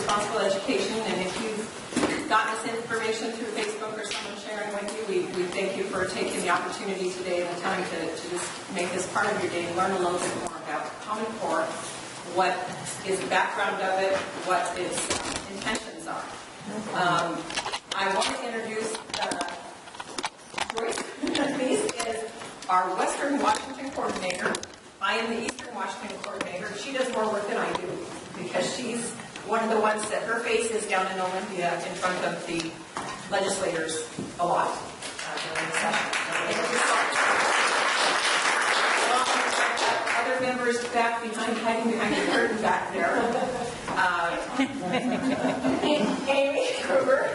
responsible education, and if you've gotten this information through Facebook or someone sharing with you, we thank you for taking the opportunity today and the time to just make this part of your day and learn a little bit more about Common Core, what is the background of it, what its intentions are. I want to introduce Joyce. This is our Western Washington coordinator. I am the Eastern Washington coordinator. She does more work than I do because she's one of the ones that her face is down in Olympia in front of the legislators a lot during the session. Other members back behind, hiding behind the curtain back there. Amy Kruger.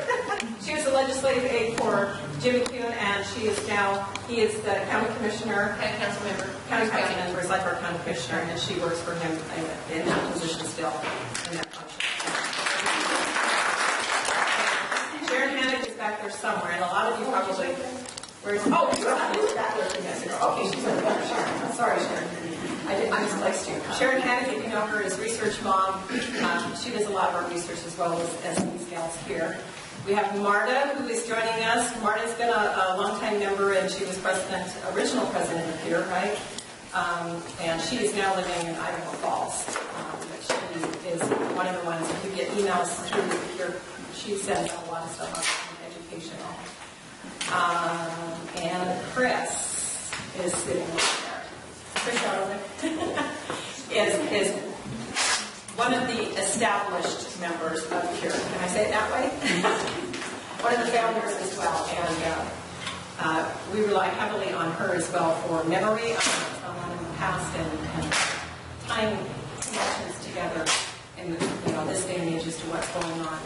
She was the legislative aide for Jimmy Kuhn, and he is the county commissioner, county council member, county president, is like our county commissioner, and she works for him in that position still, in that function. Sharon Hannock is back there somewhere, and a lot of you probably, where's back there? Yes, okay, she's over there, Sharon. I'm sorry, Sharon. I misplaced you. Sharon Hannock, if you know her, is research mom. She does a lot of our research as well as these gals here. We have Marta, who is joining us. Marta's been a longtime member, and she was original president of here, right? And she is now living in Idaho Falls. But she is one of the ones, if you get emails through here, she sends a lot of stuff on educational. And Chris is sitting right there. Chris is one of the established members of here. Can I say it that way? One of the founders as well. And we rely heavily on her as well for memory on in the past and tying connections together in this day and age as to what's going on.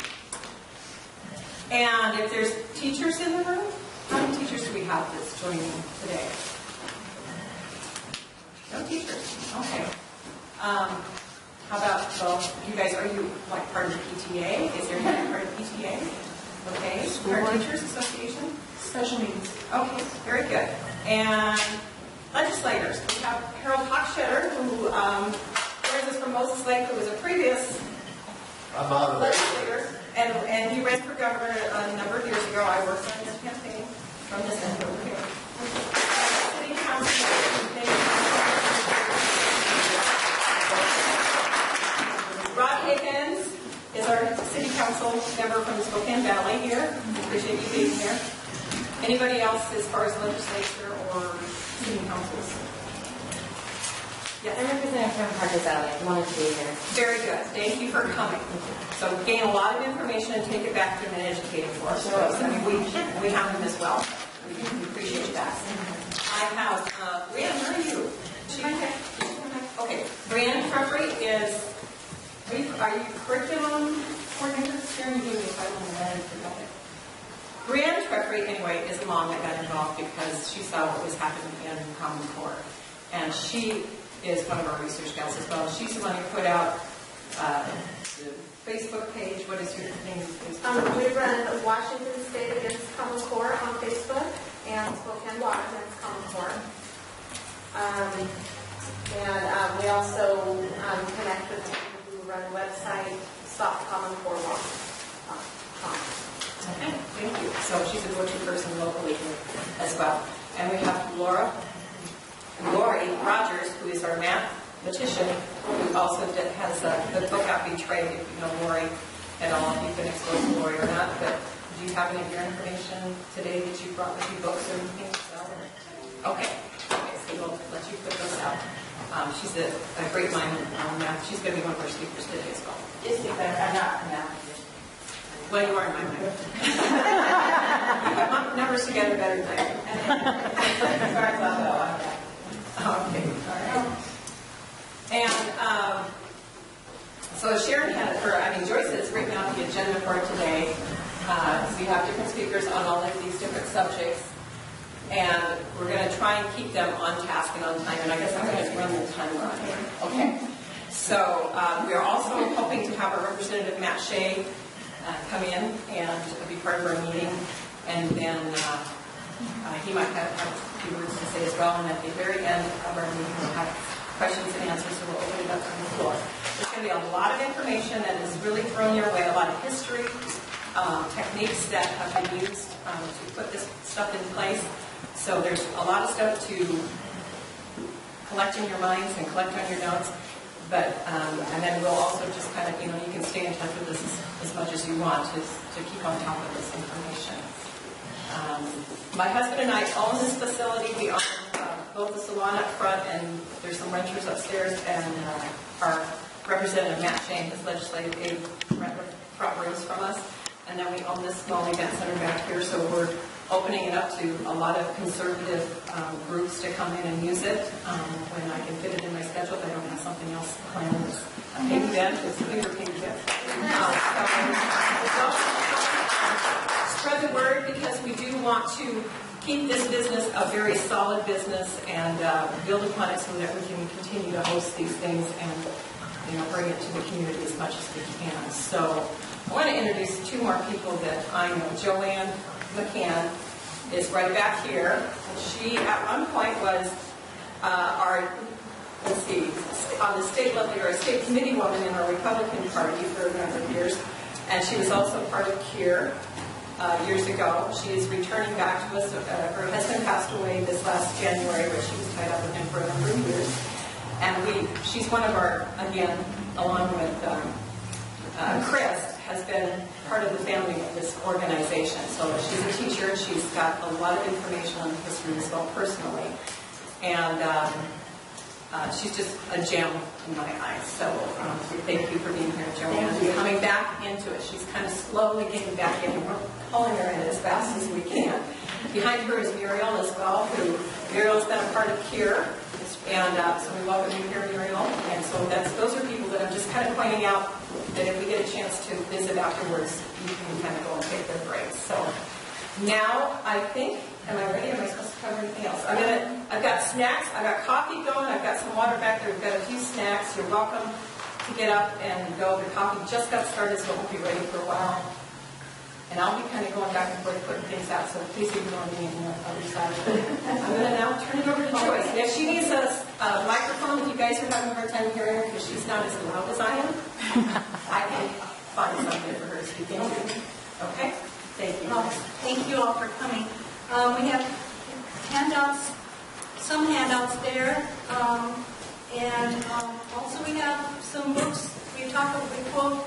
And if there's teachers in the room, how many teachers do we have that's joining today? No teachers. Okay. How about, you guys, are you like part of the PTA? Is there any part of the PTA? Okay. Parent Teachers Association? Special meetings. Okay, very good. And legislators. We have Harold Hochstetler, who joins us from Moses Lake, who was a previous legislator. And he ran for governor a number of years ago. I worked on his campaign from this end over here. City Council. Rod Higgins is our city council member from the Spokane Valley here. Appreciate you being here. Anybody else as far as legislature or city councils? Yes. I'm representing from Parker Valley. I wanted to be here. Very good. Thank you for coming. So gain a lot of information and take it back to them and educate it for us. I mean, we have them as well. We appreciate that. I have Brianne, where are you? Okay. Brianne Trumpery is. Are you curriculum coordinator? Sharon, you if I want to forget it. Brianne Trumpery, anyway, is a mom that got involved because she saw what was happening in Common Core. And she is one of our research gals as well. She's the one who put out the Facebook page. What is your name? We run Washington State Against Common Core on Facebook and Spokane Water Against Common Core. And we also connect with people who run a website, stopcommoncorelaw.com. Okay, thank you. So she's a go-to person locally as well. And we have Lori Rogers, who is our mathematician, who also has the book out Betrayed, if you know Lori at all, if you've been exposed to Lori or not. But do you have any of your information today that you brought with you, books or anything? Okay, so we'll let you put those out. She's a great mind on math. She's going to be one of our speakers today as well. Yes, but I'm not a mathematician. Well, you are in my mind. You put numbers together better than I do. Sorry about that. Okay, all right. And so Sharon Joyce has written out the agenda for today. So we have different speakers on all of these different subjects. And we're going to try and keep them on task and on time. And I guess I'm going to run the timer on here. Okay. So we are also hoping to have our representative, Matt Shea, come in and be part of our meeting. And then he might have a few words to say as well. And at the very end of our meeting, we'll have questions and answers, so we'll open it up on the floor. There's going to be a lot of information that is really thrown your way, a lot of history, techniques that have been used to put this stuff in place. So there's a lot of stuff to collect in your minds and collect on your notes. But, and then we'll also just kind of, you can stay in touch with this as much as you want to keep on top of this information. My husband and I own this facility. We own both the salon up front, and there's some renters upstairs, and our representative, Matt Shane, has legislated aid front rooms from us. And then we own this small event center back here, so we're opening it up to a lot of conservative groups to come in and use it when I can fit it in my schedule. If I don't have something else planned. A pig event, it's a bigger pig event. Spread the word, because we do want to keep this business a very solid business and build upon it so that we can continue to host these things and bring it to the community as much as we can. So I want to introduce two more people that I know. Joanne McCann is right back here. She, at one point, was on the state level, or a state committee woman in our Republican Party for a number of years. And she was also part of CURE years ago. She is returning back to us. Her husband passed away this last January, but she was tied up with him for a number of years. And she's one of our, again, along with Chris, has been part of the family of this organization. So she's a teacher. She's got a lot of information on the history as well personally. And she's just a gem in my eyes. So thank you for being here, Joanne. Thank you. Coming back into it. She's kind of slowly getting back in. We're pulling her in as fast as we can. Behind her is Muriel as well, Muriel's been a part of CURE. And so we welcome you here, Muriel. And so those are people that I'm just kind of pointing out that if we get a chance to visit afterwards, you can kind of go and take their breaks. So now I think, am I ready? Am I supposed to cover anything else? I've got snacks. I've got coffee going. I've got some water back there. We've got a few snacks. You're welcome to get up and go. The coffee just got started, so it won't be ready for a while. And I'll be kind of going back and forth putting things out, so please ignore me on the other side. I'm going to now turn it over to Joyce. If she needs a microphone, if you guys are having a hard time hearing her because she's not as loud as I am, I can find something for her to speak into. Okay? Thank you. Thank you all for coming. We have handouts, some handouts there, and also we have some books. We quote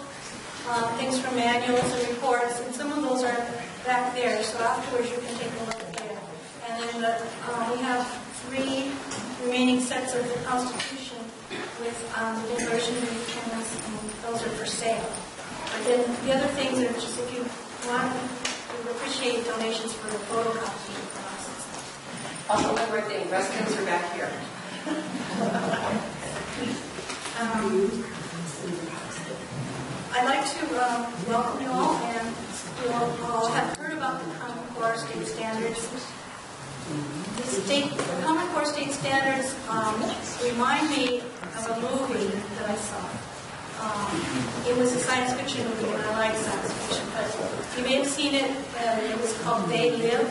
things from manuals and reports, and some of those are back there, so afterwards you can take a look at them. And then we have 3 remaining sets of the Constitution with the Declaration of Independence, and those are for sale. But then the other things are just, if you want, we would appreciate donations for the photocopy process. Also, remember the restrooms are back here. I'd like to welcome you all, and you all have heard about the Common Core State Standards. The Common Core State Standards remind me of a movie that I saw. It was a science fiction movie, and I like science fiction, but you may have seen it. It was called They Live.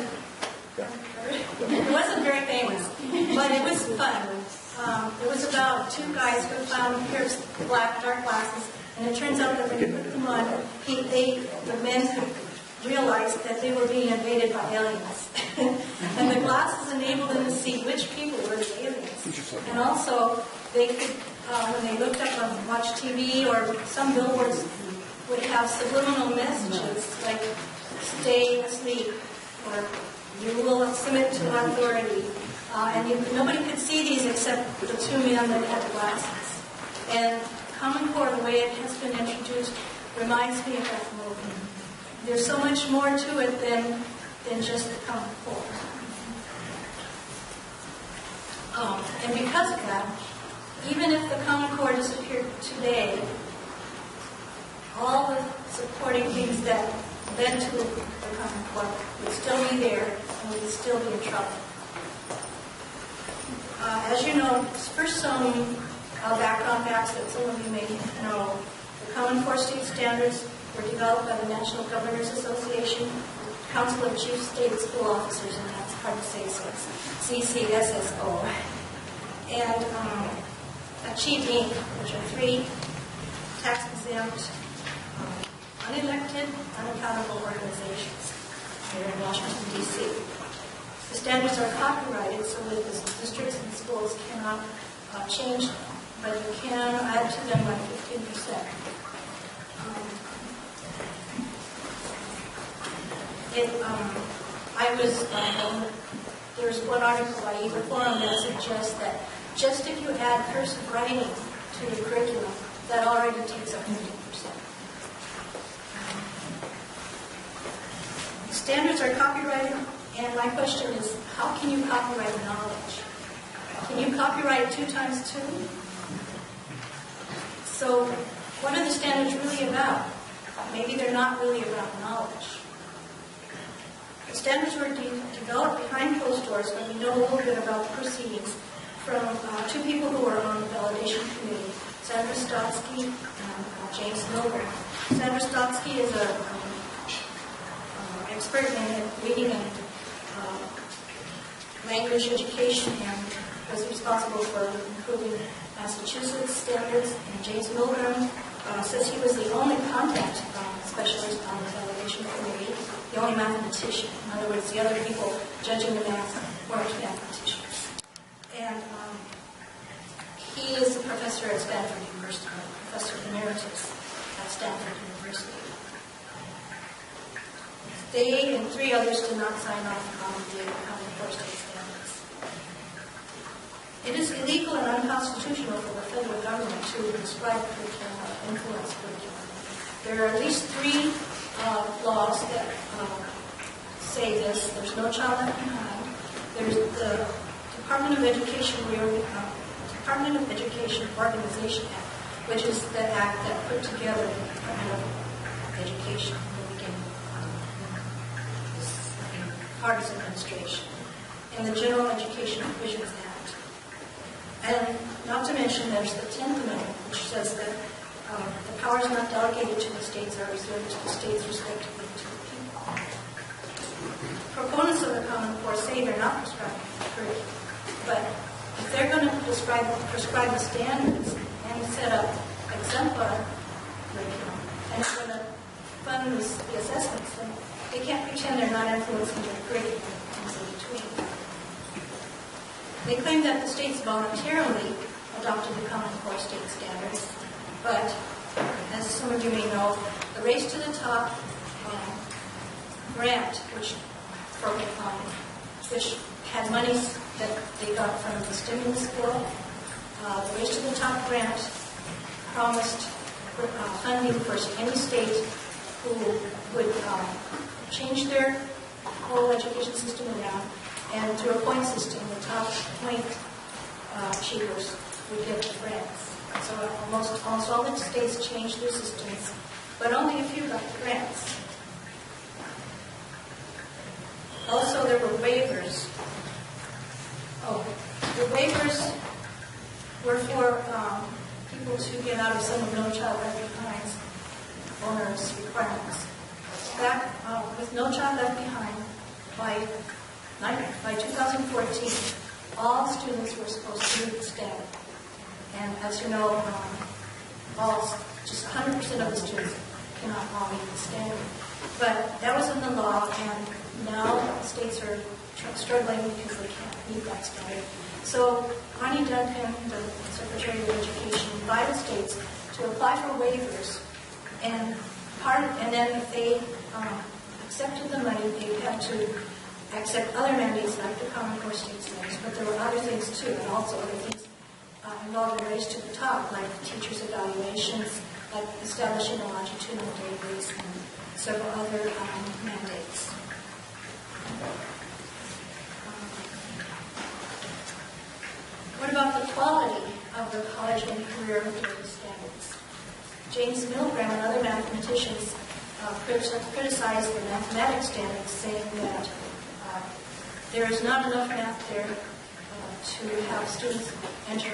It wasn't very famous, but it was fun. It was about 2 guys who found a pair of dark glasses. And it turns out that when you put them on, the men realized that they were being invaded by aliens. And the glasses enabled them to see which people were the aliens. And also, they could, when they looked up and watched TV, or some billboards would have subliminal messages like, stay asleep, or you will submit to authority. And nobody could see these except the 2 men that had the glasses. And Common Core, the way it has been introduced, reminds me of that movie. There's so much more to it than just the Common Core. And because of that, even if the Common Core disappeared today, all the supporting things that led to the Common Core would still be there, and we would still be in trouble. As you know, first background facts that some of you may know. The Common Core State Standards were developed by the National Governors Association, Council of Chief State School Officers, and that's hard to say, so it's CCSSO. And Achieve Inc., which are 3 tax-exempt, unelected, unaccountable organizations here in Washington, D.C. The standards are copyrighted so that the districts and schools cannot change them, but you can add to them by 15%. There's one article by Eva Forum that suggests that just if you add cursive writing to your curriculum, that already takes up 15%. Standards are copyrighted, and my question is, how can you copyright knowledge? Can you copyright 2 times 2? So, what are the standards really about? Maybe they're not really about knowledge. The standards were developed behind closed doors, but we know a little bit about the proceedings from 2 people who were on the validation committee, Sandra Stotsky and James Milgram. Sandra Stotsky is an expert in reading and language education and was responsible for improving Massachusetts standards. And James Milgram says he was the only contact specialist on the validation committee, the only mathematician. In other words, the other people judging the math weren't mathematicians. And he is a professor at Stanford University, professor emeritus at Stanford University. They and 3 others did not sign off on the Common Core state standards. It is illegal and unconstitutional for the federal government to prescribe curriculum or influence curriculum. There are at least 3 laws that say this. There's No Child Left Behind. There's the Department of Education Organization Act, which is the act that put together the Department of Education in the beginning of this partisan administration, and the General Education Provisions Act. And not to mention there's the 10th Amendment, which says that the powers not delegated to the states are reserved to the states respectively to the people. Proponents of the Common Core say they're not prescribing curriculum, but if they're going to prescribe the standards and set up exemplar curriculum and it's going to fund the assessments, then they can't pretend they're not influencing their curriculum and things in between. They claim that the states voluntarily adopted the Common Core state standards, but as some of you may know, the Race to the Top grant, which had monies that they got from the stimulus bill, the Race to the Top grant promised funding for any state who would change their whole education system around, and through a point system, the top point achievers would get the grants. So almost all the states changed their systems, but only a few got the grants. Also, there were waivers. The waivers were for people to get out of some of No Child Left Behind's onerous requirements. That, with No Child Left Behind, by 2014, all students were supposed to meet the standard. And as you know, just 100% of the students cannot all meet the standard. But that was in the law, and now states are struggling because they can't meet that standard. So Connie Duncan, the Secretary of Education, invited states to apply for waivers, and then if they accepted the money, they had to accept other mandates like the Common Core state standards. But there were other things too, and also other things involving Race to the Top, like teachers' evaluations, like establishing a longitudinal database, and several other mandates. What about the quality of the college and career material standards? James Milgram and other mathematicians criticized the mathematics standards, saying that there is not enough math there to have students enter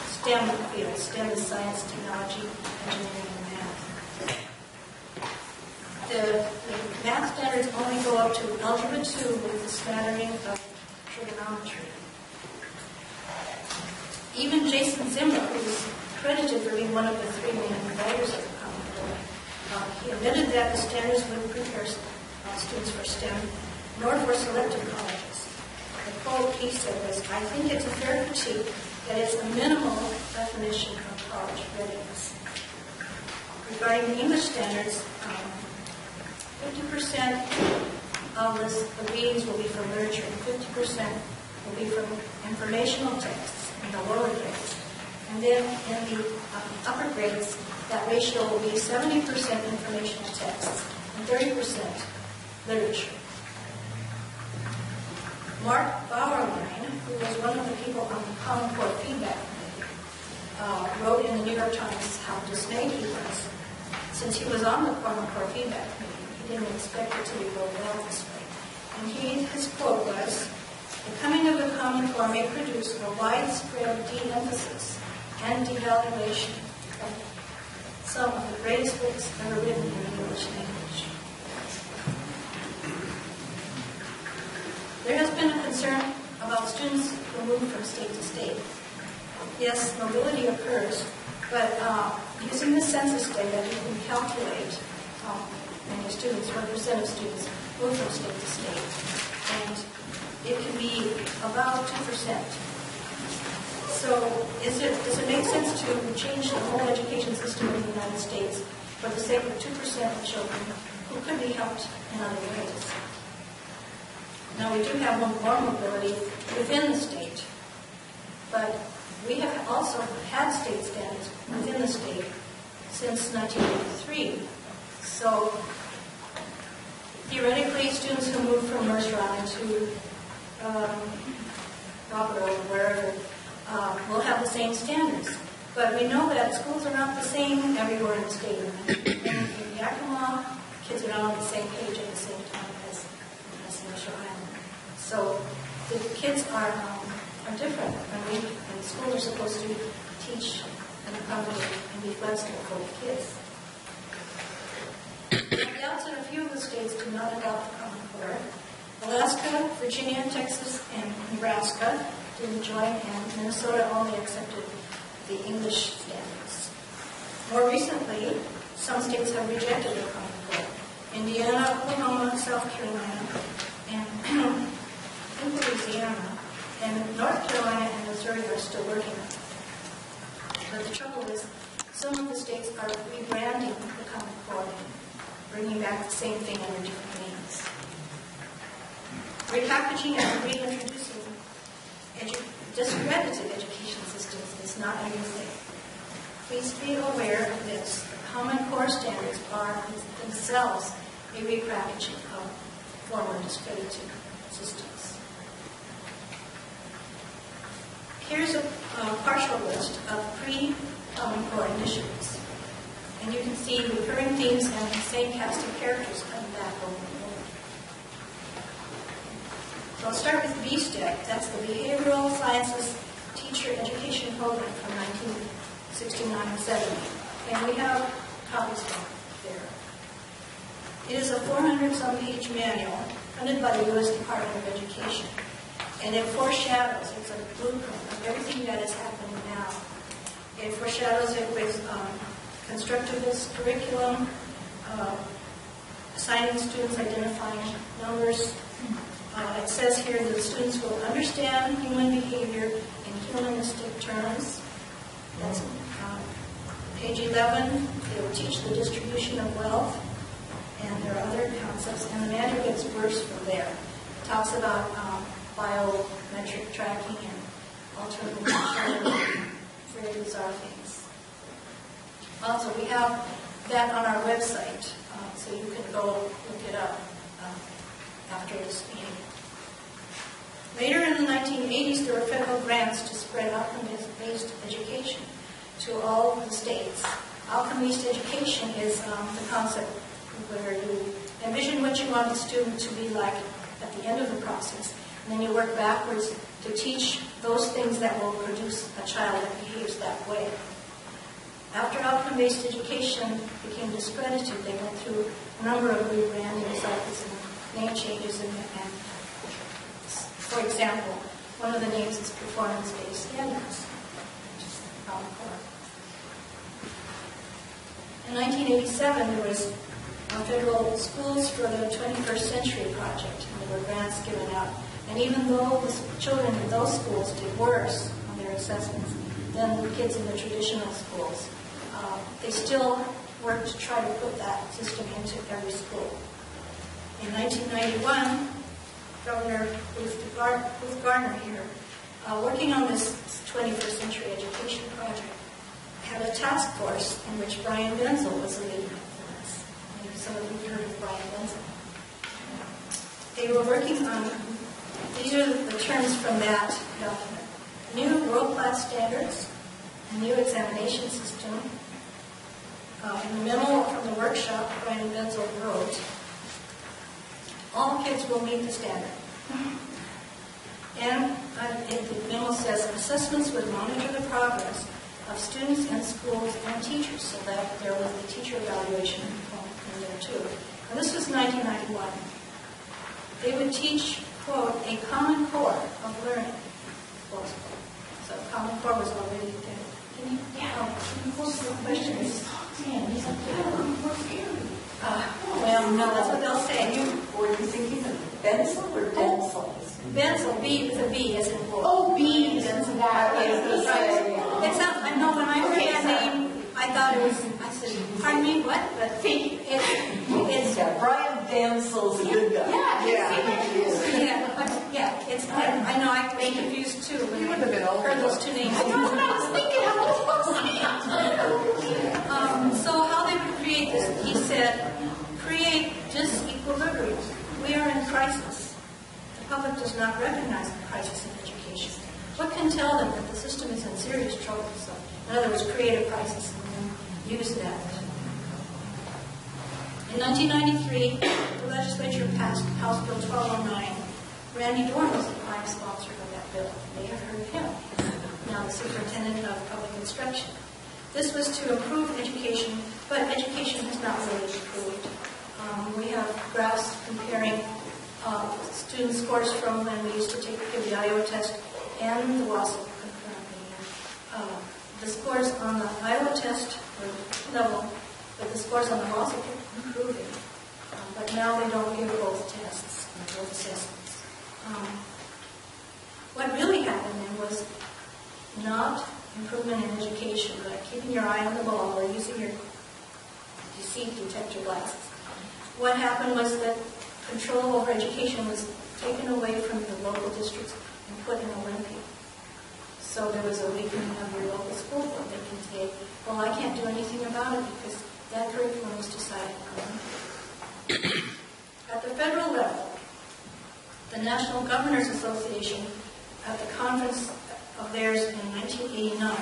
STEM fields. STEM is science, technology, engineering, and math. The math standards only go up to Algebra 2 with the smattering of trigonometry. Even Jason Zimmer, who is credited for being one of the three main writers of the Common Core, he admitted that the standards would prepare students for STEM, nor for selected colleges. The quote he said was, "I think it's a fair critique that it's a minimal definition of college readiness." Regarding the English standards, 50% of the readings will be from literature, and 50% will be from informational texts in the lower grades. And then in the upper grades, that ratio will be 70% informational texts and 30% literature. Mark Bauerlein, who was one of the people on the Common Core feedback committee, wrote in the New York Times how dismayed he was. Since he was on the Common Core feedback committee, he didn't expect it to be rolled out this way. And his quote was, "The coming of the Common Core may produce a widespread de-emphasis and devaluation of some of the greatest books ever written in the English language." There has been a concern about students who move from state to state. Yes, mobility occurs, but using the census data, you can calculate how many students, what percent of students move from state to state. And it can be about 2%. So does it make sense to change the whole education system in the United States for the sake of 2% of children who could be helped in other ways? Now, we do have more mobility within the state, but we have also had state standards within the state since 1983. So, theoretically, students who move from Mercer Island to Rockville or wherever will have the same standards. But we know that schools are not the same everywhere in the state. And in Yakima, kids are not on the same page at the same time as Mercer Island. So the kids are different, and schools are supposed to teach and accommodate and be flexible for the kids. At the outset, a few of the states do not adopt the Common Core. Alaska, Virginia, Texas, and Nebraska didn't join, and Minnesota only accepted the English standards. More recently, some states have rejected the Common Core. Indiana, Oklahoma, South Carolina, and Louisiana, and North Carolina and Missouri are still working on it. But the trouble is, some of the states are rebranding the Common Core and bringing back the same thing under different names. Repackaging and reintroducing discredited education systems is not a new thing. Please be aware of this. The Common Core standards are themselves a repackaging of former discredited systems. Here's a partial list of pre-Common Core initiatives. And you can see recurring themes and the same cast of characters coming back over and over. So I'll start with BSTEC. That's the Behavioral Sciences Teacher Education Program from 1969 and 70. And we have copies from it there. It is a 400-some page manual funded by the U.S. Department of Education. And it foreshadows, it's a blueprint of everything that is happening now. It foreshadows it with constructivist curriculum, assigning students, identifying numbers. It says here that students will understand human behavior in humanistic terms. That's page 11. They will teach the distribution of wealth, and there are other concepts. And the manual gets worse from there. It talks about biometric tracking and alternate very bizarre things. Also, we have that on our website, so you can go look it up after this meeting. Later in the 1980s, there were federal grants to spread outcome-based education to all the states. Outcome-based education is the concept where you envision what you want the student to be like at the end of the process. And then you work backwards to teach those things that will produce a child that behaves that way. After outcome-based education became discredited, they went through a number of rebranding cycles and name changes. And for example, one of the names is performance-based standards. Common Core. In 1987, there was Federal Schools for the 21st Century project, and there were grants given out. And even though the children in those schools did worse on their assessments than the kids in the traditional schools, they still worked to try to put that system into every school. In 1991, Governor Ruth Gardner here, working on this 21st Century Education project, had a task force in which Brian Benzel was the leader. Some of you heard of Brian Benzel. They were working on, these are the terms from that document: new world-class standards, a new examination system. In the memo from the workshop, Brian Benzel wrote, all kids will meet the standard. And the memo says assessments would monitor the progress of students and schools and teachers, so that there was the teacher evaluation component in there too. And this was 1991. They would teach, quote, a common core of learning, close quote. So common core was already there. Can you pose some questions? Well, no, that's what they'll say. Or you think he's a Benzel or Denzel? Benzel, B with a B as in boy. Oh, bees. Benzel. That is the It's not, I know when I heard that name, I thought it was, I said, pardon me, what? But it's Brian Denzel's a good guy. it's, I know I got confused too when You wouldn't have been I old heard those two names. That's what I was thinking. So how they would create this, he said, create disequilibrium. We are in crisis. The public does not recognize the crisis in education. What can tell them that the system is in serious trouble? So, in other words, create a crisis and then use that. In 1993, the legislature passed House Bill 1209. Randy Dorn was the prime sponsor of that bill. You may have heard of him. Now the superintendent of public instruction. This was to improve education, but education has not really improved. We have graphs comparing student scores from when we used to give the Iowa test and the WASL concurrently. The scores on the Iowa test were level, but the scores on the WASL kept improving. But now they don't give both tests, both assessments. What really happened then was not improvement in education, but keeping your eye on the ball or using your deceit detector glasses. What happened was that control over education was taken away from the local districts and put in Olympia. So there was a weakening of your local school board. They can say, well, I can't do anything about it because that curriculum was decided on Olympia. At the federal level, the National Governors Association, at the conference of theirs in 1989,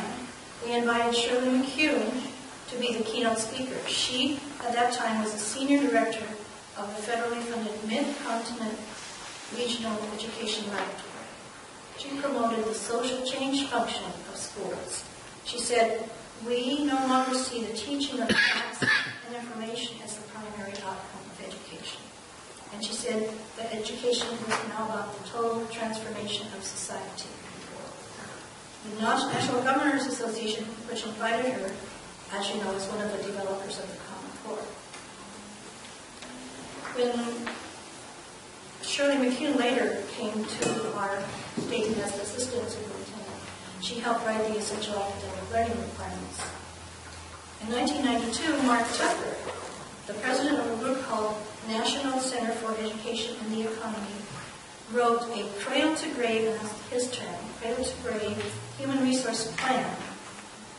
they invited Shirley McCune to be the keynote speaker. She, at that time, was the senior director of the federally funded Mid-Continent Regional Education Laboratory. She promoted the social change function of schools. She said, we no longer see the teaching of facts and information as the primary outcome of education. And she said that education was now about the total transformation of society. The National Governors Association, which invited her, as you know, is one of the developers of the Common Core. When Shirley McCune later came to our state as the assistant superintendent, she helped write the essential academic learning requirements. In 1992, Mark Tucker, the president of a group called National Center for Education and the Economy, wrote a cradle-to-grave, and that's his term, cradle-to-grave human resource plan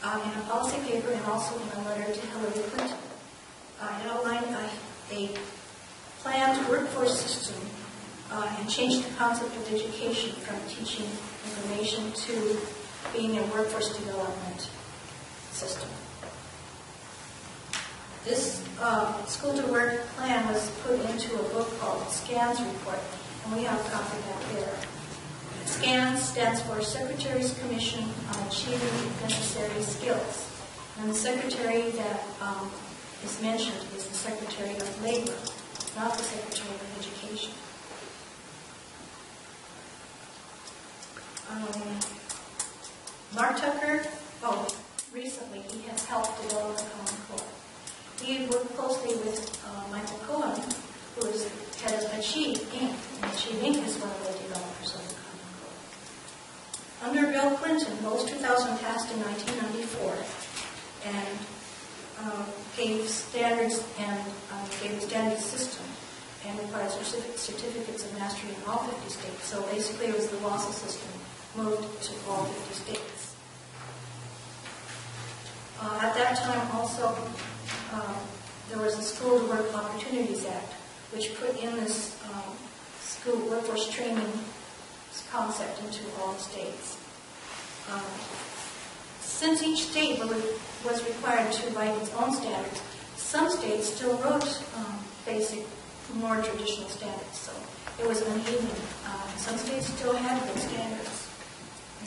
in a policy paper and also in a letter to Hillary Clinton. It outlined a planned workforce system and changed the concept of education from teaching information to being a workforce development system. This school-to-work plan was put into a book called SCANS Report, and we have a copy of that here. SCANS stands for Secretary's Commission on Achieving Necessary Skills. And the secretary that is mentioned is the Secretary of Labor, not the Secretary of Education. Mark Tucker, closely with Michael Cohen, who is head of Achieve Inc. And Achieve Inc. is one of the developers of the Common Core. Under Bill Clinton, Rules 2000 passed in 1994 and gave standards and gave a standards system and required certificates of mastery in all 50 states. So basically it was the WASL system moved to all 50 states. At that time also, there was the School to Work Opportunities Act, which put in this school workforce training concept into all the states. Since each state was required to write its own standards, some states still wrote basic, more traditional standards, so it was uneven. Some states still had good standards.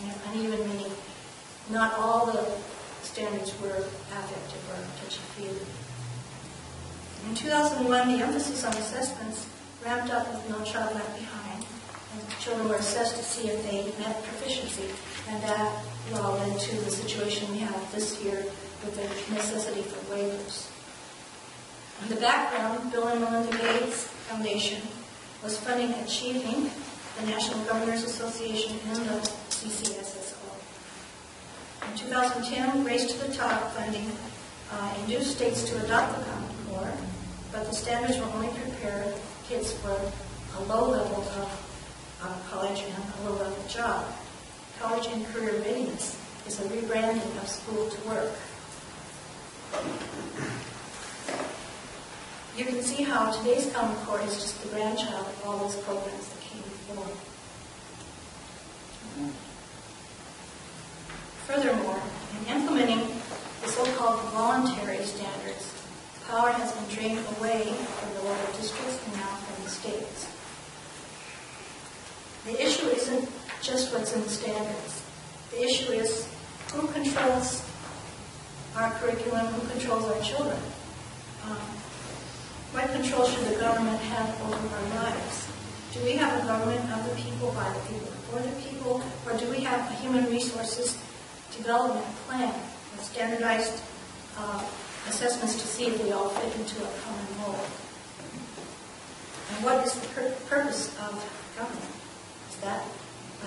And uneven meaning not all the standards were affective or touchy-feely. In 2001, the emphasis on assessments ramped up with No Child Left Behind, and children were assessed to see if they met proficiency, and that led to the situation we have this year with the necessity for waivers. In the background, Bill and Melinda Gates Foundation was funding Achieving, the National Governors Association, and the CCSSO. In 2010, Race to the Top funding induced states to adopt the Common Core, but the standards will only prepare kids for a low level of college and a low level job. College and career readiness is a rebranding of school to work. You can see how today's Common Core is just the grandchild of all those programs that came before. Furthermore, in implementing the so-called voluntary standards, power has been drained away from the local districts and now from the states. The issue isn't just what's in the standards. The issue is who controls our curriculum, who controls our children. What control should the government have over our lives? Do we have a government of the people, by the people, for the people, or do we have a human resources development plan with standardized assessments to see if we all fit into a common mold? And what is the purpose of government? Is that,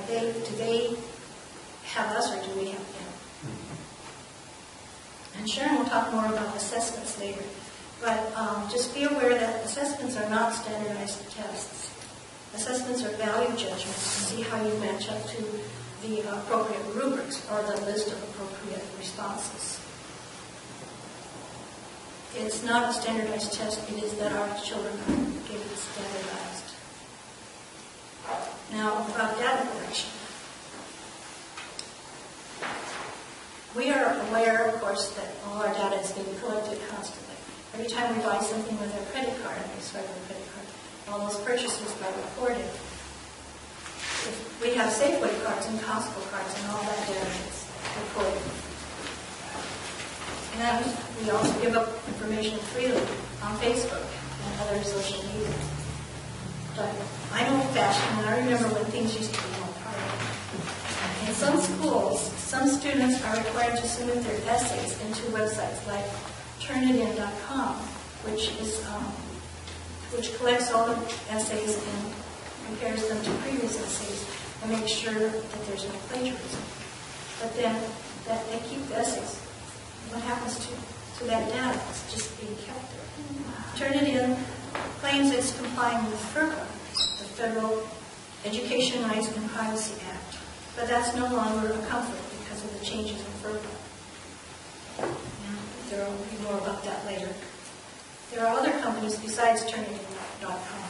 do they have us or do we have them? And Sharon will talk more about assessments later. But just be aware that assessments are not standardized tests. Assessments are value judgments to see how you match up to the appropriate rubrics or the list of appropriate responses. It's not a standardized test, it is that our children are given standardized. Now, about data collection. We are aware, of course, that all our data is being collected constantly. Every time we buy something with our credit card, we swipe our credit card, all those purchases are recorded. We have Safeway cards and Costco cards and all that data is recorded. And we also give up information freely on Facebook and other social media. But I'm old-fashioned and I remember when things used to be more private. In some schools, some students are required to submit their essays into websites like Turnitin.com, which collects all the essays and compares them to previous essays and makes sure that there's no plagiarism. But then they keep the essays. What happens to that data? It's just being kept there. Turnitin claims it's complying with FERPA, the Federal Education Rights and Privacy Act. But that's no longer a comfort because of the changes in FERPA. There will be more about that later. There are other companies besides Turnitin.com.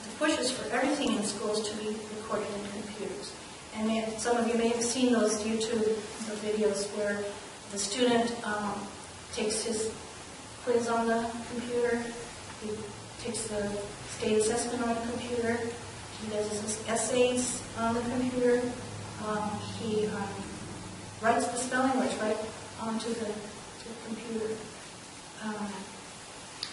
The push is for everything in schools to be recorded in computers. And some of you may have seen those YouTube videos where the student takes his quiz on the computer, he takes the state assessment on the computer, he does his essays on the computer, he writes the spelling words right onto the computer.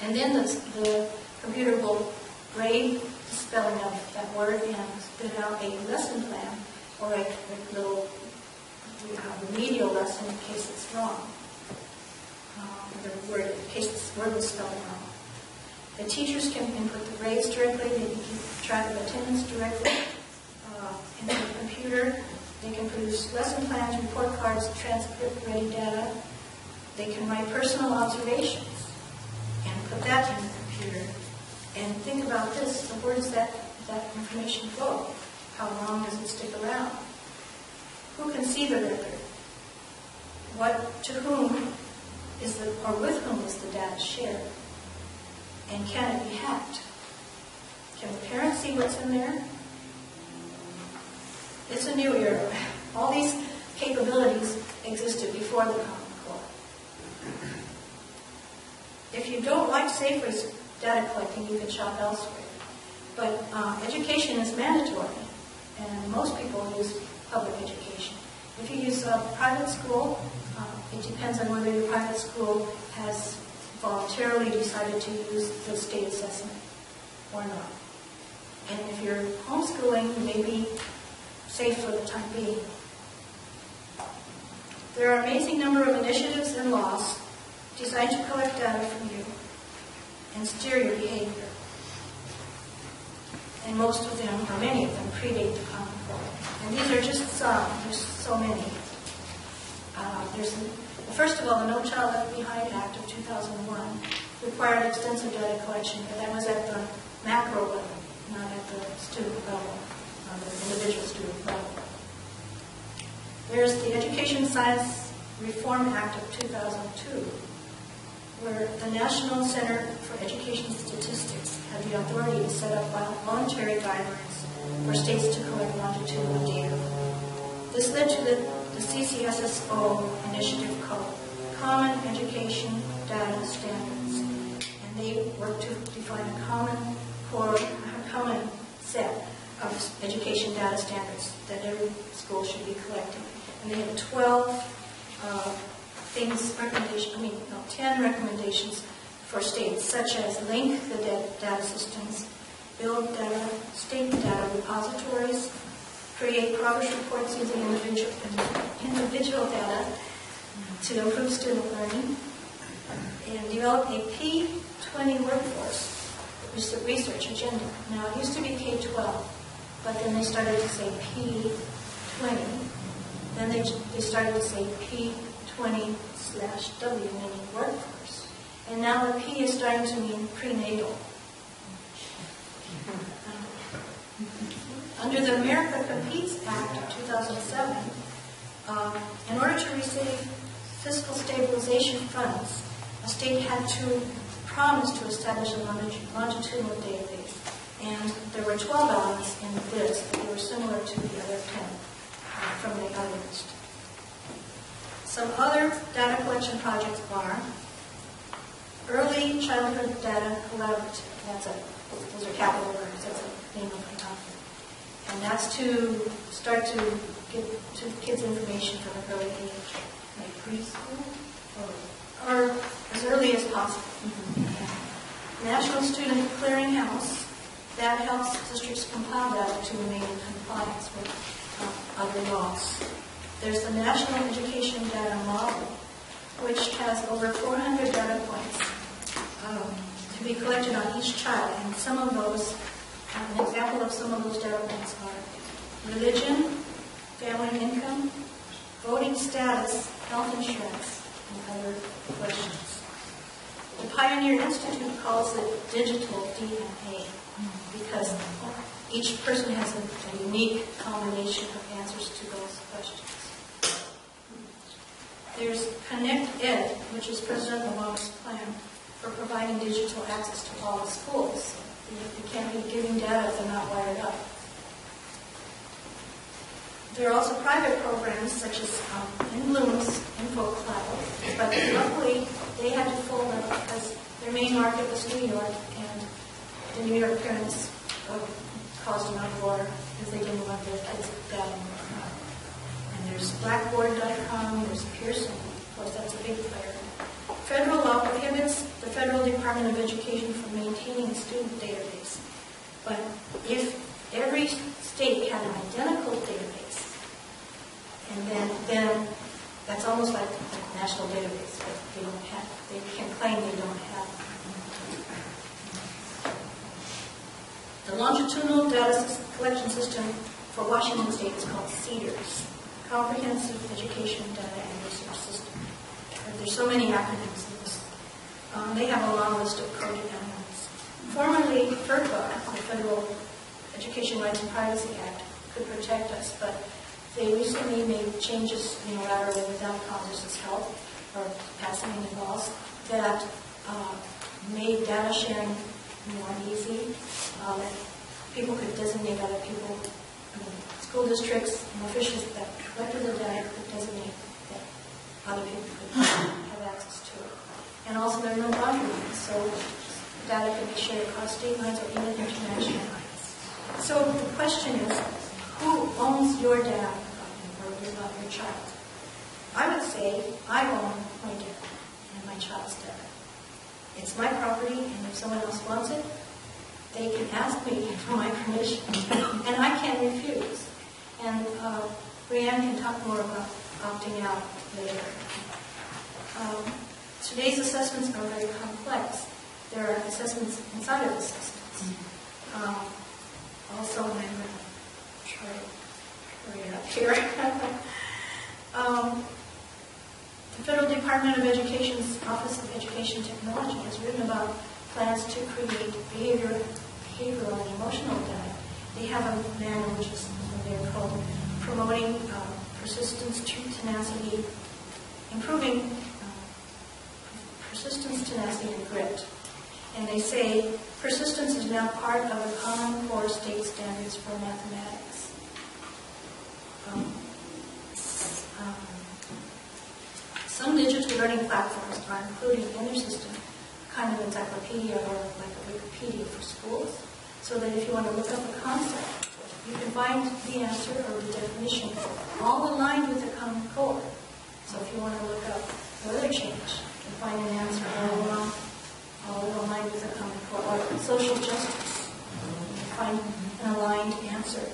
And then the computer will grade the spelling of that word and spit out a lesson plan or a little remedial lesson in case it's wrong. the word, in case the word was spelled wrong. The teachers can input the grades directly, they can keep track of attendance directly into the computer. They can produce lesson plans, report cards, transcript ready data. They can write personal observations and put that in the computer. And think about this, so where does that information go? How long does it stick around? Who can see the record? To whom is or with whom is the data shared? And can it be hacked? Can the parents see what's in there? It's a new era. All these capabilities existed before the Common Core. If you don't like Safeway's data collecting, you can shop elsewhere. But education is mandatory, and most people use public education. If you use a private school, it depends on whether your private school has voluntarily decided to use the state assessment or not. And if you're homeschooling, you may be safe for the time being. There are an amazing number of initiatives and laws designed to collect data from you and steer your behavior. And most of them, or many of them, predate the Common Core. And these are just some. There's so many. First of all, the No Child Left Behind Act of 2001 required extensive data collection, but that was at the macro level, not at the student level, the individual student level. There's the Education Science Reform Act of 2002, where the National Center for Education Statistics had the authority to set up voluntary guidelines for states to collect longitudinal data. This led to the CCSSO initiative called Common Education Data Standards, and they work to define a common set of education data standards that every school should be collecting. And they have 10 recommendations for states, such as link the data systems, build data, state data repositories, create progress reports using individual data to improve student learning, and develop a P20 workforce research agenda. Now, it used to be K-12, but then they started to say P20. Then they started to say P20/W, meaning workforce. And now the P is starting to mean prenatal. Under the America Competes Act of 2007, in order to receive fiscal stabilization funds, a state had to promise to establish a longitudinal database. And there were 12 elements in the list, but they were similar to the other 10 from the other list. Some other data collection projects are Early Childhood Data Collaborative. Those are capital letters. That's the name of the topic. And that's to start to give to kids information from an early age, like preschool, or as early as possible. Mm-hmm. National Student Clearinghouse, that helps districts compile data to remain in compliance with other laws. There's the National Education Data Model, which has over 400 data points to be collected on each child, and some of those, an example of some of those data points are religion, family income, voting status, health insurance, and other questions. The Pioneer Institute calls it digital DNA because each person has a unique combination of answers to those questions. There's Connect Ed, which is President Obama's plan for providing digital access to all the schools. You can't be giving data if they're not wired up. There are also private programs such as in Bloom's InfoCloud, but luckily they had to fold up because their main market was New York, and the New York parents caused an uproar because they didn't want their kids data. And there's Blackboard.com, there's Pearson, of course that's a big player. Federal law prohibits the Federal Department of Education from maintaining a student database. But if every state had an identical database, and then That's almost like a national database, but they can claim they don't have. The longitudinal data collection system for Washington State is called CEDARS, Comprehensive Education Data and Research System. There's so many acronyms in this. They have a long list of coded elements. Formerly, FERPA, the Federal Education Rights and Privacy Act, could protect us, but they recently made changes unilaterally without Congress's help or passing any laws that made data sharing more easy. That people could designate other people, school districts and officials that collected the data could designate that other people could have access to it. And also there are no boundary lines, so data can be shared across state lines or even international lines. So the question is, who owns your data or your child? I would say I own my data and my child's data. It's my property, and if someone else wants it, they can ask me for my permission, and I can't refuse. And Brianne can talk more about opting out later. Today's assessments are very complex. There are assessments inside of assessments. Also, I'm going to try to hurry up here. The Federal Department of Education's Office of Education Technology has written about plans to create behavioral and emotional data. They have a manual which is they're called Promoting Persistence, Tenacity, Improving Persistence, Tenacity, and Grit. And they say persistence is now part of the Common Core state standards for mathematics. Some digital learning platforms are including in their system a kind of encyclopedia or like a Wikipedia for schools, so that if you want to look up a concept, you can find the answer or the definition all aligned with the Common Core. So if you want to look up weather change, you can find an answer all aligned with the Common Core. Or social justice, you can find an aligned answer.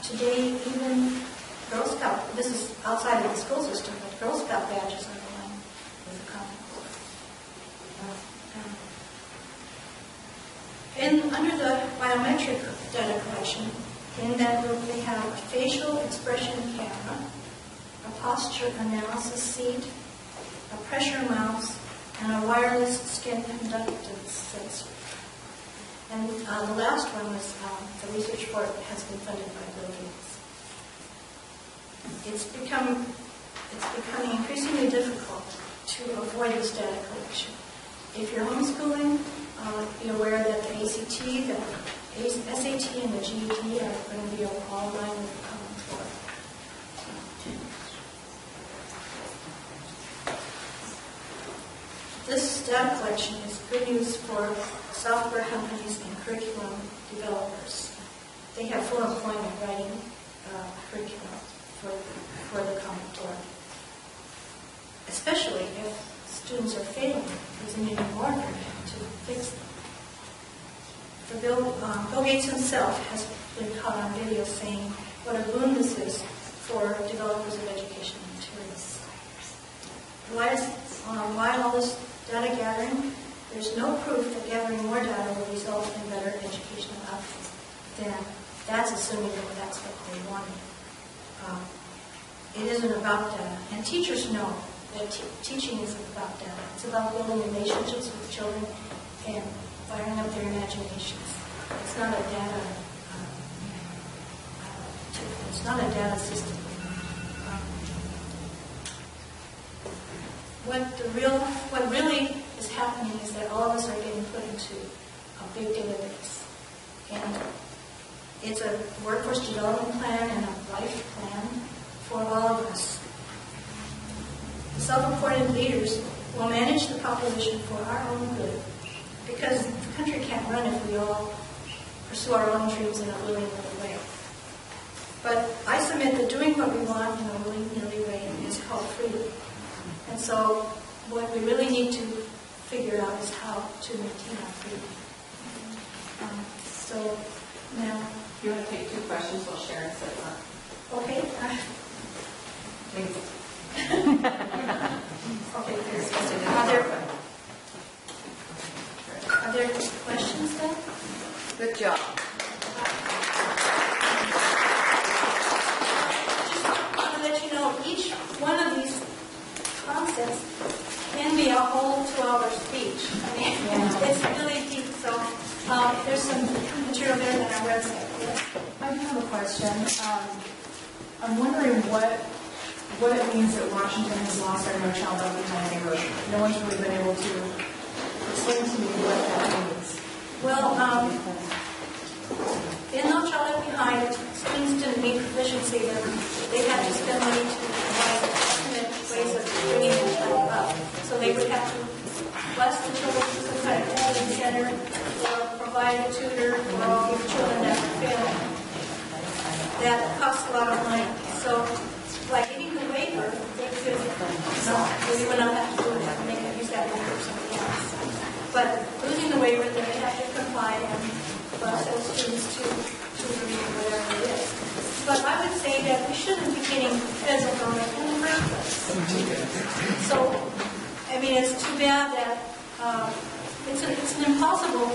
Today, even Girl Scout, this is outside of the school system, but Girl Scout badges are aligned with the Common Core. Under the biometric data collection, in that group they have a facial expression camera, a posture analysis seat, a pressure mouse, and a wireless skin conductance sensor. And the last one was the research for it has been funded by Bill Gates. It's becoming increasingly difficult to avoid this data collection. If you're homeschooling, be aware that the ACT, the SAT, and the GED are going to be all aligned with the Common Core. This data collection is good news for software companies and curriculum developers. They have full employment writing curriculum for the Common Core. Especially if students are failing, it's an even more to fix them. Bill Gates himself has been caught on video saying what a boon this is for developers of educational materials. Why all this data gathering? There's no proof that gathering more data will result in better educational outcomes. Then that's assuming that that's what they wanted. It isn't about data. And teachers know that teaching isn't about data. It's about building relationships with children and firing up their imaginations. It's not a data. It's not a data system. What really is happening is that all of us are getting put into a big database, and it's a workforce development plan and a life plan for all of us. The self-appointed leaders will manage the population for our own good, because the country can't run if we all pursue our own dreams in a willy-nilly way. But I submit that doing what we want in a willy-nilly way is called freedom. And so what we really need to figure out is how to maintain our freedom. So now... You want to take 2 questions while Sharon says that? Okay. Please. Okay, are there questions then? Good job. Just want to let you know, each one of these concepts can be a whole 2-hour speech. I mean, it's really deep, so there's some material there on our website. Yes. I do have a question. I'm wondering what it means that Washington has lost our No Child Left Behind neighborhood. No one's really been able to explain to me what that means. Well, in No Child Left Behind, students didn't meet proficiency, then they had to spend money to provide alternate ways of bringing their child up. So they would have to bless the children to some kind of testing center or provide a tutor for all the children that were failing. That costs a lot of money. So, like getting the waiver, they could we would not have to do it, and they could use that waiver for something else. But losing the waiver, then they have to comply and bus those students to whatever it is. But I would say that we shouldn't be getting feds of government in the first place. So, I mean, it's too bad that it's an impossible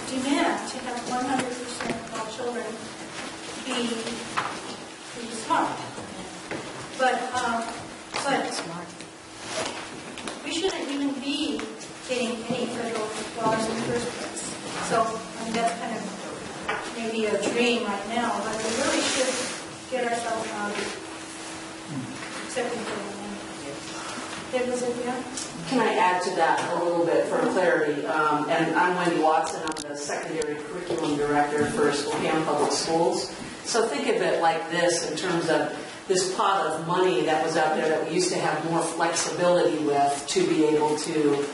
demand to have 100% of all children be smart. But we shouldn't even be getting any federal dollars in the first place. So that's kind of maybe a dream right now, but we really should get ourselves out of accepting federal money. It was it, yeah? Can I add to that a little bit for clarity? And I'm Wendy Watson. I'm the Secondary Curriculum Director for Spokane Public Schools. So think of it like this in terms of this pot of money that was out there that we used to have more flexibility with to be able to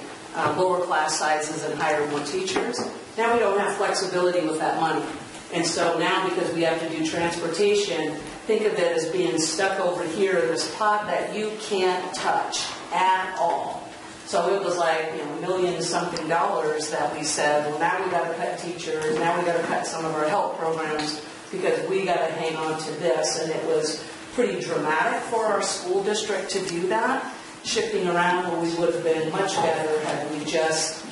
lower class sizes and hire more teachers. Now we don't have flexibility with that money. And so now because we have to do transportation, think of it as being stuck over here in this pot that you can't touch at all. So it was like, $1 million something that we said, well, now we got to cut teachers, now we got to cut some of our help programs because we got to hang on to this. And it was pretty dramatic for our school district to do that, shifting around where we would have been much better had we just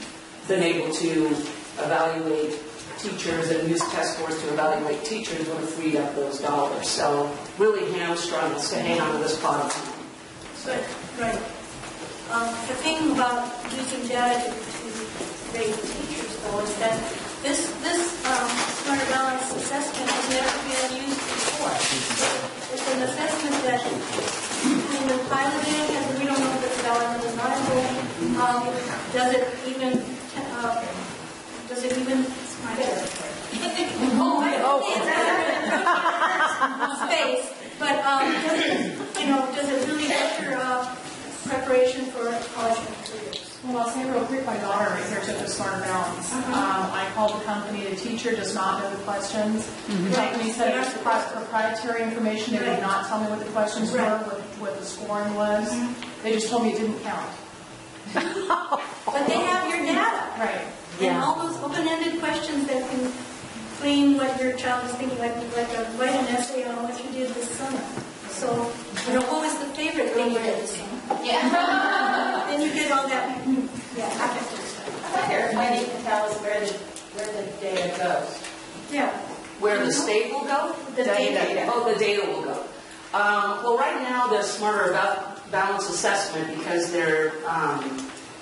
been able to evaluate teachers and use test scores to evaluate teachers would have freed up those dollars. So really hamstrung us to hang on to this pot of money. Good, right. The thing about using data to grade teachers, though, is that this smarter balance assessment has never been used before. It's an assessment that has been piloted, and we don't know if it's valid or reliable. Does it even space? But does it really better preparation for college and careers? Well, I'll say real quick, my daughter right here took the Smarter Balance. I called the company. The teacher does not know the questions. The company said it was proprietary information. They did not tell me what the questions were, what the scoring was. They just told me it didn't count. But they have your data. Right. And all those open-ended questions that can clean what your child is thinking, like write an essay on what you did this summer. So, what was the favorite thing you did this summer? Yeah. Then you get all that. I thought there was a way you can tell us where the data goes. Yeah. Where the state will go? The data. Oh, the data will go. Well, right now, the Smarter Balance assessment, because they're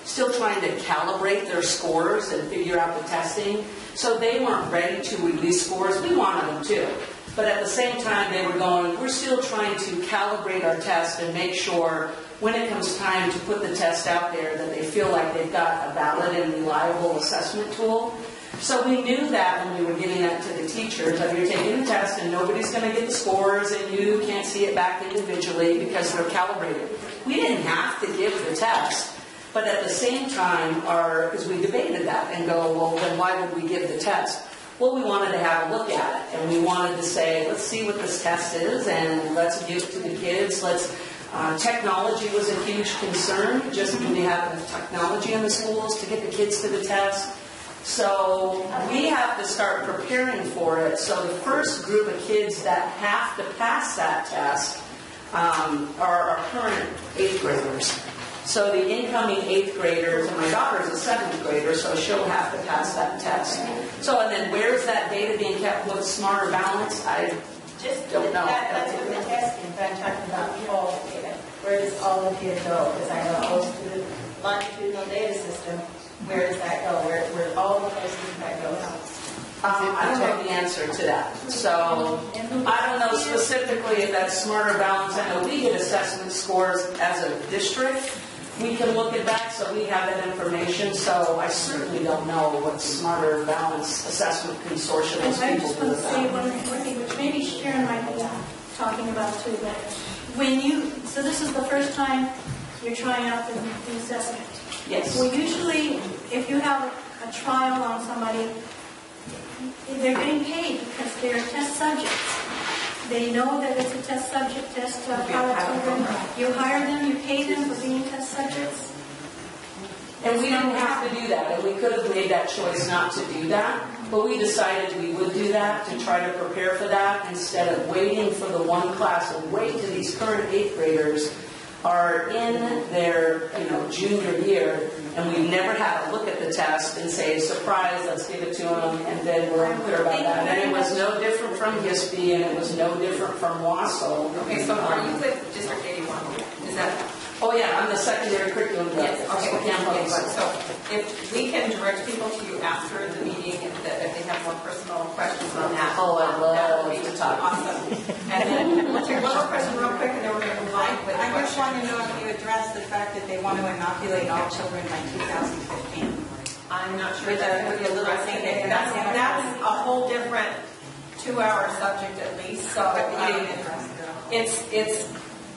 still trying to calibrate their scores and figure out the testing, so they weren't ready to release scores. We wanted them to. But at the same time, they were going, we're still trying to calibrate our test and make sure when it comes time to put the test out there that they feel like they've got a valid and reliable assessment tool. So we knew that when we were giving that to the teachers, that you're taking the test and nobody's going to get the scores and you can't see it back individually because they're calibrated. We didn't have to give the test, but at the same time, because we debated that and go, well, then why would we give the test? Well, we wanted to have a look at it, and we wanted to say, let's see what this test is, and let's give it to the kids. Technology was a huge concern. Just do we have enough technology in the schools to get the kids to the test? So we have to start preparing for it. So the first group of kids that have to pass that test, are our current 8th graders. So the incoming 8th graders, and my daughter's a 7th grader, so she'll have to pass that test. So, and then where's that data being kept with Smarter Balance? I Just don't know. That's what the testing, but I'm talking about all the data. Where does all the data go? Because I know it goes to the longitudinal data system. Where does that go? Where all the places that goes? I don't know the answer to that. So I don't know specifically if that's Smarter Balance. I know we get assessment scores as a district. We can look at that, so we have that information. So I certainly don't know what Smarter Balance Assessment Consortium is. I just want to say one thing, which maybe Sharon might be talking about too, but so this is the first time you're trying out the assessment. Yes. Well, usually, if you have a trial on somebody, they're getting paid because they're test subjects. They know that it's a test subject, test pilot program. You hire them, you pay them for being test subjects. And we didn't have to do that, and we could have made that choice not to do that, but we decided we would do that to try to prepare for that instead of waiting for the one class and wait till these current 8th graders are in their junior year, and we've never had a look at the test and say, surprise, let's give it to them, and then we're unclear about that. And it was no different from HISP, and it was no different from WASO. Okay, so are you with District 81? Is that? Oh yeah, I'm the secondary curriculum Yes, director. okay. So if we can direct people to you after the meeting, if they have more personal questions on that. Oh, I that would love be to talk. awesome. And then we'll take one more question real quick, and then we're going to move on with the I just question. want to know if you address the fact that they want to inoculate all children by 2015. I'm not sure that would be a little thing. That's a whole different 2-hour subject at least. So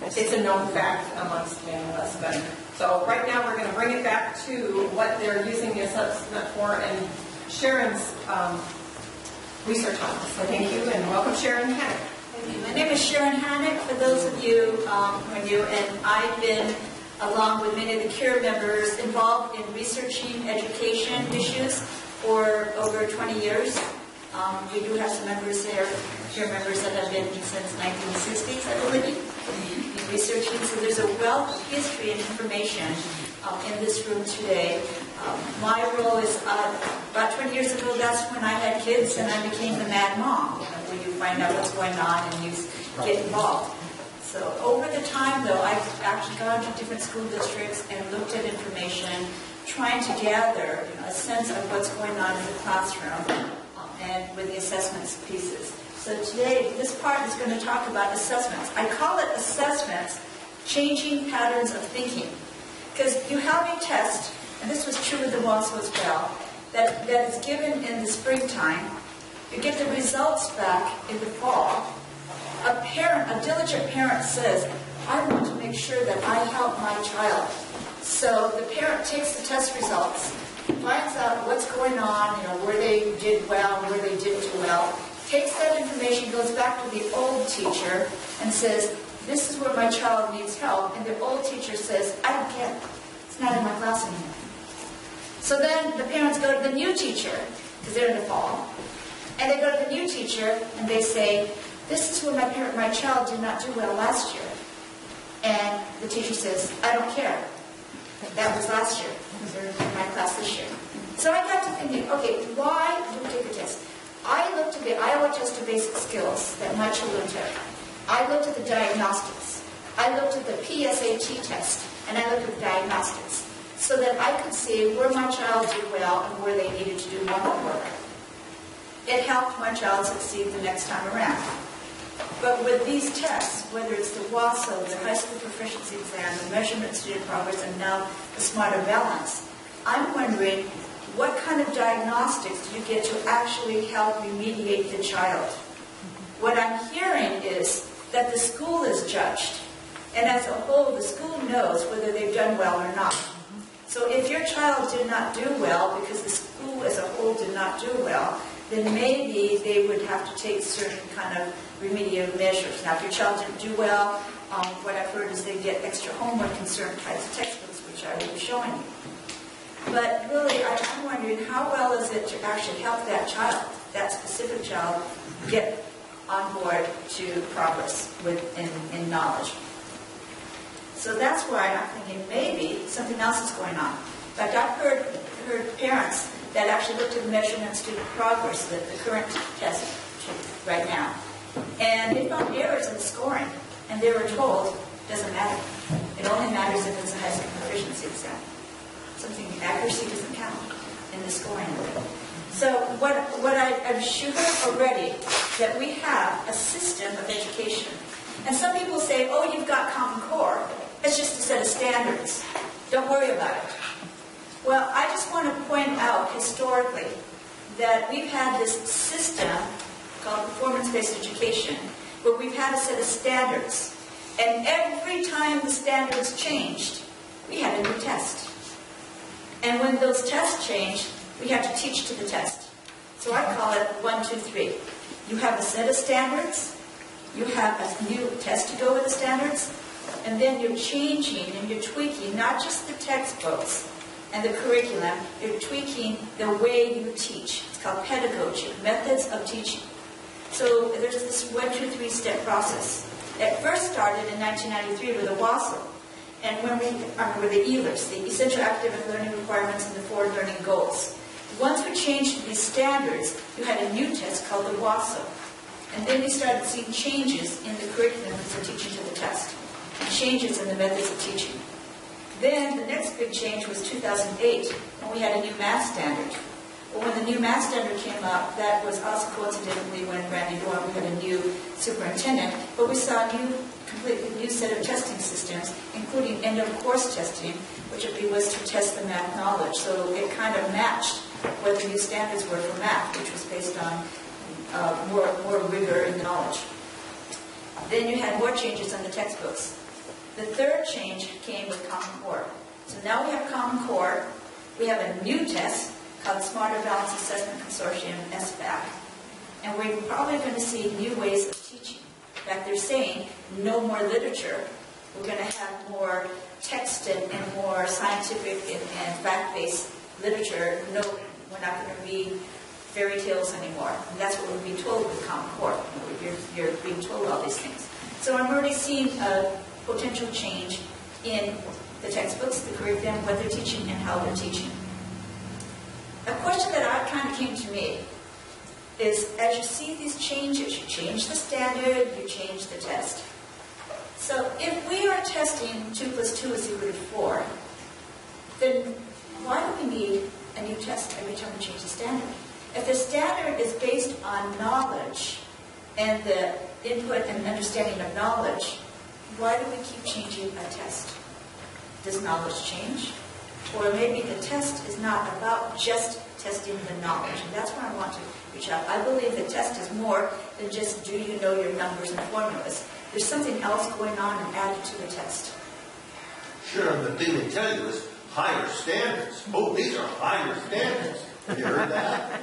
it's a known fact amongst many of us. But so right now we're going to bring it back to what they're using the assessment for and Sharon's research on this. So thank you and welcome, Sharon Hannick. My name is Sharon Hannick, for those of you who are new, and I've been, along with many of the CURE members, involved in researching education issues for over 20 years. We do have some members there, CURE members that have been since 1960s, I believe, researching. So there's a wealth of history and information in this room today. My role is, about 20 years ago, that's when I had kids and I became the mad mom, where you find out what's going on and you get involved. So over the time, though, I've actually gone to different school districts and looked at information, trying to gather a sense of what's going on in the classroom and with the assessments pieces. So today, this part is going to talk about assessments. I call it assessments, changing patterns of thinking. Because you have a test, and this was true with the WASO as well, that is given in the springtime. You get the results back in the fall. A diligent parent says, I want to make sure that I help my child. So the parent takes the test results, finds out what's going on, where they did well, where they didn't do well, takes that information, goes back to the old teacher and says, this is where my child needs help. And the old teacher says, I don't get it. It's not in my class anymore. So then the parents go to the new teacher, because they're in the fall, and they go to the new teacher and they say, this is where my child did not do well last year. And the teacher says, I don't care. That was last year. They're in my class this year. So I got to thinking, okay, why do we take a test? I looked at the Iowa Test of Basic Skills that my children took. I looked at the diagnostics. I looked at the PSAT test, and I looked at the diagnostics, so that I could see where my child did well and where they needed to do more homework. It helped my child succeed the next time around. But with these tests, whether it's the WASO, the high school proficiency exam, the measurement student progress, and now the Smarter Balance, I'm wondering, what kind of diagnostics do you get to actually help remediate the child? What I'm hearing is that the school is judged. And as a whole, the school knows whether they've done well or not. So if your child did not do well because the school as a whole did not do well, then maybe they would have to take certain kind of remedial measures. Now, if your child didn't do well, what I've heard is they get extra homework in certain types of textbooks, which I will be showing you. But really, I'm wondering, how well is it to actually help that child, that specific child, get on board to progress in knowledge? So that's why I'm thinking maybe something else is going on. In fact, I've heard parents that actually looked at the measurement student progress, the current test right now, and they found errors in the scoring, and they were told it doesn't matter. It only matters if it's a high school proficiency exam. Something accuracy doesn't count in the scoring. So what I'm sure already that we have a system of education. And some people say, oh, you've got Common Core. It's just a set of standards. Don't worry about it. Well, I just want to point out historically that we've had this system called performance-based education where we've had a set of standards. And every time the standards changed, we had a new test. And when those tests changed, we had to teach to the test. So I call it 1, 2, 3. You have a set of standards, you have a new test to go with the standards, and then you're changing and you're tweaking not just the textbooks and the curriculum, you're tweaking the way you teach. It's called pedagogy, methods of teaching. So there's this 1, 2, 3 step process. It first started in 1993 with the WASL, and with the ELRs, the Essential Academic Learning Requirements and the Forward Learning Goals. Once we changed these standards, you had a new test called the WASL. And then you started seeing changes in the curriculum for teaching to the test, and changes in the methods of teaching. Then the next big change was 2008, when we had a new math standard. Well, when the new math standard came up, that was also coincidentally when Randy Dorn, we had a new superintendent, but we saw a completely new set of testing systems, including end-of-course testing, which was to test the math knowledge. So it kind of matched what the new standards were for math, which was based on more rigor in knowledge. Then you had more changes on the textbooks. The third change came with Common Core. So now we have Common Core. We have a new test called Smarter Balanced Assessment Consortium, SBAC. And we're probably going to see new ways of teaching. In fact, they're saying no more literature. We're going to have more text and more scientific and fact-based literature. No, we're not going to read fairy tales anymore. And that's what we're being told with Common Core. You're being told all these things. So I'm already seeing a potential change in the textbooks, the curriculum, what they're teaching, and how they're teaching. A question that kind of came to me is, as you see these changes, you change the standard, you change the test. So if we are testing 2 + 2 = 4, then why do we need a new test every time we change the standard? If the standard is based on knowledge and the input and understanding of knowledge, why do we keep changing a test? Does knowledge change? Or maybe the test is not about just testing the knowledge. And that's where I want to reach out. I believe the test is more than just do you know your numbers and formulas. There's something else going on and added to the test. Sure, and the thing they tell you is higher standards. Oh, these are higher standards. Have you heard that?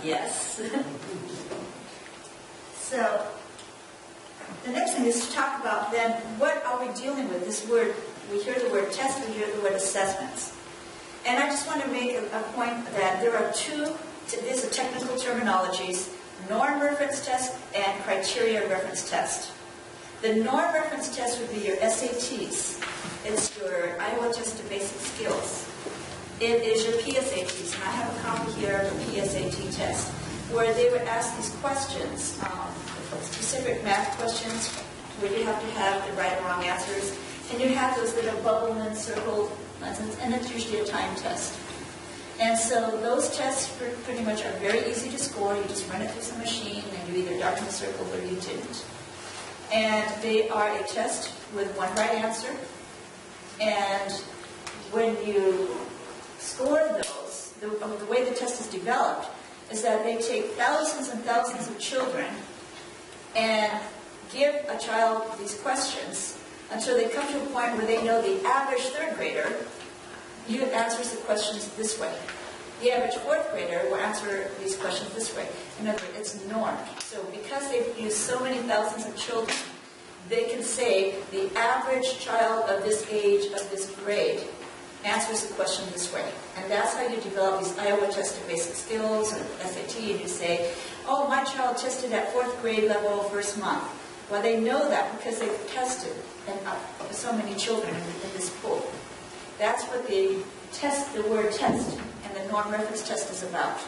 Yes. So, the next thing is to talk about then, what are we dealing with? This word, we hear the word test, we hear the word assessments. And I just want to make a point that there are two, these are technical terminologies, norm reference test and criteria reference test. The norm reference test would be your SATs. It's your Iowa Test of Basic Skills. It is your PSATs, and I have a copy here of the PSAT test, where they would ask these questions, specific math questions, where you have to have the right or wrong answers, and you have those little bubble and circled lessons, and it's usually a time test. And so those tests pretty much are very easy to score. You just run it through some machine, and you either darken the circle or you didn't. And they are a test with one right answer. And when you score those, the way the test is developed is that they take thousands and thousands of children and give a child these questions until they come to a point where they know the average third grader answers the questions this way. The average fourth grader will answer these questions this way. In other words, it's normed. So because they've used so many thousands of children, they can say the average child of this age, of this grade, answers the question this way. And that's how you develop these Iowa Test of Basic Skills or SAT, and you say, oh, my child tested at fourth grade level first month. Well, they know that because they've tested so many children in this pool. That's what the word test and the norm reference test is about.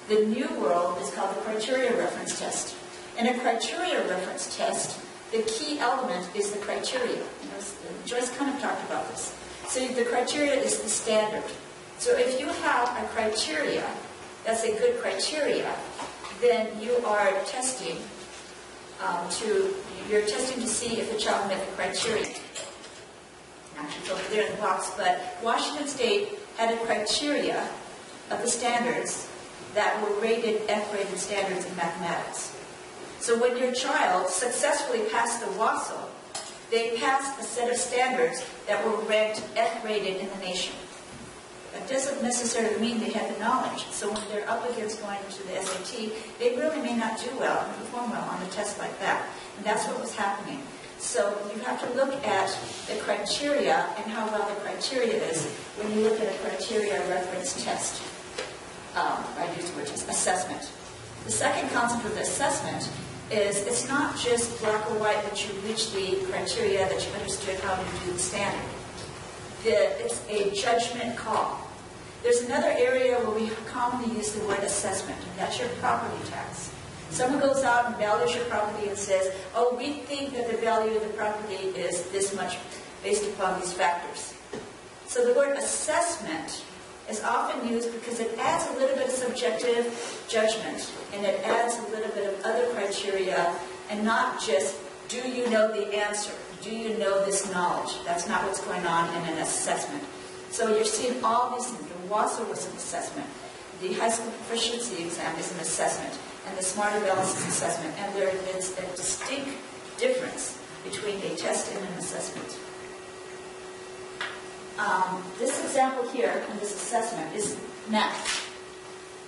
The new world is called the criteria reference test. In a criteria reference test, the key element is the criteria. Joyce kind of talked about this. So the criteria is the standard. So if you have a criteria, that's a good criteria, then you are testing you're testing to see if the child met the criteria. Actually, it's over there in the box, but Washington State had a criteria of the standards that were rated F-rated standards in mathematics. So when your child successfully passed the WASO, they passed a set of standards that were ranked F-rated in the nation. That doesn't necessarily mean they have the knowledge. So when they're up against going to the SAT, they really may not do well and perform well on a test like that. And that's what was happening. So you have to look at the criteria and how well the criteria is when you look at a criteria reference test. I use the word test, assessment. The second concept of the assessment is it's not just black or white that you reach the criteria, that you understood how to do the standard. It's a judgment call. There's another area where we commonly use the word assessment, and that's your property tax. Someone goes out and values your property and says, oh, we think that the value of the property is this much based upon these factors. So the word assessment is often used because it adds a little bit of subjective judgment, and it adds a little bit of other criteria, and not just, do you know the answer? Do you know this knowledge? That's not what's going on in an assessment. So you're seeing all these things. The WASO was an assessment. The high school proficiency exam is an assessment. And the Smart Analysis assessment. And there is a distinct difference between a test and an assessment. This example here in this assessment is math.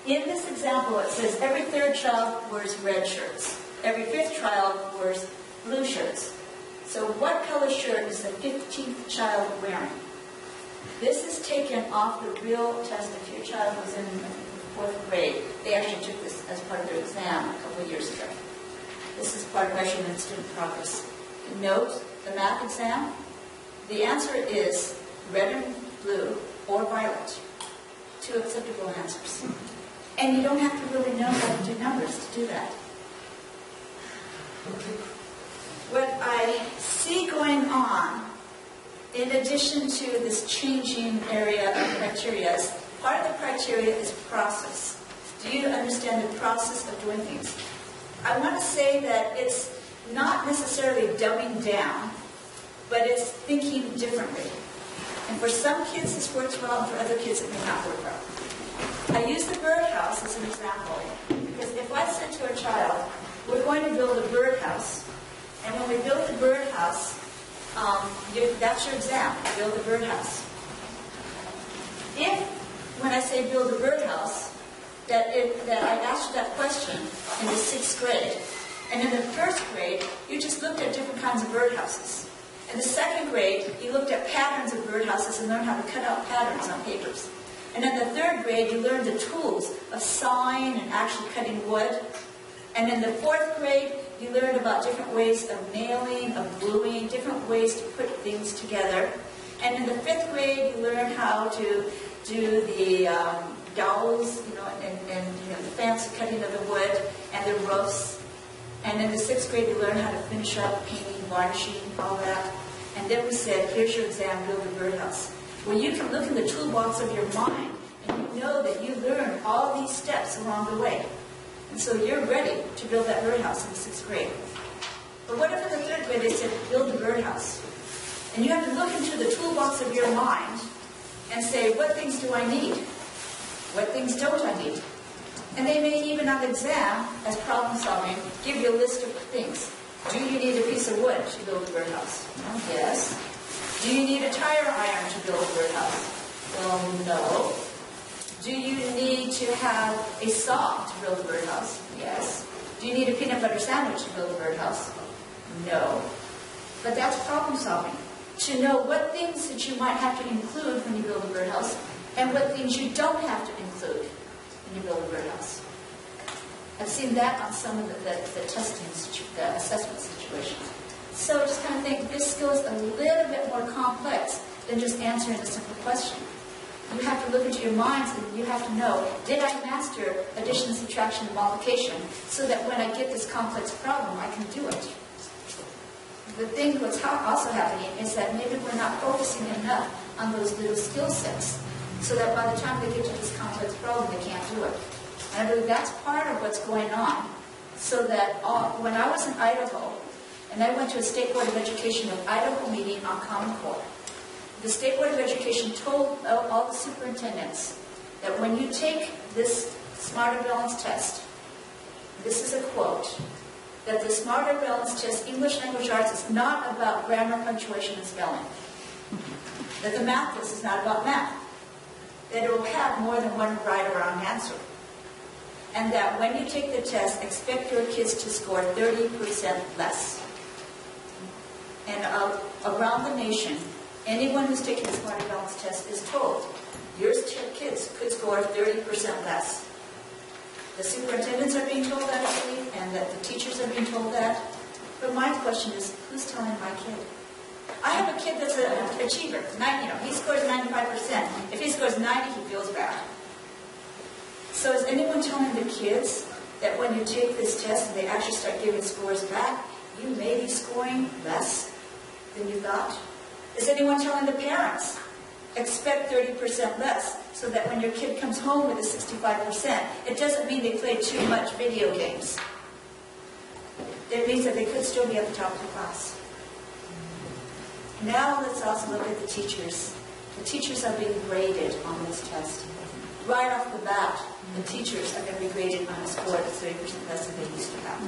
In this example, it says every third child wears red shirts. Every fifth child wears blue shirts. So what color shirt is the 15th child wearing? This is taken off the real test. If your child was in the 4th grade, they actually took this as part of their exam a couple of years ago. This is part of measuring student progress. Note the math exam. The answer is red and blue or violet. 2 acceptable answers. And you don't have to really know how to do numbers to do that. What I see going on, in addition to this changing area of criteria, part of the criteria is process. Do you understand the process of doing things? I want to say that it's not necessarily dumbing down, but it's thinking differently. And for some kids this works well, and for other kids it may not work well. I use the birdhouse as an example, because if I said to a child, we're going to build a birdhouse, and when we build the birdhouse, that's your exam, build the birdhouse. If, when I say build a birdhouse, that I asked you that question in the 6th grade, and in the 1st grade, you just looked at different kinds of birdhouses. In the 2nd grade, you looked at patterns of birdhouses and learned how to cut out patterns on papers. And in the 3rd grade, you learned the tools of sawing and actually cutting wood. And in the 4th grade, you learned about different ways of nailing, of gluing, different ways to put things together. And in the 5th grade, you learned how to do the dowels, and the fancy cutting of the wood and the roofs. And in the 6th grade, you learned how to finish up painting, varnishing, all that. And then we said, here's your exam, build a birdhouse. Well, you can look in the toolbox of your mind, and you know that you learned all these steps along the way. And so you're ready to build that birdhouse in the 6th grade. But what if in the 3rd grade they said, build a birdhouse? And you have to look into the toolbox of your mind and say, what things do I need? What things don't I need? And they may even on the exam, as problem solving, give you a list of things. Do you need a piece of wood to build a birdhouse? Well, yes. Do you need a tire iron to build a birdhouse? Well, no. Do you need to have a saw to build a birdhouse? Yes. Do you need a peanut butter sandwich to build a birdhouse? No. But that's problem solving. To know what things that you might have to include when you build a birdhouse, and what things you don't have to include when you build a birdhouse. I've seen that on some of the testing, the assessment situations. So just kind of think this goes a little bit more complex than just answering a simple question. You have to look into your minds and you have to know, did I master addition, subtraction, and multiplication so that when I get this complex problem, I can do it? The thing what's also happening is that maybe we're not focusing enough on those little skill sets so that by the time they get to this complex problem, they can't do it. And I believe that's part of what's going on. So that when I was in Idaho, and I went to a State Board of Education of Idaho meeting on Common Core, the State Board of Education told all the superintendents that when you take this Smarter Balance test, this is a quote, that the Smarter Balance test, English Language Arts, is not about grammar, punctuation, and spelling. That the math test is not about math. That it will have more than one right or wrong answer. And that when you take the test, expect your kids to score 30% less. And around the nation, anyone who's taking the Smarter Balance test is told, your kids could score 30% less. The superintendents are being told that, I believe, and that the teachers are being told that. But my question is, who's telling my kid? I have a kid that's an achiever. He scores 95%. If he scores 90, he feels bad. So is anyone telling the kids that when you take this test and they actually start giving scores back, you may be scoring less than you thought? Is anyone telling the parents, expect 30% less, so that when your kid comes home with a 65%, it doesn't mean they played too much video games. It means that they could still be at the top of the class. Now let's also look at the teachers. The teachers are being graded on this test. Right off the bat, the teachers are going to be graded on a score that's 30% less than they used to have.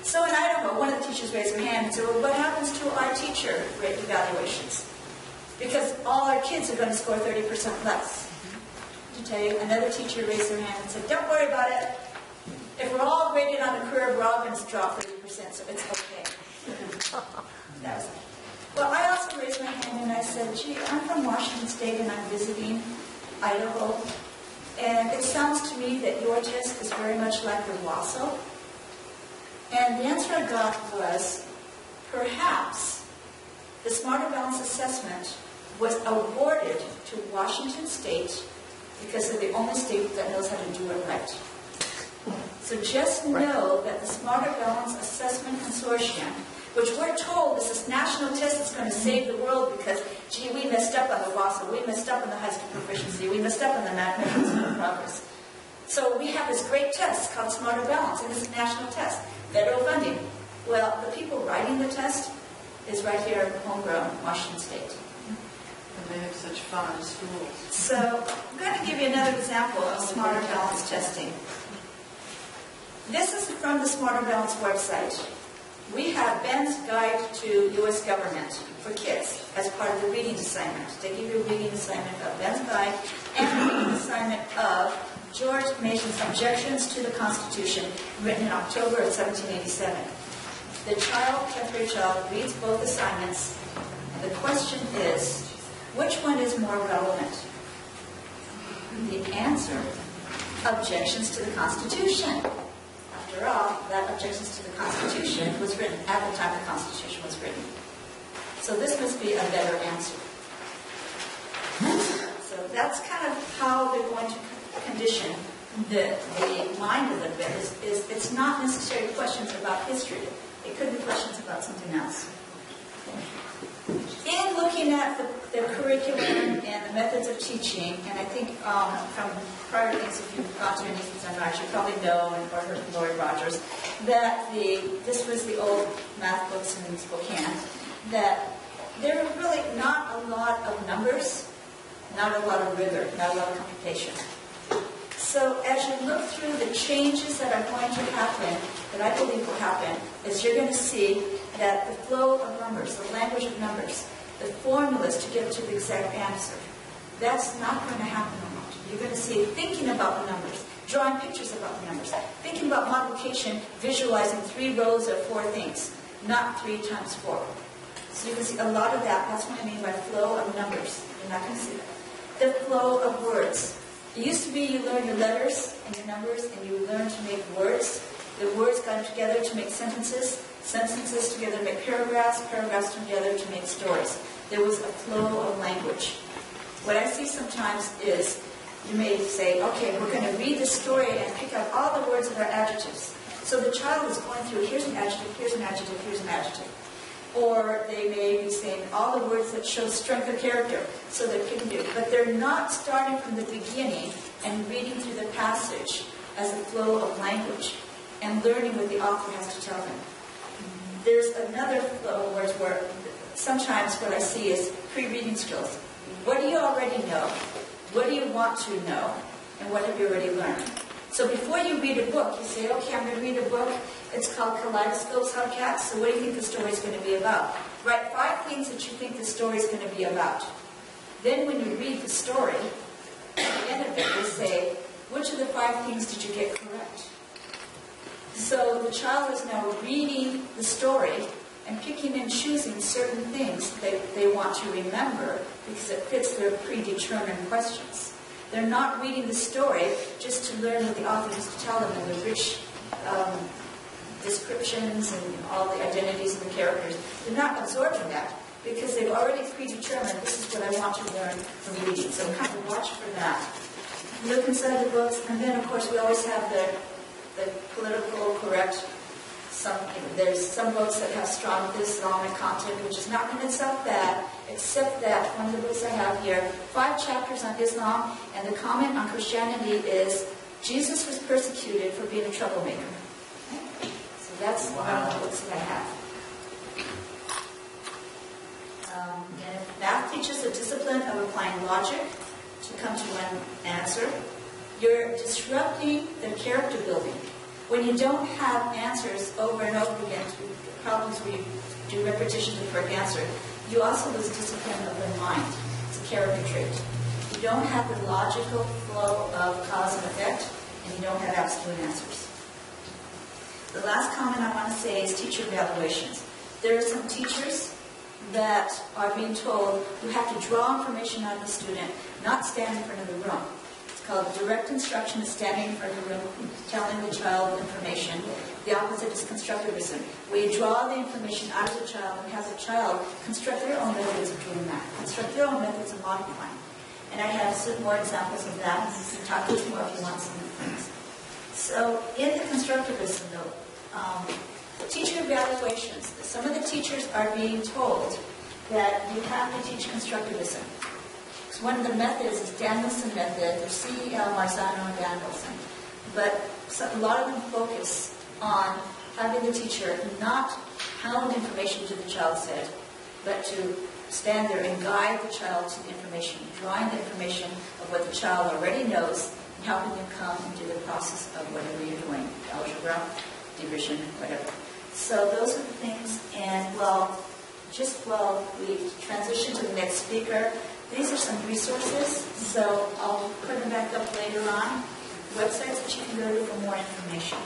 So in Idaho, one of the teachers raised their hand and said, well, what happens to our teacher rate evaluations? Because all our kids are going to score 30% less. To tell you, another teacher raised their hand and said, don't worry about it. If we're all graded on a curve, we're all going to drop 30%, so it's okay. That was it. Well, I also raised my hand and I said, gee, I'm from Washington State and I'm visiting Idaho. And it sounds to me that your test is very much like the WASO. And the answer I got was, perhaps the Smarter Balance assessment was awarded to Washington State because they're the only state that knows how to do it right. So just know that the Smarter Balance Assessment Consortium, which we're told is this national test that's going to save the world because, gee, we messed up on the WASO, we messed up on the high school proficiency, we messed up on the mathematics progress. So we have this great test called Smarter Balance, and it's a national test, federal funding. Well, the people writing the test is right here in homegrown Washington State. And they have such fine schools. So I'm going to give you another example of Smarter Balance testing. This is from the Smarter Balance website. We have Ben's Guide to U.S. Government for kids as part of the reading assignment. They give you a reading assignment of Ben's Guide and a reading assignment of George Mason's Objections to the Constitution, written in October of 1787. The child, 10th grade child, reads both assignments, and the question is, which one is more relevant? The answer, objections to the Constitution. After all, that objections to the Constitution was written at the time the Constitution was written. So this must be a better answer. So that's kind of how they're going to condition the mind a little bit. It's not necessarily questions about history. It could be questions about something else. In looking at the curriculum and the methods of teaching, and I think from prior things, if you've gone to any seminars, you probably know, or heard from Lori Rogers, that this was the old math books in Spokane, that there are really not a lot of numbers, not a lot of rigor, not a lot of computation. So as you look through the changes that are going to happen, that I believe will happen, is you're going to see that the flow of numbers, the language of numbers, the formulas to get to the exact answer, that's not going to happen a lot. You're going to see thinking about the numbers, drawing pictures about the numbers, thinking about multiplication, visualizing 3 rows of 4 things, not 3 times 4. So you can see a lot of that. That's what I mean by flow of numbers. You're not going to see that. The flow of words. It used to be you learn your letters and your numbers, and you learn to make words. The words got together to make sentences, sentences together to make paragraphs, paragraphs together to make stories. There was a flow of language. What I see sometimes is you may say, okay, we're going to read the story and pick out all the words that are adjectives. So the child is going through, here's an adjective, here's an adjective, here's an adjective. Or they may be saying all the words that show strength of character, so they're picking it. But they're not starting from the beginning and reading through the passage as a flow of language and learning what the author has to tell them. There's another flow of words where sometimes what I see is pre-reading skills. What do you already know? What do you want to know? And what have you already learned? So before you read a book, you say, okay, I'm going to read a book. It's called Kaleidoscopes, Hubcaps. So what do you think the story is going to be about? Write 5 things that you think the story is going to be about. Then when you read the story, at the end of it, you say, which of the 5 things did you get correct? So the child is now reading the story and picking and choosing certain things that they want to remember because it fits their predetermined questions. They're not reading the story just to learn what the author has to tell them and the rich descriptions and all the identities of the characters. They're not absorbing that because they've already predetermined this is what I want to learn from reading. So kind of watch for that. Look inside the books, and then of course we always have the political correct. There's some books that have strong Islamic content, which is not in itself bad, except that one of the books I have here, 5 chapters on Islam, and the comment on Christianity is Jesus was persecuted for being a troublemaker. Okay? So that's one of the books that I have. And math teaches the discipline of applying logic to come to an answer. You're disrupting the character building. When you don't have answers over and over again to problems where you do repetition to the correct answer, you also lose discipline of the mind. It's a character trait. You don't have the logical flow of cause and effect, and you don't have absolute answers. The last comment I want to say is teacher evaluations. There are some teachers that are being told you have to draw information out of the student, not stand in front of the room. Called direct instruction is standing in front of the room, telling the child information. The opposite is constructivism, where you draw the information out of the child and have the child construct their own methods of doing that, construct their own methods of modifying. And I have some more examples of that. You can talk to us more if you want some things. So in the constructivism, though, teacher evaluations, some of the teachers are being told that you have to teach constructivism. One of the methods is Danielson method, or C.L. Marzano and Danielson. But a lot of them focus on having the teacher not pound information to the child's head, but to stand there and guide the child to the information, drawing the information of what the child already knows, and helping them come and do the process of whatever you're doing, algebra, division, whatever. So those are the things, and just while we transition to the next speaker, these are some resources, so I'll put them back up later on. Websites that you can go to for more information.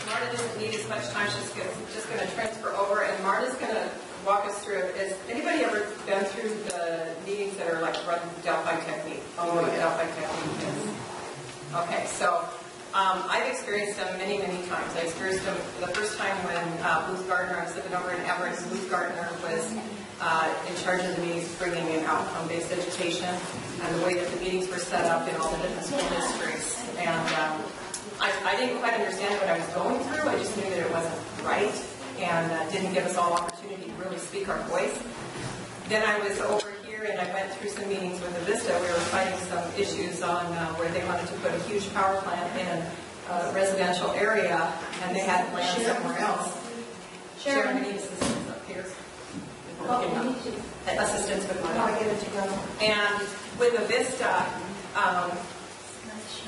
Marta doesn't need as much time. She's just going to transfer over, and Marta's going to walk us through it. Has anybody ever been through the meetings that are like run Delphi technique? Oh, yeah. Delphi technique is. Okay, so I've experienced them many, many times. I experienced them the first time when Ruth Gardner, I was living over in Everett, and Ruth Gardner was in charge of the meetings, bringing in outcome-based education, and the way that the meetings were set up in all the different school districts. And I didn't quite understand what I was going through. I just knew that it wasn't right, and didn't give us all opportunity to really speak our voice. Then I was over here, and I went through some meetings with Avista. We were fighting some issues on where they wanted to put a huge power plant in a residential area, and they had land somewhere else. Sharon, we need assistance up here. Assistance with money. And with Avista,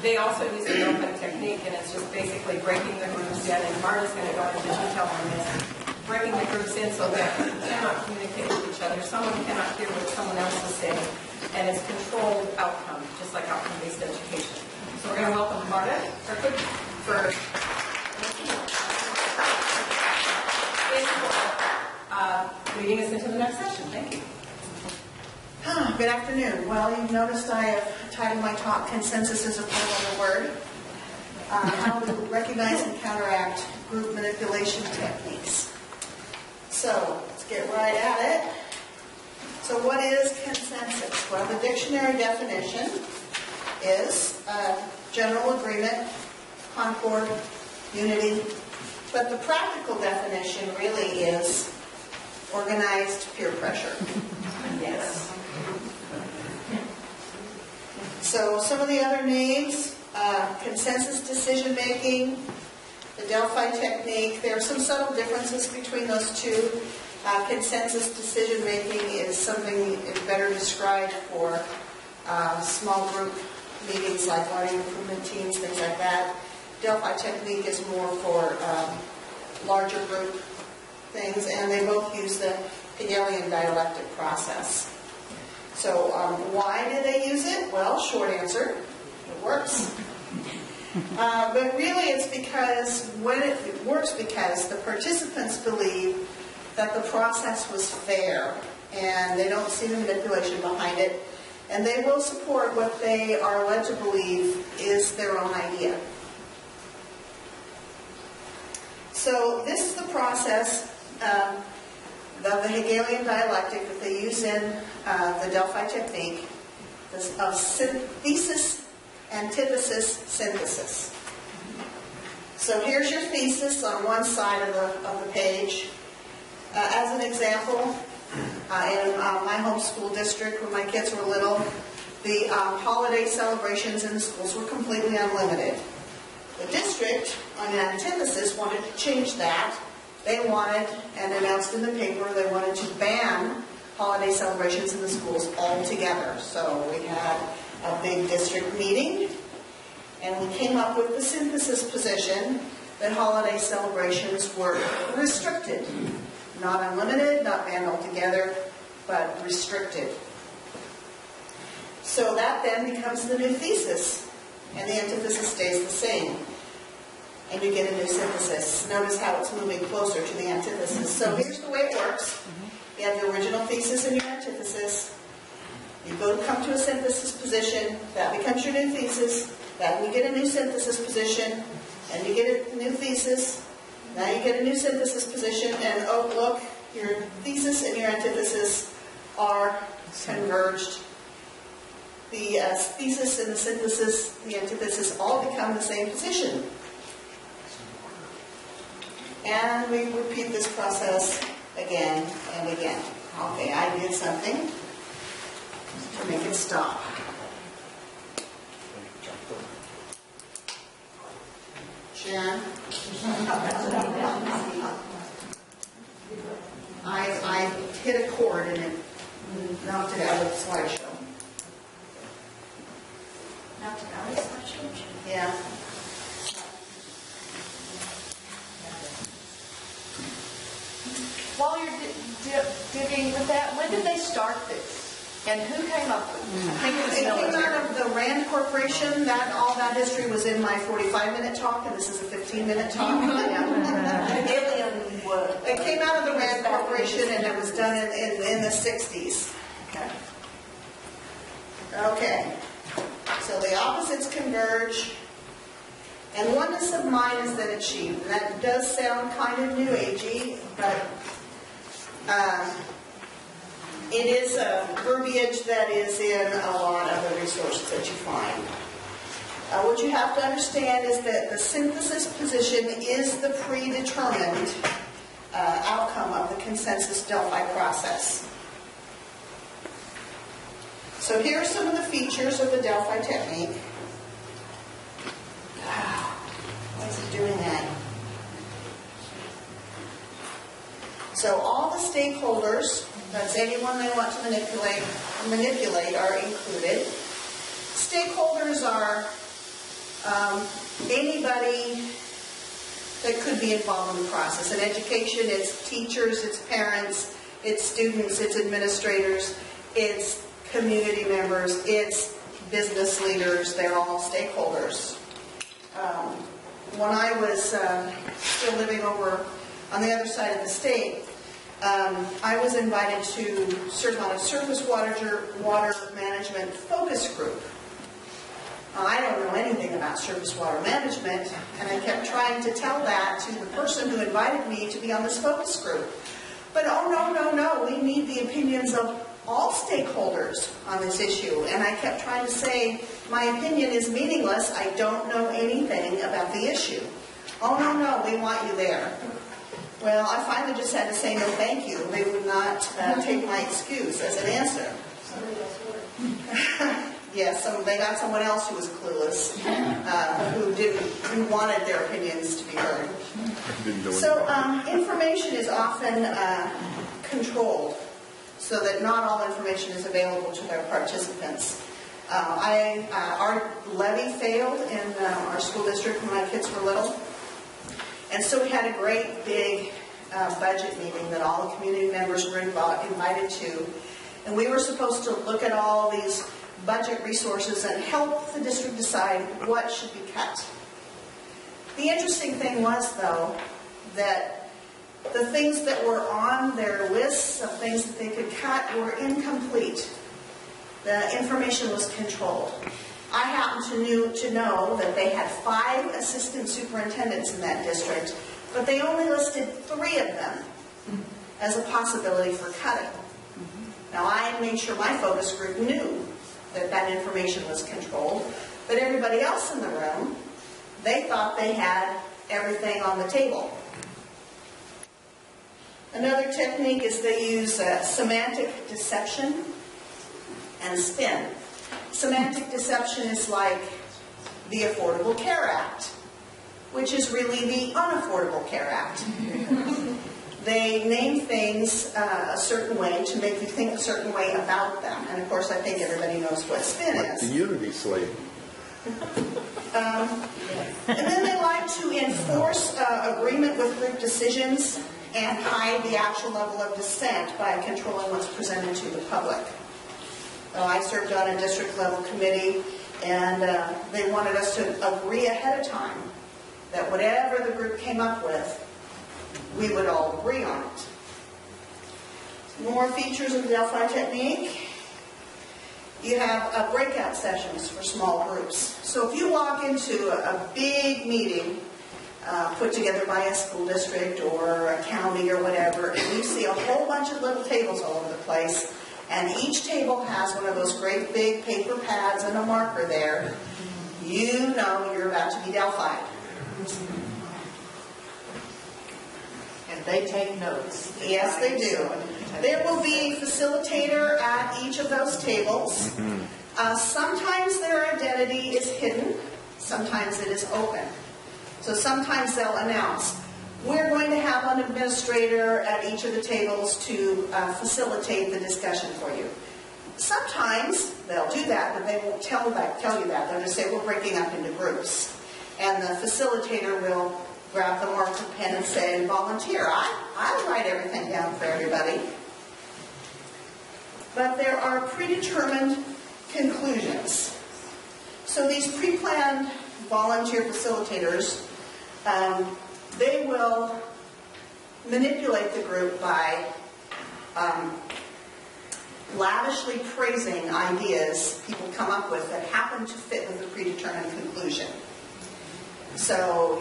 they also use the Delphi technique, and it's just basically breaking the groups in, and Marta's going to go into detail on this. Breaking the groups in so that you cannot communicate with each other. Someone cannot hear what someone else is saying. And it's controlled outcome, just like outcome-based education. So we're going to welcome Marta for leading us into the next session. Thank you. Good afternoon. Well, you've noticed I have titled my talk, Consensus is a Powerful Word. How to recognize and counteract group manipulation techniques. So, let's get right at it. So what is consensus? Well, the dictionary definition is general agreement, concord, unity. But the practical definition really is organized peer pressure. Yes. So some of the other names, consensus decision making, the Delphi technique. There are some subtle differences between those two. Consensus decision making is something better described for small group meetings like learning improvement teams, things like that. Delphi technique is more for larger group things, and they both use the Hegelian dialectic process. So why do they use it? Well, short answer, it works. But really it's because it works because the participants believe that the process was fair, and they don't see the manipulation behind it, and they will support what they are led to believe is their own idea. So this is the process of the Hegelian dialectic that they use in the Delphi technique of thesis, antithesis, synthesis. So here's your thesis on one side of the page. As an example, in my home school district, when my kids were little, the holiday celebrations in the schools were completely unlimited. The district, on an antithesis, wanted to change that. They wanted, and announced in the paper, they wanted to ban holiday celebrations in the schools altogether. So we had a big district meeting, and we came up with the synthesis position that holiday celebrations were restricted. Not unlimited, not banned altogether, but restricted. So that then becomes the new thesis, and the antithesis stays the same. And you get a new synthesis. Notice how it's moving closer to the antithesis. So here's the way it works. You have your original thesis and your antithesis. You come to a synthesis position. That becomes your new thesis. Then you get a new synthesis position. And you get a new thesis. Now you get a new synthesis position. And oh, look, your thesis and your antithesis are converged. The thesis and the synthesis, the antithesis, all become the same position. And we repeat this process again and again. Okay, I did something to make it stop. Jen? I hit a chord and it knocked it out of the slideshow. Knocked it out of the slideshow? Yeah. While you're digging with that, when did they start this? And who came up with it? I think it was It came military. out of the RAND Corporation. All that history was in my 45-minute talk, and this is a 15-minute talk. It came out of the RAND Corporation, and it was done in the 60s. Okay. So the opposites converge, and oneness of mind is then achieved. And that does sound kind of new agey, but it is a verbiage that is in a lot of the resources that you find. What you have to understand is that the synthesis position is the predetermined outcome of the consensus Delphi process. So here are some of the features of the Delphi technique. Why is it doing that? So all the stakeholders, that's anyone they want to manipulate are included. Stakeholders are anybody that could be involved in the process. In education, it's teachers, it's parents, it's students, it's administrators, it's community members, it's business leaders, they're all stakeholders. When I was still living over on the other side of the state, I was invited to serve on a surface water management focus group. I don't know anything about surface water management, and I kept trying to tell that to the person who invited me to be on this focus group. But oh, no, we need the opinions of all stakeholders on this issue. And I kept trying to say, my opinion is meaningless. I don't know anything about the issue. Oh, no, we want you there. Well, I finally just had to say no thank you. They would not take my excuse as an answer. Yes, they got someone else who was clueless, who wanted their opinions to be heard. So information is often controlled so that not all information is available to their participants. Our levy failed in our school district when my kids were little. And so we had a great big budget meeting that all the community members were invited to. And we were supposed to look at all these budget resources and help the district decide what should be cut. The interesting thing was, though, that the things that were on their lists of things that they could cut were incomplete. The information was controlled. I happen to know that they had 5 assistant superintendents in that district, but they only listed 3 of them as a possibility for cutting. Now, I made sure my focus group knew that information was controlled, but everybody else in the room, they thought they had everything on the table. Another technique is they use semantic deception and spin. Semantic deception is like the Affordable Care Act, which is really the Unaffordable Care Act. They name things a certain way to make you think a certain way about them. And of course, I think everybody knows what spin is. The unity slave. And then they like to enforce agreement with group decisions and hide the actual level of dissent by controlling what's presented to the public. I served on a district level committee, and they wanted us to agree ahead of time that whatever the group came up with, we would all agree on it. More features of the Delphi technique. You have breakout sessions for small groups. So if you walk into a big meeting put together by a school district or a county or whatever, and you see a whole bunch of little tables all over the place, and each table has one of those great big paper pads and a marker there, you know you're about to be Delphi'd. And they take notes. Yes, they do. There will be a facilitator at each of those tables. Sometimes their identity is hidden. Sometimes it is open. So sometimes they'll announce, we're going to have an administrator at each of the tables to facilitate the discussion for you. Sometimes they'll do that, but they won't tell you that. They'll just say, we're breaking up into groups. And the facilitator will grab the marker pen and say, volunteer. I'll write everything down for everybody. But there are predetermined conclusions. So these pre-planned volunteer facilitators, they will manipulate the group by lavishly praising ideas people come up with that happen to fit with the predetermined conclusion. So,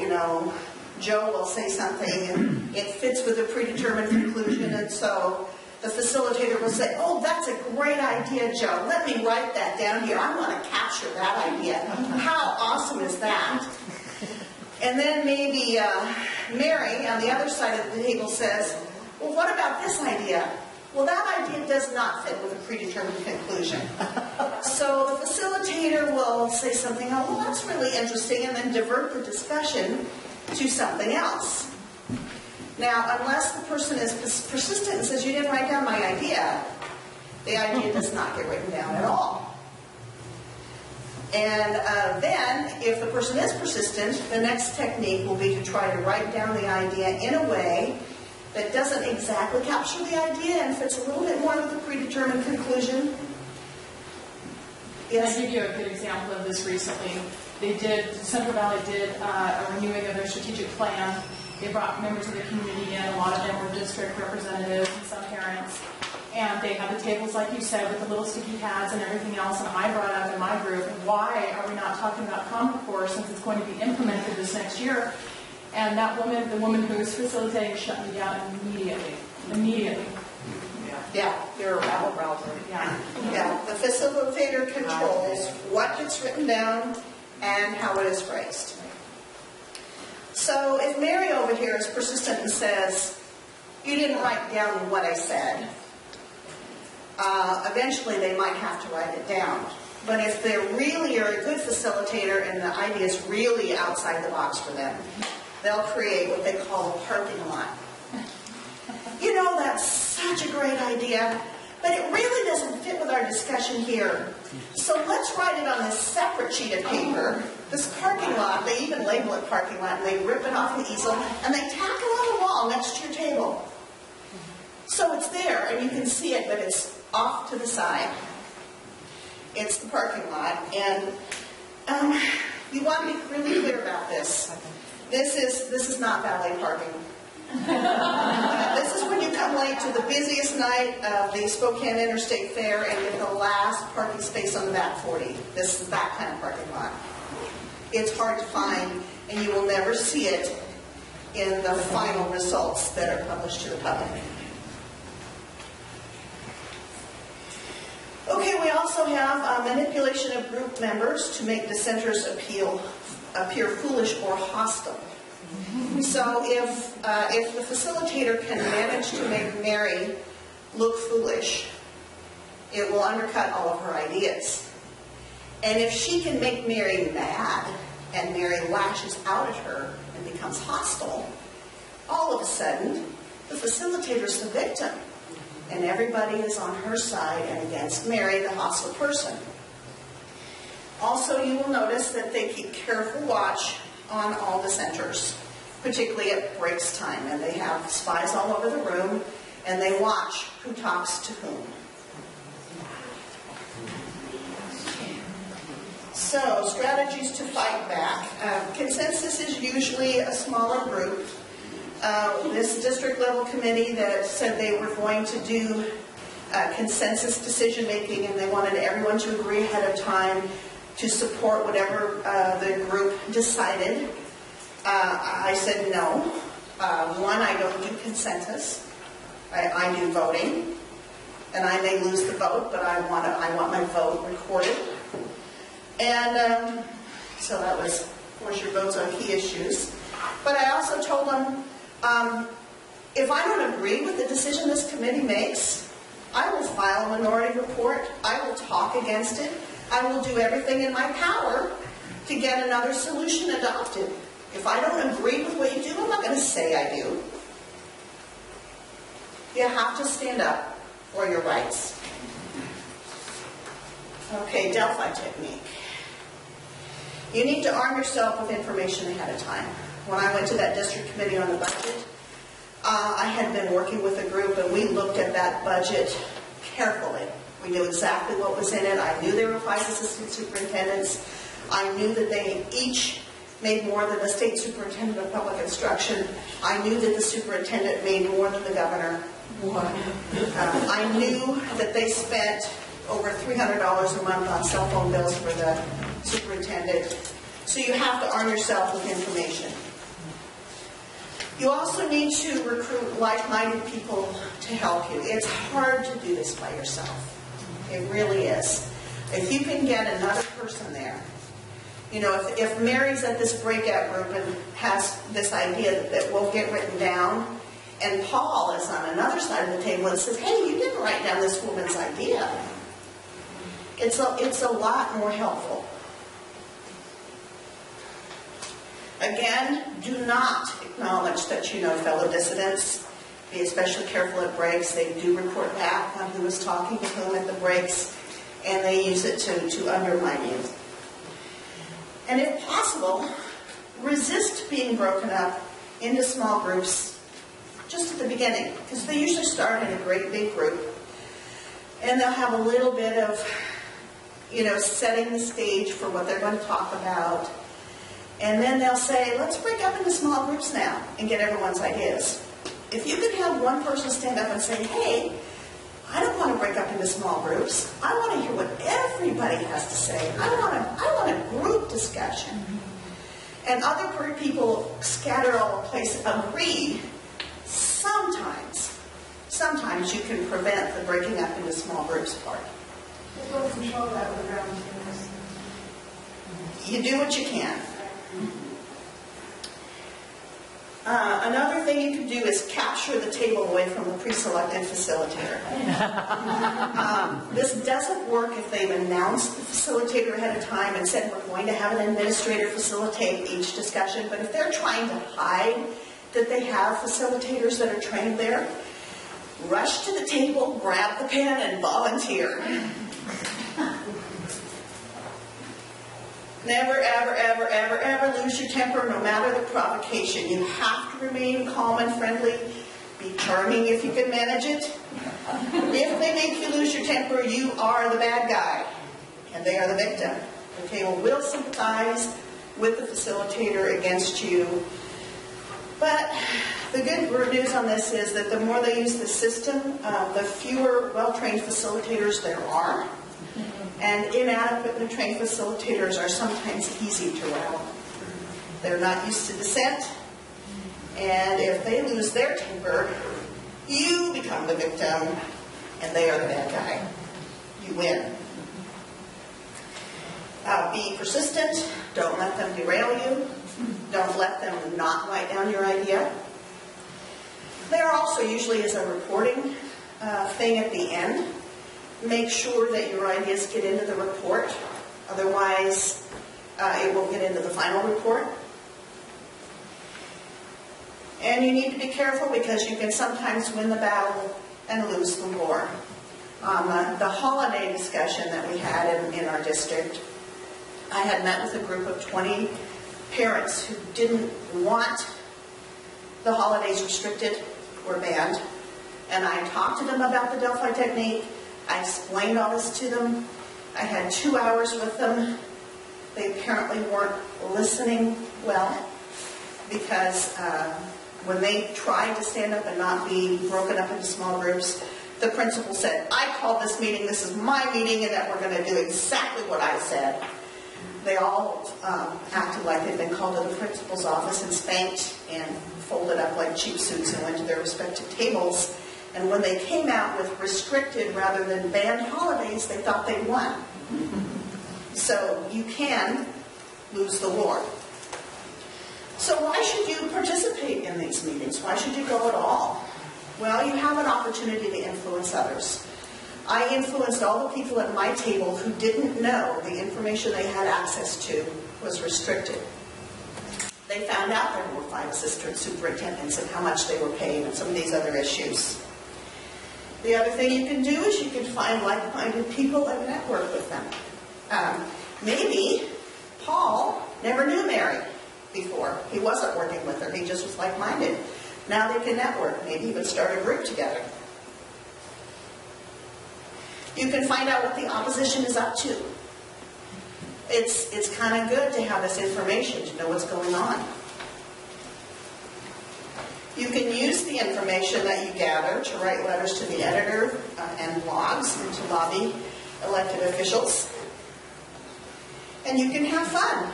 Joe will say something and it fits with a predetermined conclusion, and so the facilitator will say, oh, that's a great idea, Joe. Let me write that down here. I want to capture that idea. How awesome is that? And then maybe Mary on the other side of the table says, well, what about this idea? Well, that idea does not fit with a predetermined conclusion. So the facilitator will say something, oh, well, that's really interesting, and then divert the discussion to something else. Now, unless the person is persistent and says, you didn't write down my idea, the idea does not get written down at all. And then, if the person is persistent, the next technique will be to try to write down the idea in a way that doesn't exactly capture the idea and fits a little bit more with the predetermined conclusion. Yes? I'll give you a good example of this recently. Central Valley did a renewing of their strategic plan, They brought members of the community in. A lot of them were district representatives and some parents. And they had the tables, like you said, with the little sticky pads and everything else. And I brought up in my group, why are we not talking about Common Core since it's going to be implemented this next year? And that woman, the woman who was facilitating, shut me down immediately. Immediately. Yeah. You're a rouser. Yeah. Yeah, the facilitator controls what gets written down and how it is phrased. So if Mary over here is persistent and says, you didn't write down what I said, eventually they might have to write it down. But if they really are a good facilitator and the idea is really outside the box for them, they'll create what they call a parking lot. You know, that's such a great idea, but it really doesn't fit with our discussion here. So let's write it on this separate sheet of paper, this parking lot. They even label it parking lot, and they rip it off the easel, and they tack it on the wall next to your table. So it's there, and you can see it, but it's off to the side. It's the parking lot, and you want to be really clear about this. This is not valet parking. This is when you come late to the busiest night of the Spokane Interstate Fair and get the last parking space on the back 40. This is that kind of parking lot. It's hard to find, and you will never see it in the final results that are published to the public. Okay, we also have manipulation of group members to make dissenters appear foolish or hostile. So if the facilitator can manage to make Mary look foolish, it will undercut all of her ideas. And if she can make Mary mad and Mary lashes out at her and becomes hostile, all of a sudden the facilitator's the victim. And everybody is on her side and against Mary, the hostile person. Also, you will notice that they keep careful watch on all dissenters, particularly at breaks time. And they have spies all over the room, and they watch who talks to whom. So, strategies to fight back. Consensus is usually a smaller group. This district level committee that said they were going to do consensus decision making, and they wanted everyone to agree ahead of time to support whatever the group decided. I said no. One, I don't do consensus. I do voting, and I may lose the vote, but I want my vote recorded. And so that was force your votes on key issues. But I also told them, if I don't agree with the decision this committee makes, I will file a minority report. I will talk against it. I will do everything in my power to get another solution adopted. If I don't agree with what you do, I'm not going to say I do. You have to stand up for your rights. Okay, Delphi technique. You need to arm yourself with information ahead of time. When I went to that district committee on the budget, I had been working with a group, and we looked at that budget carefully. We knew exactly what was in it. I knew there were 5 assistant superintendents. I knew that they each made more than the state superintendent of public instruction. I knew that the superintendent made more than the governor. I knew that they spent over $300 a month on cell phone bills for the superintendent. So you have to arm yourself with information. You also need to recruit like-minded people to help you. It's hard to do this by yourself. It really is. If you can get another person there, you know, if Mary's at this breakout group and has this idea that won't get written down, and Paul is on another side of the table and says, hey, you didn't write down this woman's idea, it's a lot more helpful. Again, do not acknowledge that you know fellow dissidents. Be especially careful at breaks. They do report back on who is talking to whom at the breaks, and they use it to undermine you. And if possible, resist being broken up into small groups just at the beginning, because they usually start in a great big group, and they'll have a little bit of, setting the stage for what they're going to talk about. And then they'll say, let's break up into small groups now and get everyone's ideas. If you could have one person stand up and say, hey, I don't want to break up into small groups. I want to hear what everybody has to say. I want a group discussion. And other people scattered all over the place agree. Sometimes you can prevent the breaking up into small groups part. We'll control that with ground tables. You do what you can. Another thing you can do is capture the table away from the pre-selected facilitator. This doesn't work if they've announced the facilitator ahead of time and said we're going to have an administrator facilitate each discussion, but if they're trying to hide that they have facilitators that are trained there, rush to the table, grab the pen, and volunteer. Never, ever, ever, ever, ever lose your temper, no matter the provocation. You have to remain calm and friendly. Be charming if you can manage it. If they make you lose your temper, you are the bad guy, and they are the victim. The table will sympathize with the facilitator against you. But the good news on this is that the more they use the system, the fewer well-trained facilitators there are. And inadequately trained facilitators are sometimes easy to rattle. They're not used to dissent. And if they lose their temper, you become the victim, and they are the bad guy. You win. Be persistent. Don't let them derail you. Don't let them not write down your idea. There also usually is a reporting thing at the end. Make sure that your ideas get into the report. Otherwise, it won't get into the final report. And you need to be careful because you can sometimes win the battle and lose the war. The holiday discussion that we had in our district, I had met with a group of 20 parents who didn't want the holidays restricted or banned. And I talked to them about the Delphi technique. I explained all this to them. I had 2 hours with them. They apparently weren't listening well because when they tried to stand up and not be broken up into small groups, the principal said, I called this meeting, this is my meeting, and that we're going to do exactly what I said. They all acted like they'd been called to the principal's office and spanked and folded up like cheap suits and went to their respective tables. And when they came out with restricted rather than banned holidays, they thought they'd won. So you can lose the war. So why should you participate in these meetings? Why should you go at all? Well, you have an opportunity to influence others. I influenced all the people at my table who didn't know the information they had access to was restricted. They found out there were 5 assistant superintendents and how much they were paid and some of these other issues. The other thing you can do is you can find like-minded people and network with them. Maybe Paul never knew Mary before. He wasn't working with her. He just was like-minded. Now they can network. Maybe even start a group together. You can find out what the opposition is up to. It's kind of good to have this information, to know what's going on. You can use the information that you gather to write letters to the editor and blogs and to lobby elected officials. And you can have fun.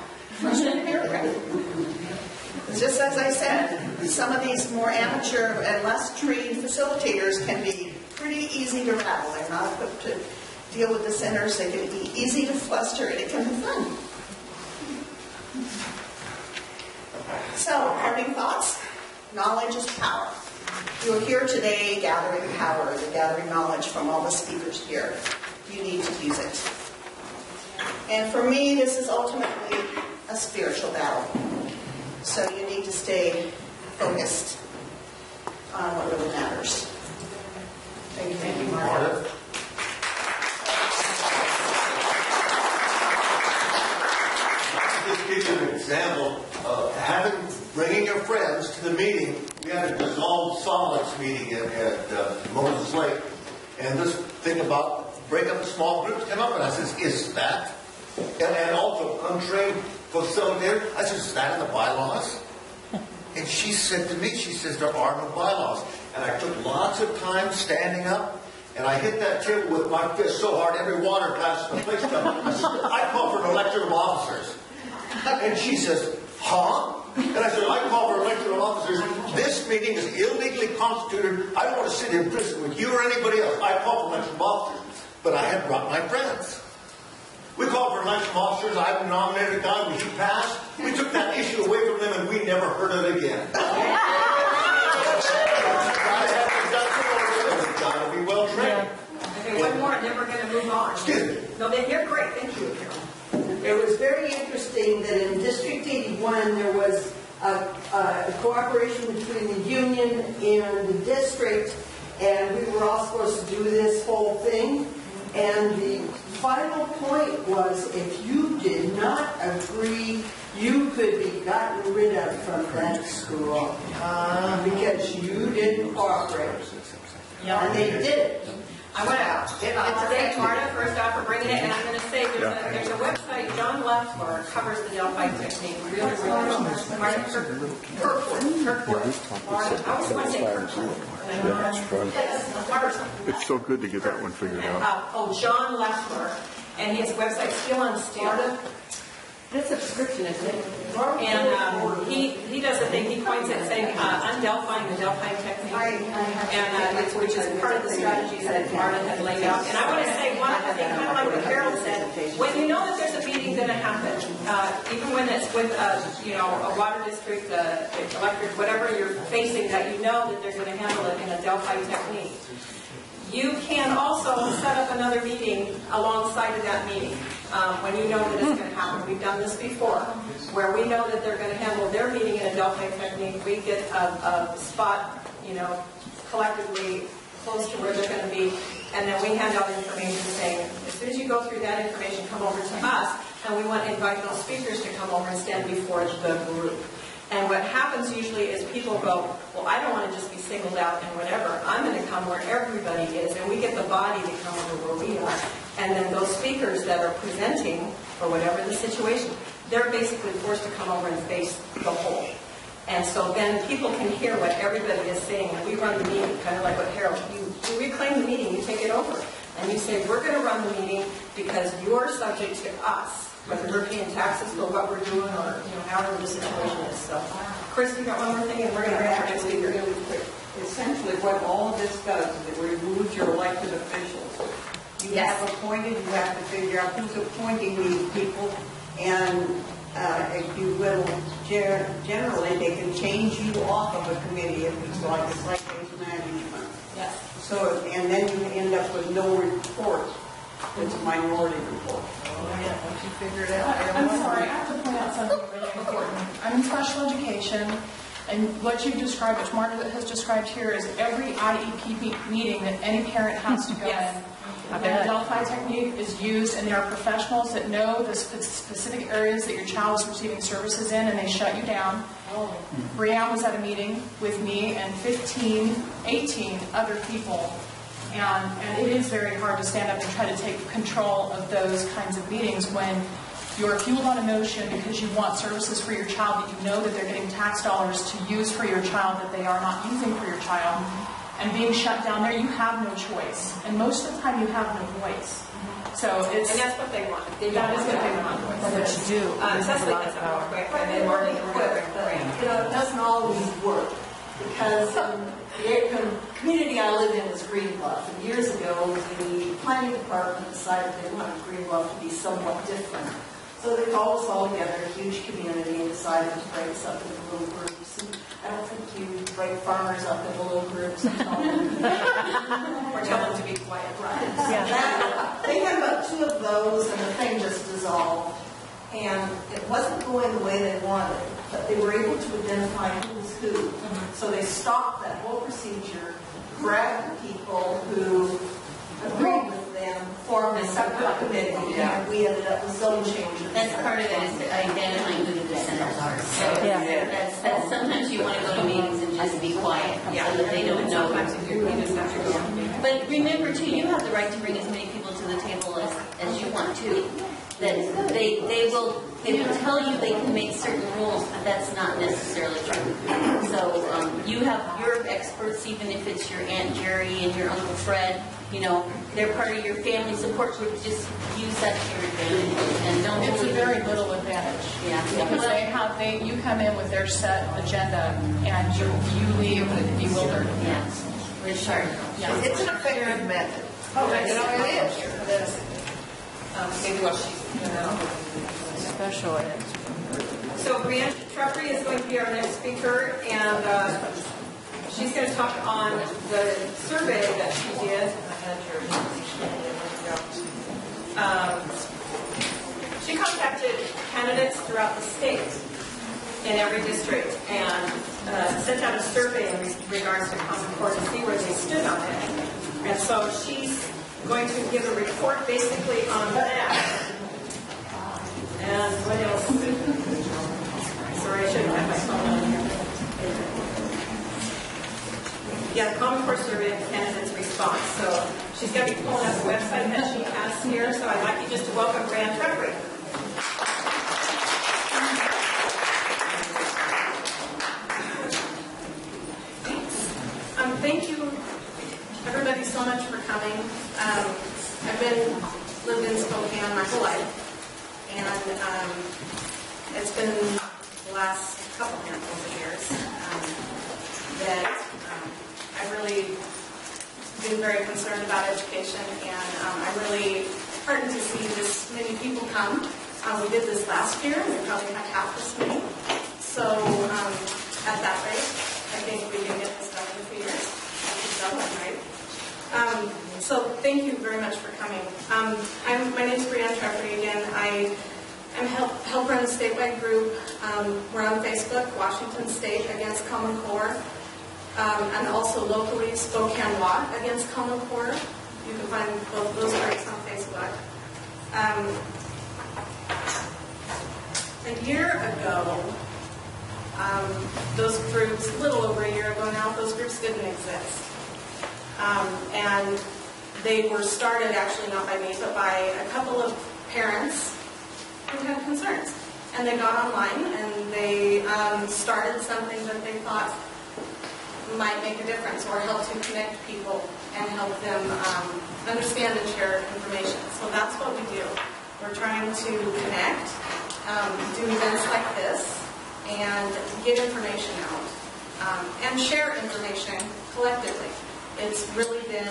Just as I said, some of these more amateur and less trained facilitators can be pretty easy to rattle. They're not equipped to deal with the centers. They can be easy to fluster, and it can be fun. So, parting thoughts. Knowledge is power. You're here today gathering power, you're gathering knowledge from all the speakers here. You need to use it. And for me, this is ultimately a spiritual battle. So you need to stay focused on what really matters. Thank you, Martha. Just give you an example of bringing your friends to the meeting. We had a dissolved solids meeting at Moses Lake, and this thing about break up in small groups came up, and I said, is that? And also untrained facilitator? I said, is that in the bylaws? And she said to me, she says, there are no bylaws. And I took lots of time standing up, and I hit that table with my fist so hard, every water glass in the place jumped. I said, I call for an election of officers. And she says, huh? And I said, I call for election of officers. This meeting is illegally constituted. I don't want to sit in prison with you or anybody else. I call for election of officers. But I had brought my friends. We called for election of officers. I nominated a guy. He passed. We took that issue away from them, and we never heard it again. It's got to be well trained. Okay, one more, and then we're going to move on. Excuse me. No, you're great. Thank you, Carol. It was very interesting that in District 81 there was a cooperation between the union and the district, and we were all supposed to do this whole thing. And the final point was, if you did not agree, you could be gotten rid of from that school because you didn't cooperate. And they did. I want to thank Marta first off for bringing it, and I'm going to say there's a website, John Leffler covers the Delphi technique really, really well. Marta Kirkwood. Marta, I always want to say Kirkwood. It's so good to get that one figured out. John Leffler, and his website, Steel on Steel. That's a subscription, isn't it? And he does a thing, he points at saying, undelphine the Delphi technique, and which is part of the strategies that Marta had laid out. And I want to say one other thing, kind of like what Carol said, when you know that there's a meeting going to happen, even when it's with a water district, electric, whatever you're facing, that you know that they're going to handle it in a Delphi technique. You can also set up another meeting alongside of that meeting when you know that it's going to happen. We've done this before, where we know that they're going to handle their meeting in a Delphi technique. We get a spot, collectively close to where they're going to be, and then we hand out information saying, as soon as you go through that information, come over to us, and we want to invite those speakers to come over and stand before the group. And what happens usually is people go, well, I don't want to just be singled out and whatever. I'm going to come where everybody is. And we get the body to come over where we are. And then those speakers that are presenting, or whatever the situation, they're basically forced to come over and face the whole. And so then people can hear what everybody is saying. And we run the meeting, kind of like what Harold, you reclaim the meeting, you take it over. And you say, we're going to run the meeting because you're subject to us, whether we're paying taxes for what we're doing or however the situation is. So, Chris, you got one more thing, and we're going to wrap it really, really quick. Essentially, what all of this does is it removes your elected officials. You have appointed, you have to figure out who's appointing these people, and if you will, generally, they can change you off of a committee if it's like a citation management. Yes. So, and then you end up with no report. It's a minority report. Once you figure it out. I'm sorry, I have to point out something really important. I'm in special education, and what you described, which Marta has described here, is every IEP meeting that any parent has to go in. And the Delphi technique is used, and there are professionals that know the specific areas that your child is receiving services in, and they shut you down. Brianne was at a meeting with me and 18 other people. And it is very hard to stand up and try to take control of those kinds of meetings when you're fueled on emotion because you want services for your child that you know that they're getting tax dollars to use for your child that they are not using for your child. And being shut down there, you have no choice. And most of the time, you have no voice. So it's... And that's what they want. That is what they want. That's what you do. Cecily has a more quick, and then Marty, we're going to bring It doesn't always work because the community I live in is Greenbluff. And years ago, the planning department decided they wanted Greenbluff to be somewhat different. So they called us all together, a huge community, and decided to break us up into little groups. And I don't think you break farmers up into little groups and tell them to be quiet. Right. Yeah. They had about 2 of those, and the thing just dissolved. And it wasn't going the way they wanted, but they were able to identify who's who. So they stopped that whole procedure, grabbed the people who agreed with them, formed a separate committee, and we ended up with zone changes. That's part of it, is identifying who the dissenters are. So that's sometimes you want to go to meetings and just be quiet, so that they don't know. Sometimes if you just have to go. But remember too, you have the right to bring as many people to the table as you want to. That they will tell you they can make certain rules, but that's not necessarily true. So you have your experts, even if it's your Aunt Jerry and your Uncle Fred, they're part of your family support group. Just use that to your advantage. And don't. It's a very little advantage. Yeah. Because you come in with their set agenda and you leave bewildered. Yeah. It's hard. Yeah. It's an effective method. Oh, it is. It is. Maybe what she's, Especially. So Brianne Treppery is going to be our next speaker, and she's going to talk on the survey that she did. She contacted candidates throughout the state in every district and sent out a survey in regards to Common Core to see where they stood on it. And so she's going to give a report basically on that. And what else? Sorry, I shouldn't have my phone on here. Yeah, the Common Core survey and candidates response. So she's going to be pulling up the website that she has here. So I'd like you just to welcome Brianne Treppery. Thank you, everybody, so much for coming. I've lived in Spokane my whole life, and it's been the last couple handfuls of years that I've really been very concerned about education, and I'm really heartened to see this many people come. We did this last year, and we probably had half this many. So at that rate, I think we can get this done in a few years. Right? So thank you very much for coming. My name is Brianne Treppery again. I am helper in a statewide group. We're on Facebook, Washington State Against Common Core, and also locally Spokane Law Against Common Core. You can find both those groups on Facebook. A year ago, those groups, a little over a year ago now, those groups didn't exist. And they were started actually not by me, but by a couple of parents who had concerns. And they got online and they started something that they thought might make a difference or help to connect people and help them understand and share information. So that's what we do. We're trying to connect, do events like this, and get information out and share information collectively. It's really been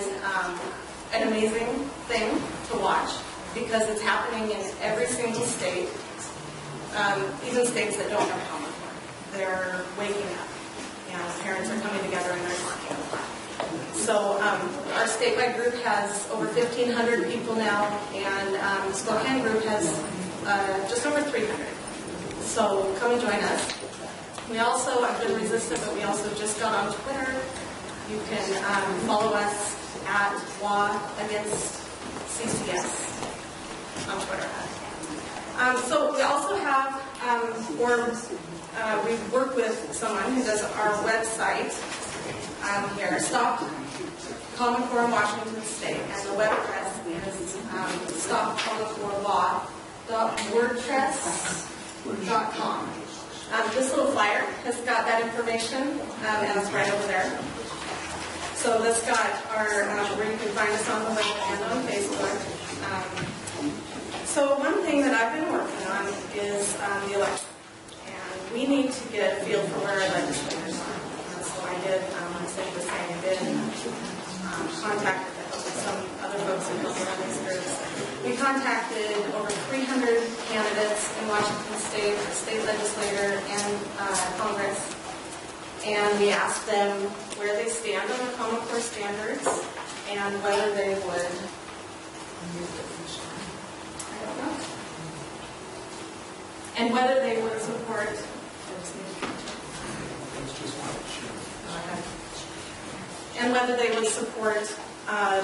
an amazing thing to watch because it's happening in every single state, even states that don't have Common Core. They're waking up, and parents are coming together and they're talking. So our statewide group has over 1,500 people now, and the Spokane group has just over 300. So come and join us. We also have been resistant, but we also just got on Twitter. You can follow us at Law Against CCS on Twitter. So we also have we work with someone who does our website here, Stop Common Core in Washington State, and the web address is stopcommoncorelaw.wordpress.com. This little flyer has got that information, and it's right over there. So that's got where you can find us on the web and on Facebook. So one thing that I've been working on is the election. And we need to get a feel for where our legislators are. And so I did, instead of saying I did, contacted some other folks who help run these groups. We contacted over 300 candidates in Washington State, state legislator, and Congress. And we asked them where they stand on the Common Core standards and whether they would, and whether they would support, and whether they would support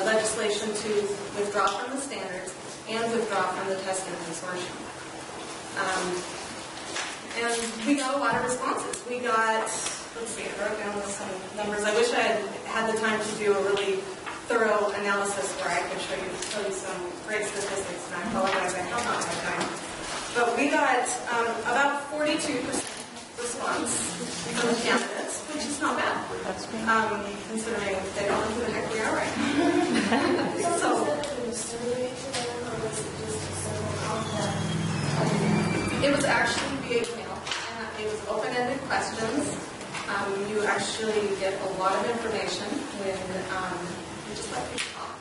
legislation to withdraw from the standards and withdraw from the testing consortium. And we got a lot of responses. We got, let's see, I wrote down some numbers. I wish I had the time to do a really thorough analysis where I could show you some great statistics, and I apologize, I have not had time. But we got about 42% response from the candidates, which is not bad. That's great. Considering they don't know who the heck we are right now. So, it was actually via email, and it was open-ended questions. You actually get a lot of information when you just let people talk.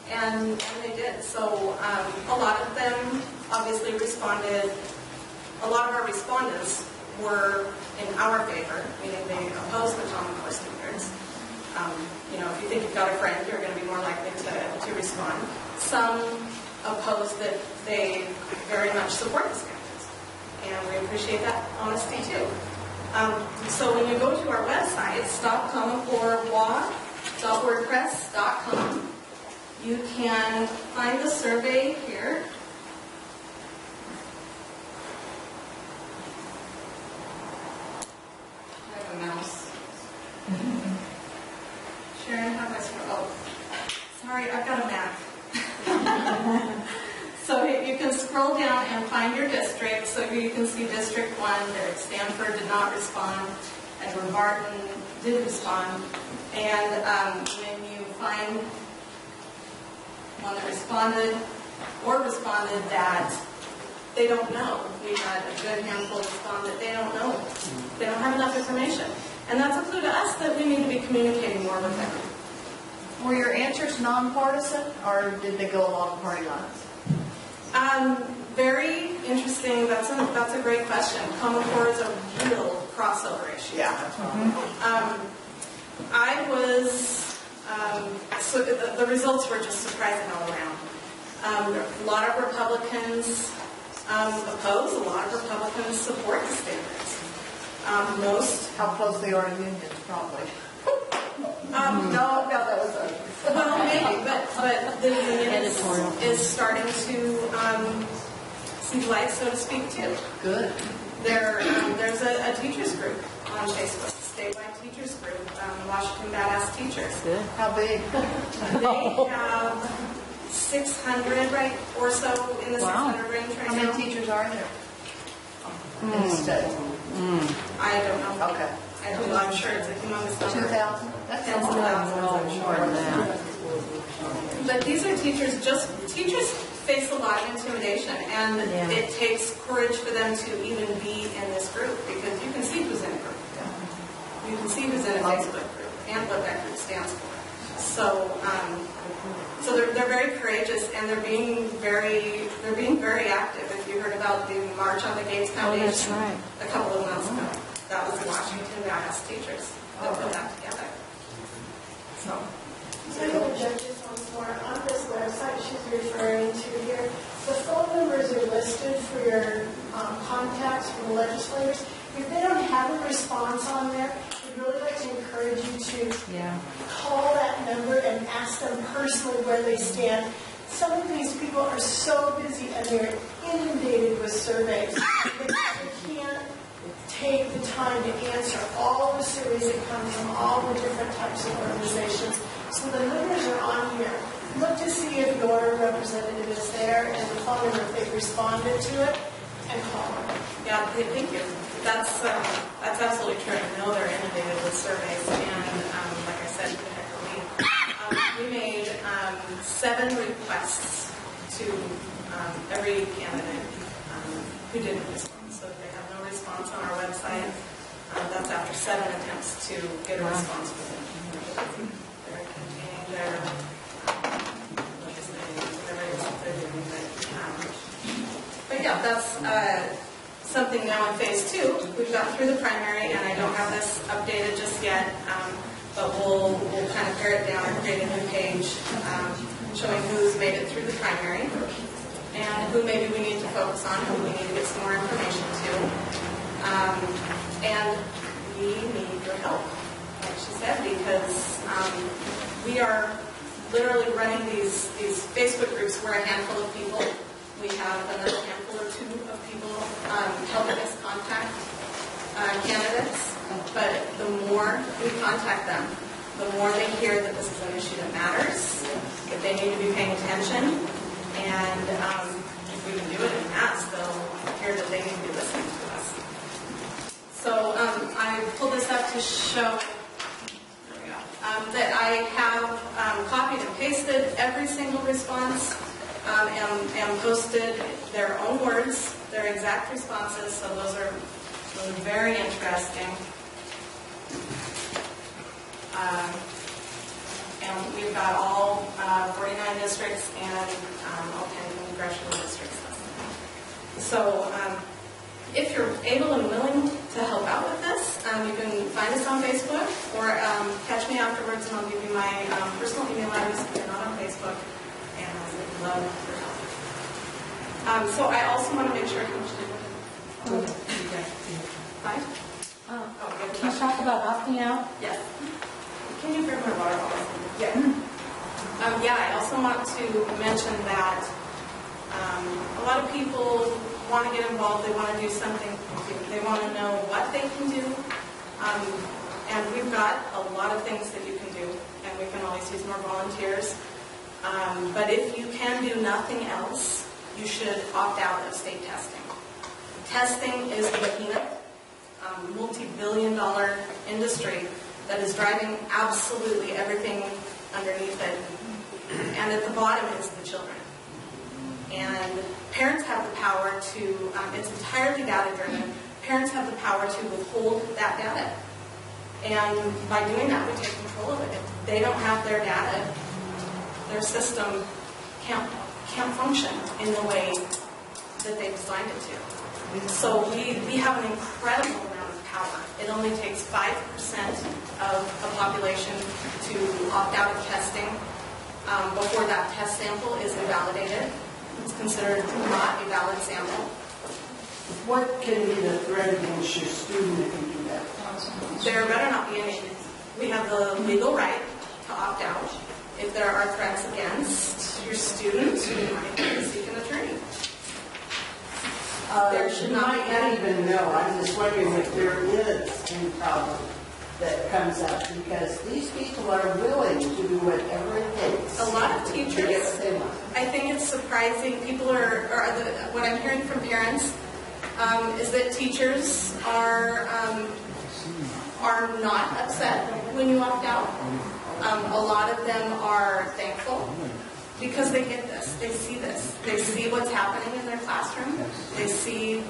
And they did. So a lot of them obviously responded. A lot of our respondents were in our favor, meaning they opposed the Common Core standards. If you think you've got a friend, you're going to be more likely to respond. Some opposed that they very much support the standards. And we appreciate that honesty too. So when you go to our website, stopcommoncorelaw.wordpress.com, you can find the survey here. I have a mouse. Sharon, how do I scroll? Oh, sorry, I've got a Mac. So you can scroll down and find your district. So you can see District 1, there Stanford did not respond, Edward Martin did respond. And when you find one that responded that they don't know, we had a good handful respond that they don't know. They don't have enough information. And that's a clue to us that we need to be communicating more with them. Were your answers nonpartisan, or did they go along party lines? Very interesting. That's a great question. Common Core is a real crossover issue. Yeah. I was so the results were just surprising all around. A lot of Republicans oppose. A lot of Republicans support the standards. Most. How close they are to unions, probably. No, that was a... Well, maybe, but the union is starting to see light, so to speak, too. Good. There's a teachers group on Facebook, statewide teachers group, Washington Badass Teachers. Good. How big? They have 600 or so in the 600 range right How now. many teachers are there in the state? I don't know. Okay. I'm sure it's a humongous number. 2,000? That Tens sounds of thousands, I'm sure. But these are teachers face a lot of intimidation, and it takes courage for them to even be in this group, because you can see who's in a group. You can see who's in a Facebook group and what that group stands for. So they're very courageous, and they're being very active. If you heard about the March on the Gates Foundation a couple of months ago, that was the Washington Badass Teachers that put that together. So I have a judge's once more. On this website she's referring to here, the phone numbers are listed for your contacts from the legislators. If they don't have a response on there, we'd really like to encourage you to call that number and ask them personally where they stand. Some of these people are so busy and they're inundated with surveys. They can't take the time to answer all the surveys that come from all the different types of organizations. So the numbers are on here. Look to see if your representative is there and the phone number if they've responded to it, and call them. yeah, thank you. That's absolutely true. I know they're inundated with surveys, and like I said, we made 7 requests to every candidate who didn't respond. So if they have no response on our website, that's after 7 attempts to get a response from them. They're containing their whatever it is that they're doing. But yeah, that's something now in phase 2. We've gone through the primary, and I don't have this updated just yet, but we'll kind of pare it down and create a new page showing who's made it through the primary and who maybe we need to focus on, who we need to get some more information to. And we need your help, like she said, because we are literally running these Facebook groups. We're a handful of people. We have another handful or 2 of people helping us contact candidates. But the more we contact them, the more they hear that this is an issue that matters, that they need to be paying attention, and if we can do it in mass, they'll hear that they need to be listening to us. So I pulled this up to show that I have copied and pasted every single response and posted their own words, their exact responses, so those are very interesting. And we've got all 49 districts and all 10 congressional districts. So if you're able and willing to help out with this, you can find us on Facebook or catch me afterwards and I'll give you my personal email address if you're not on Facebook. And I would love your help. So I also want to make sure how much did we Five? Can you talk about opting out? Yes. Can you bring my water bottle? Yeah. I also want to mention that a lot of people want to get involved. They want to do something. They want to know what they can do. And we've got a lot of things that you can do, and we can always use more volunteers. But if you can do nothing else, you should opt out of state testing. Testing is the behemoth, multi-billion-dollar industry that is driving absolutely everything underneath it. And at the bottom is the children. And parents have the power to, it's entirely data-driven, parents have the power to withhold that data. And by doing that, we take control of it. If they don't have their data, their system can't function in the way that they designed it to. So we have an incredible amount of power. It only takes 5% of a population to opt out of testing before that test sample is invalidated. It's considered not a valid sample. What can be the threat against your student if you do that? There better not be any. We have the legal right to opt out. If there are threats against your student, you might seek an attorney. There should not be any. Even know. I'm just wondering if there is any problem that comes up because these people are willing to do whatever it takes. A lot of to get teachers, what they want. I think it's surprising. People what I'm hearing from parents is that teachers are not upset when you opt out. A lot of them are thankful because they get this. They see this. They see what's happening in their classroom. They see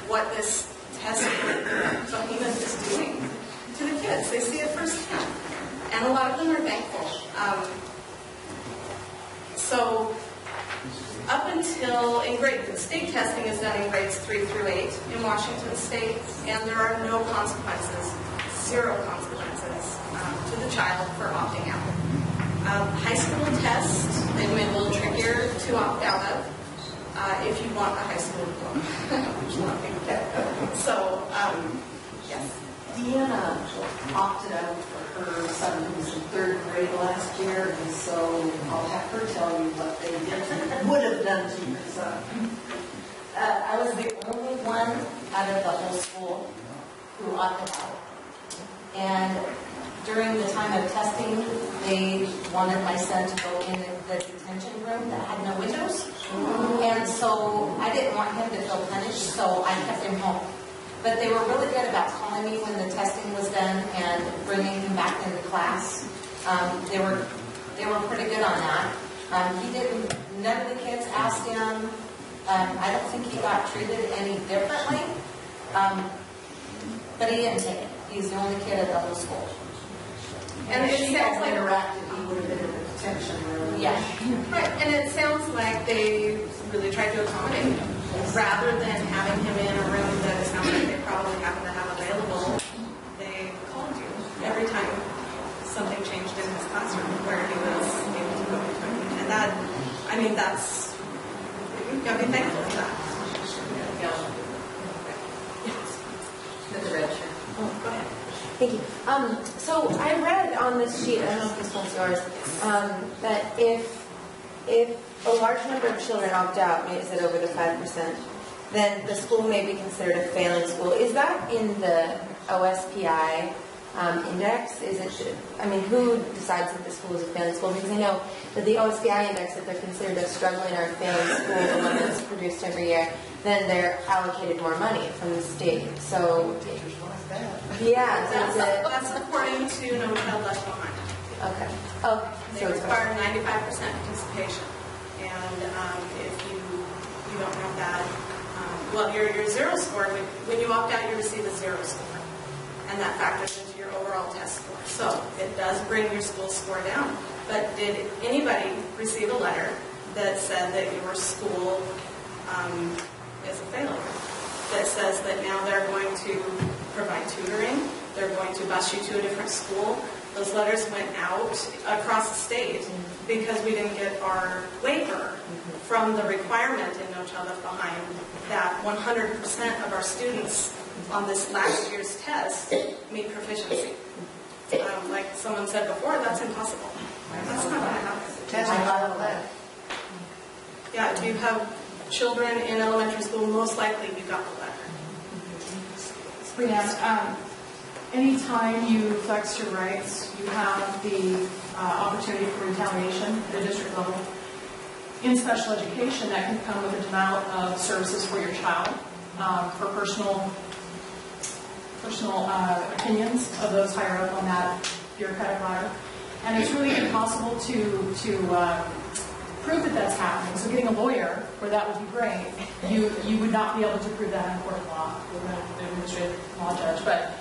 what this test behemoth is doing to the kids. They see it firsthand. And a lot of them are thankful. So up until in grade, state testing is done in grades 3 through 8 in Washington State, and there are no consequences, 0 consequences to the child for opting out. High school tests, they've made a little trickier to opt out of if you want a high school diploma. So, yes. Deanna opted out for her son who was in 3rd grade last year, and so I'll have her tell you what they would have done to your son. I was the only one out of the whole school who opted out. And during the time of testing, they wanted my son to go in the detention room that had no windows. And so I didn't want him to feel punished, so I kept him home. But they were really good about calling me when the testing was done and bringing him back into class. They were pretty good on that. None of the kids asked him. I don't think he got treated any differently. But he didn't take it. He's the only kid at the whole school. And it sounds like interacted, he would have been in the detention room. Yeah. Right, and it sounds like they really tried to accommodate him. Rather than having him in a room that it sounds like they probably happen to have available, they called you every time something changed in his classroom where he was able to go into it. And that, I mean, that's, you've got to be thankful for that. With the red shirt. Go ahead. Thank you. So I read on this sheet, I don't know if this one's yours, that if a large number of children opt out, maybe is it over the 5%, then the school may be considered a failing school. Is that in the OSPI index? I mean, who decides that the school is a failing school? Because I know that the OSBI index, if they're considered a struggling or a failing school, the one that's produced every year, then they're allocated more money from the state. So, yeah, That's according to No Child Left Behind. Okay. Okay. They require 95% participation, and if you don't have that, well, your zero score, when you opt out, you receive a zero score, and that factors into your overall test score. So it does bring your school score down. But did anybody receive a letter that said that your school is a failure? That says that now they're going to provide tutoring, they're going to bus you to a different school? Those letters went out across the state because we didn't get our waiver from the requirement in No Child Left Behind that 100% of our students on this last year's test meet proficiency. Like someone said before, that's impossible. That's not going to happen. Yeah, if you have children in elementary school, most likely you got the letter. Brianne, anytime you flex your rights, you have the opportunity for retaliation at the district level. In special education, that can come with a denial of services for your child, for personal opinions of those higher up on that bureaucratic ladder. And it's really impossible to prove that that's happening. So getting a lawyer, where that would be great, you would not be able to prove that in court of law with an administrative law judge. But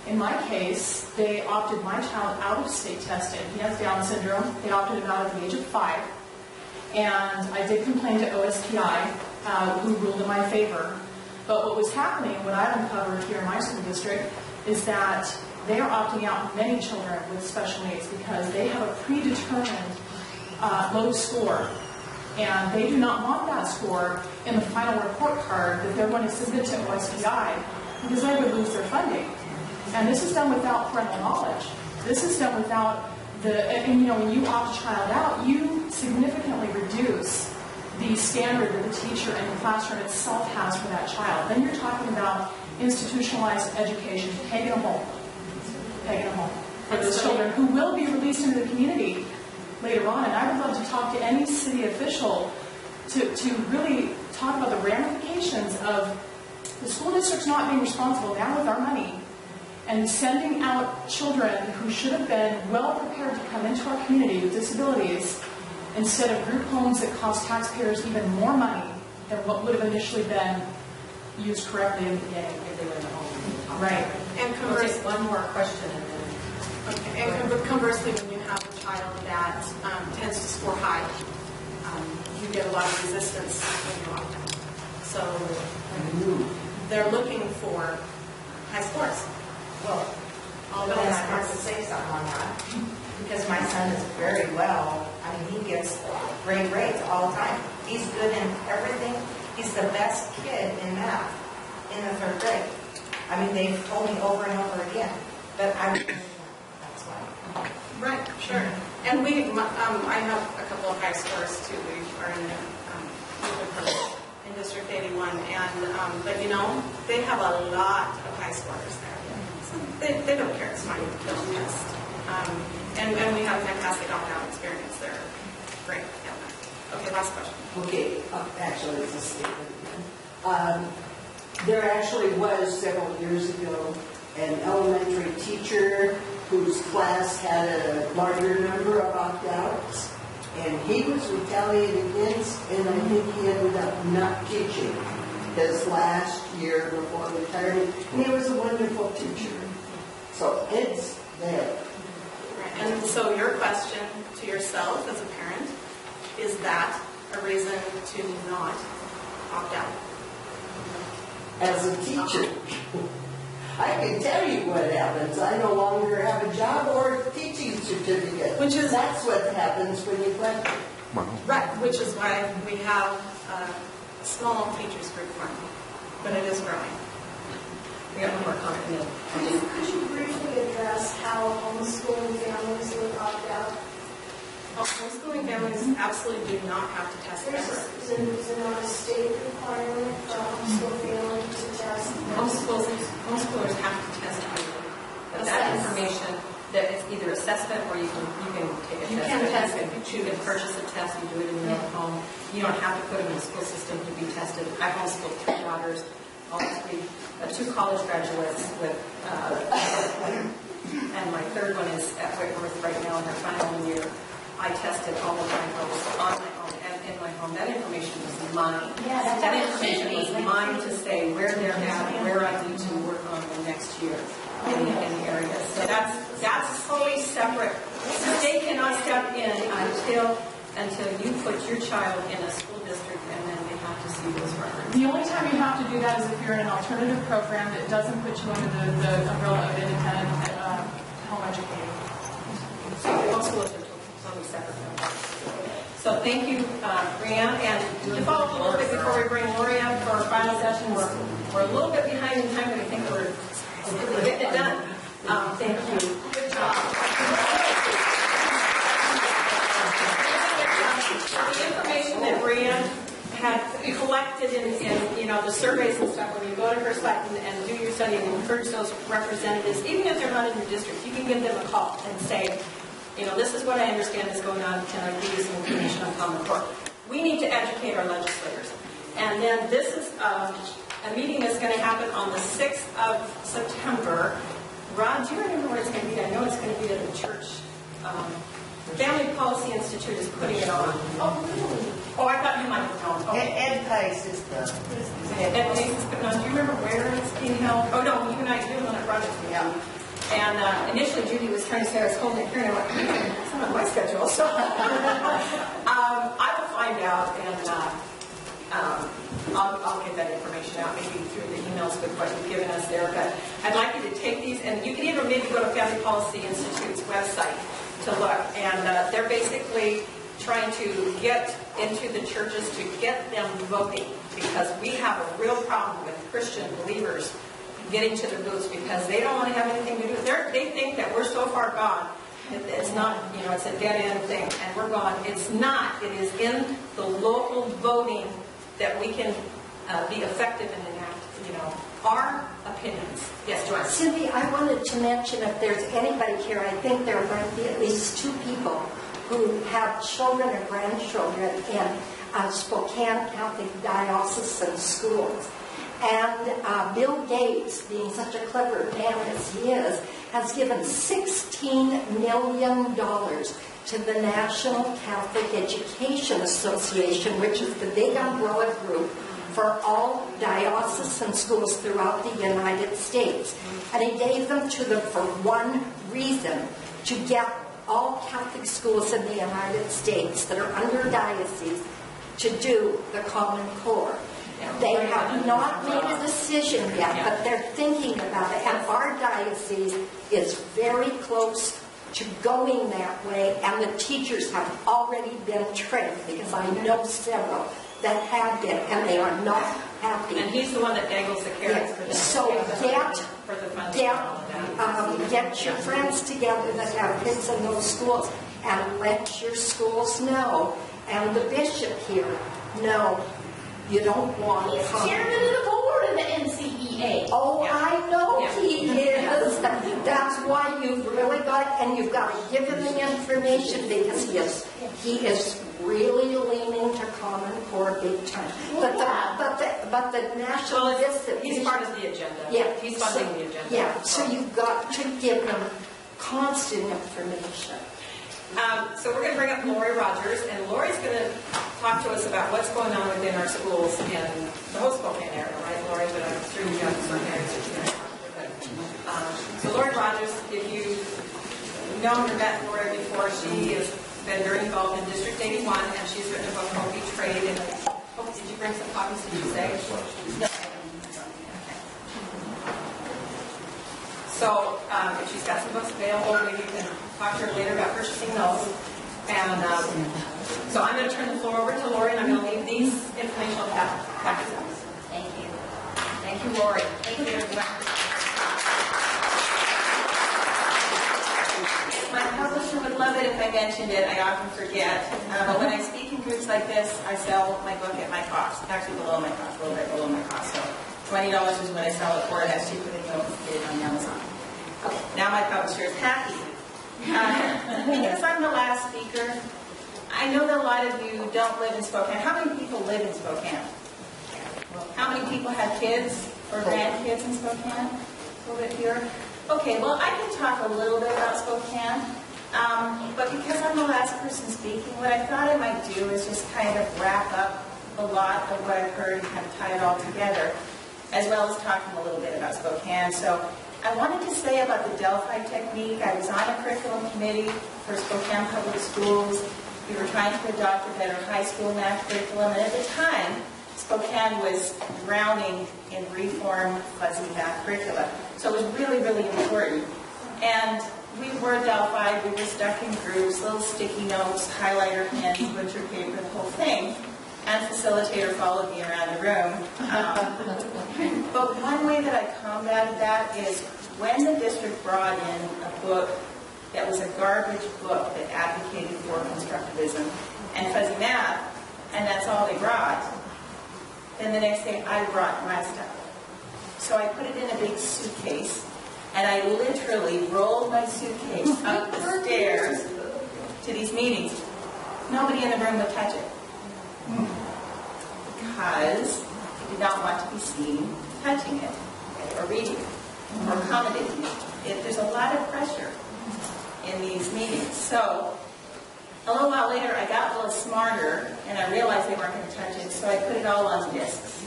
in my case, they opted my child out of state testing. He has Down syndrome. They opted him out at the age of 5. And I did complain to OSPI, who ruled in my favor. But what was happening, what I've uncovered here in my school district, is that they are opting out many children with special needs because they have a predetermined low score. And they do not want that score in the final report card that they're going to submit to OSPI because they would lose their funding. And this is done without parental knowledge. This is done without and when you opt a child out, you significantly reduce the standard that the teacher and the classroom itself has for that child. Then you're talking about institutionalized education, taking them home for those children who will be released into the community later on. And I would love to talk to any city official to really talk about the ramifications of the school district's not being responsible now with our money and sending out children who should have been well prepared to come into our community with disabilities instead of group homes that cost taxpayers even more money than what would have initially been used correctly in the beginning if they were in the home. Right. And conversely, one more question. And conversely, when you have a child that tends to score high, you get a lot of resistance when you opt out. So they're looking for high scores. Well, but I have to say something on that, because my son is very well, I mean, he gets great grades all the time. He's good in everything. He's the best kid in math in the 3rd grade. I mean, they've told me over and over again, but I would that's why. Right, sure. And I have a couple of high scores too. We are in District 81, and but they have a lot of high scorers there. So they don't care. It's fine. They'll test. And we have a fantastic opt-out experience there. Great. Yeah. Okay, last question. Okay, actually, it's a statement. There actually was, several years ago, an elementary teacher whose class had a larger number of opt-outs, and he was retaliated against, and I think he ended up not teaching his last year before retirement. And he was a wonderful teacher. So it's there. And so your question to yourself as a parent, is that a reason to not opt out? As a teacher, I can tell you what happens. I no longer have a job or a teaching certificate. That's what happens when you quit. Right, which is why we have a small teachers group currently, but it is growing. We got one more comment. Could you briefly address how homeschooling families would opt out? Homeschooling families absolutely do not have to test ever. Is it not a state requirement for a homeschool family to test? Homeschoolers have to test annually. that information, that it's either assessment or you can take a test. You can test it. You can purchase a test, you do it in your own home. You don't have to put them in the school system to be tested. I homeschooled 3 daughters, obviously 2 college graduates with, and my third one is at Whitworth right now in her final year. I tested all of my girls on my own and in my home. That information was mine. Yeah, that information was mine to say where they're at, and where I need to work on the next year in the areas. So that's totally separate. So they cannot step in until you put your child in a school district, and then they have to see those records. The only time you have to do that is if you're in an alternative program that doesn't put you under the umbrella of independent home educating. So most schools are totally separate. So thank you, Brianne. And to follow up a little bit before we bring Lori up for our final session, we're a little bit behind in time, but I think we're getting it done. Thank you. Good job. The information that Brianne had collected in the surveys and stuff, when you go to her site and do your study and encourage those representatives, even if they're not in your district, you can give them a call and say, this is what I understand is going on. Can I give you some information on Common Core? We need to educate our legislators. And then this is a meeting that's going to happen on the 6th of September. Rod, do you remember where it's going to be? I know it's going to be at the church. Family Policy Institute is putting it on. Oh, really? Oh, I thought you might have known. Okay. Ed Pace is the... Ed Pace is putting on. Do you remember where it's being held? Oh, no, you and I do on a project. Yeah. And initially, Judy was trying to say I was holding it here, and I went, it's not on my schedule. So I will find out, and I'll get that information out, maybe through the emails with what you've given us there. But I'd like you to take these, and you can even maybe go to Family Policy Institute's website to look. And they're basically trying to get into the churches to get them voting, because we have a real problem with Christian believers getting to the booths because they don't want to have anything to do with it. They think that we're so far gone. It's not, it's a dead end thing, and we're gone. It's not. It is in the local voting that we can be effective and enact, our opinions. Yes, Joanne. Cindy, I wanted to mention if there's anybody here, I think there might be at least 2 people who have children or grandchildren in Spokane Catholic diocesan schools. And Bill Gates, being such a clever man as he is, has given $16 million to the National Catholic Education Association, which is the big umbrella group for all diocesan schools throughout the United States. And he gave them to them for one reason, to get all Catholic schools in the United States that are under diocese to do the Common Core. They have not made a decision yet, but they're thinking about it. And our diocese is very close to going that way, and the teachers have already been trained, because I know several that have been, and they are not happy. And he's the one that dangles the carrots for them. So get your friends together that have kids in those schools, and let your schools know, and the bishop here know. You don't want He's chairman of the board of the NCEA. Oh, yeah. I know he is. That's why you've really got, and you've got to give him the information, because he is really leaning to Common Core big time. But the national he's part of the agenda. Yeah, he's funding the agenda. Yeah, so you've got to give him constant information. So we're going to bring up Lori Rogers, and Lori's going to talk to us about what's going on within our schools in the whole Spokane area, right, Lori? But I'm sure you've got some areas that you're going to talk about. So Lori Rogers, if you've known or met Lori before, she has been very involved in District 81, and she's written a book called Be Trade. And did you bring some copies, did you say? No. So if she's got some books available, maybe you can talk to her later about purchasing those. And so I'm going to turn the floor over to Lori, and I'm going to leave these informational packets out. Thank you. Thank you, Lori. Thank you. My publisher would love it if I mentioned it. I often forget. But when I speak in groups like this, I sell my book at my cost. Actually, below my cost, a little bit below my cost. So $20 is what I sell it for. That's cheaper than you get it on Amazon. Now my publisher is happy. Because I'm the last speaker, I know that a lot of you don't live in Spokane. How many people live in Spokane? How many people have kids or grandkids in Spokane? A little bit here. Okay, well, I can talk a little bit about Spokane, but because I'm the last person speaking, what I thought I might do is just kind of wrap up a lot of what I've heard and kind of tie it all together, as well as talking a little bit about Spokane. So I wanted to say about the Delphi technique. I was on a curriculum committee for Spokane Public Schools. We were trying to adopt a better high school math curriculum, and at the time, Spokane was drowning in reform fuzzy math curricula. So it was really, really important. And we were Delphi, we were stuck in groups, little sticky notes, highlighter pens, butcher paper, the whole thing. And facilitator followed me around the room. But one way that I combated that is when the district brought in a book that was a garbage book that advocated for constructivism and fuzzy math, and that's all they brought, then the next day I brought my stuff. So I put it in a big suitcase, and I literally rolled my suitcase up the stairs to these meetings. Nobody in the room would touch it. Because I did not want to be seen touching it, or reading it, or accommodating it. There's a lot of pressure in these meetings. So a little while later, I got a little smarter, and I realized they weren't going to touch it, so I put it all on discs.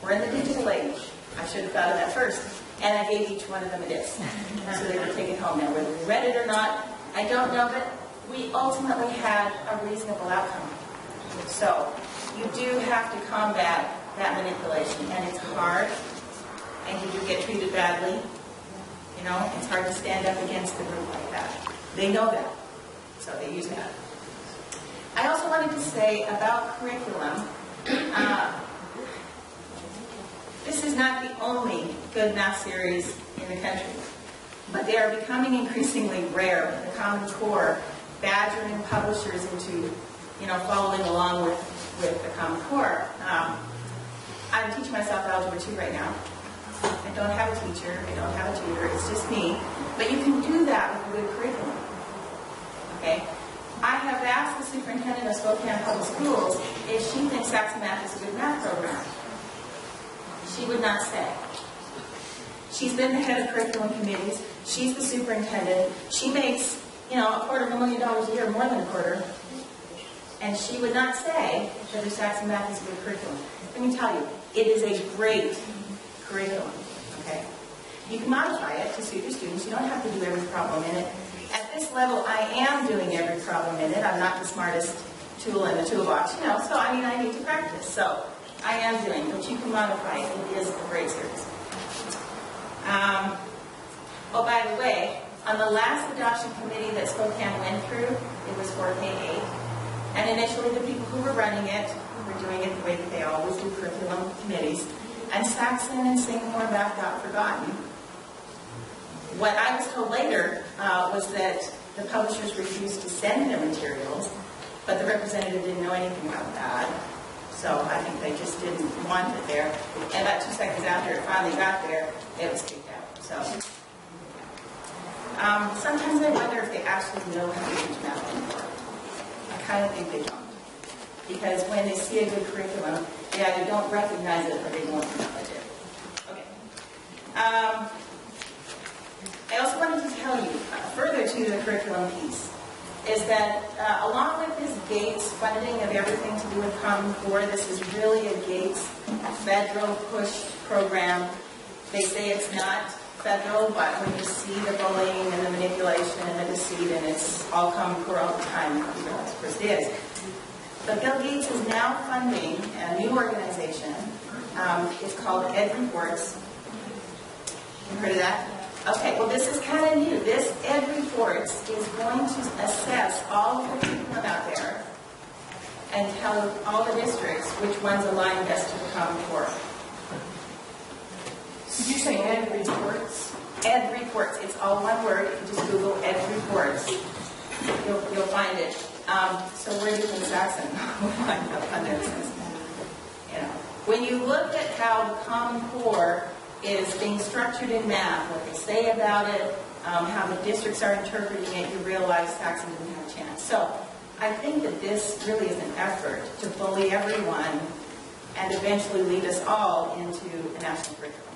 We're in the digital age. I should have thought of that first. And I gave each one of them a disc, so they could take it home. Now, whether we read it or not, I don't know, but we ultimately had a reasonable outcome. So you do have to combat that manipulation, and it's hard, and you do get treated badly. You know, it's hard to stand up against the group like that. They know that, so they use that. I also wanted to say about curriculum, this is not the only good math series in the country, but they are becoming increasingly rare. The Common Core badgering publishers into, following along with the Common Core. I'm teaching myself Algebra 2 right now. I don't have a teacher, I don't have a tutor, it's just me. But you can do that with a good curriculum. Okay? I have asked the superintendent of Spokane Public Schools if she thinks Saxon Math is a good math program. She would not say. She's been the head of curriculum committees, she's the superintendent, she makes, $250,000 a year, more than a quarter. And she would not say whether Saxon Math is a good curriculum. Let me tell you, it is a great curriculum, okay? You can modify it to suit your students. You don't have to do every problem in it. At this level, I am doing every problem in it. I'm not the smartest tool in the toolbox, so I need to practice. So I am doing, but you can modify it. It is a great series. By the way, on the last adoption committee that Spokane went through, it was for K-8. And initially, the people who were running it were doing it the way that they always do curriculum committees. And Saxon and Singapore Math got forgotten. What I was told later was that the publishers refused to send their materials, but the representative didn't know anything about that. So I think they just didn't want it there. And about 2 seconds after it finally got there, it was kicked out. So sometimes I wonder if they actually know how to teach math anymore. I kind of think they don't. Because when they see a good curriculum, they either don't recognize it or they won't acknowledge it. Okay. I also wanted to tell you, further to the curriculum piece, is that along with this Gates funding of everything to do with Common Core, this is really a Gates federal push program. They say it's not federal, but when you see the bullying and the manipulation and the deceit, and it's all Common Core all the time, of course it is. But Bill Gates is now funding a new organization. It's called Ed Reports. You heard of that? Okay, well this is kind of new. This Ed Reports is going to assess all of the curriculum out there and tell all the districts which ones align best to the Common Core. Did you say Ed Reports? Ed Reports. It's all one word. If you just Google Ed Reports, you'll find it. So where do you think Saxon will find up on this? When you look at how the Common Core is being structured in math, what they say about it, how the districts are interpreting it, you realize Saxon didn't have a chance. So I think that this really is an effort to bully everyone and eventually lead us all into a national curriculum.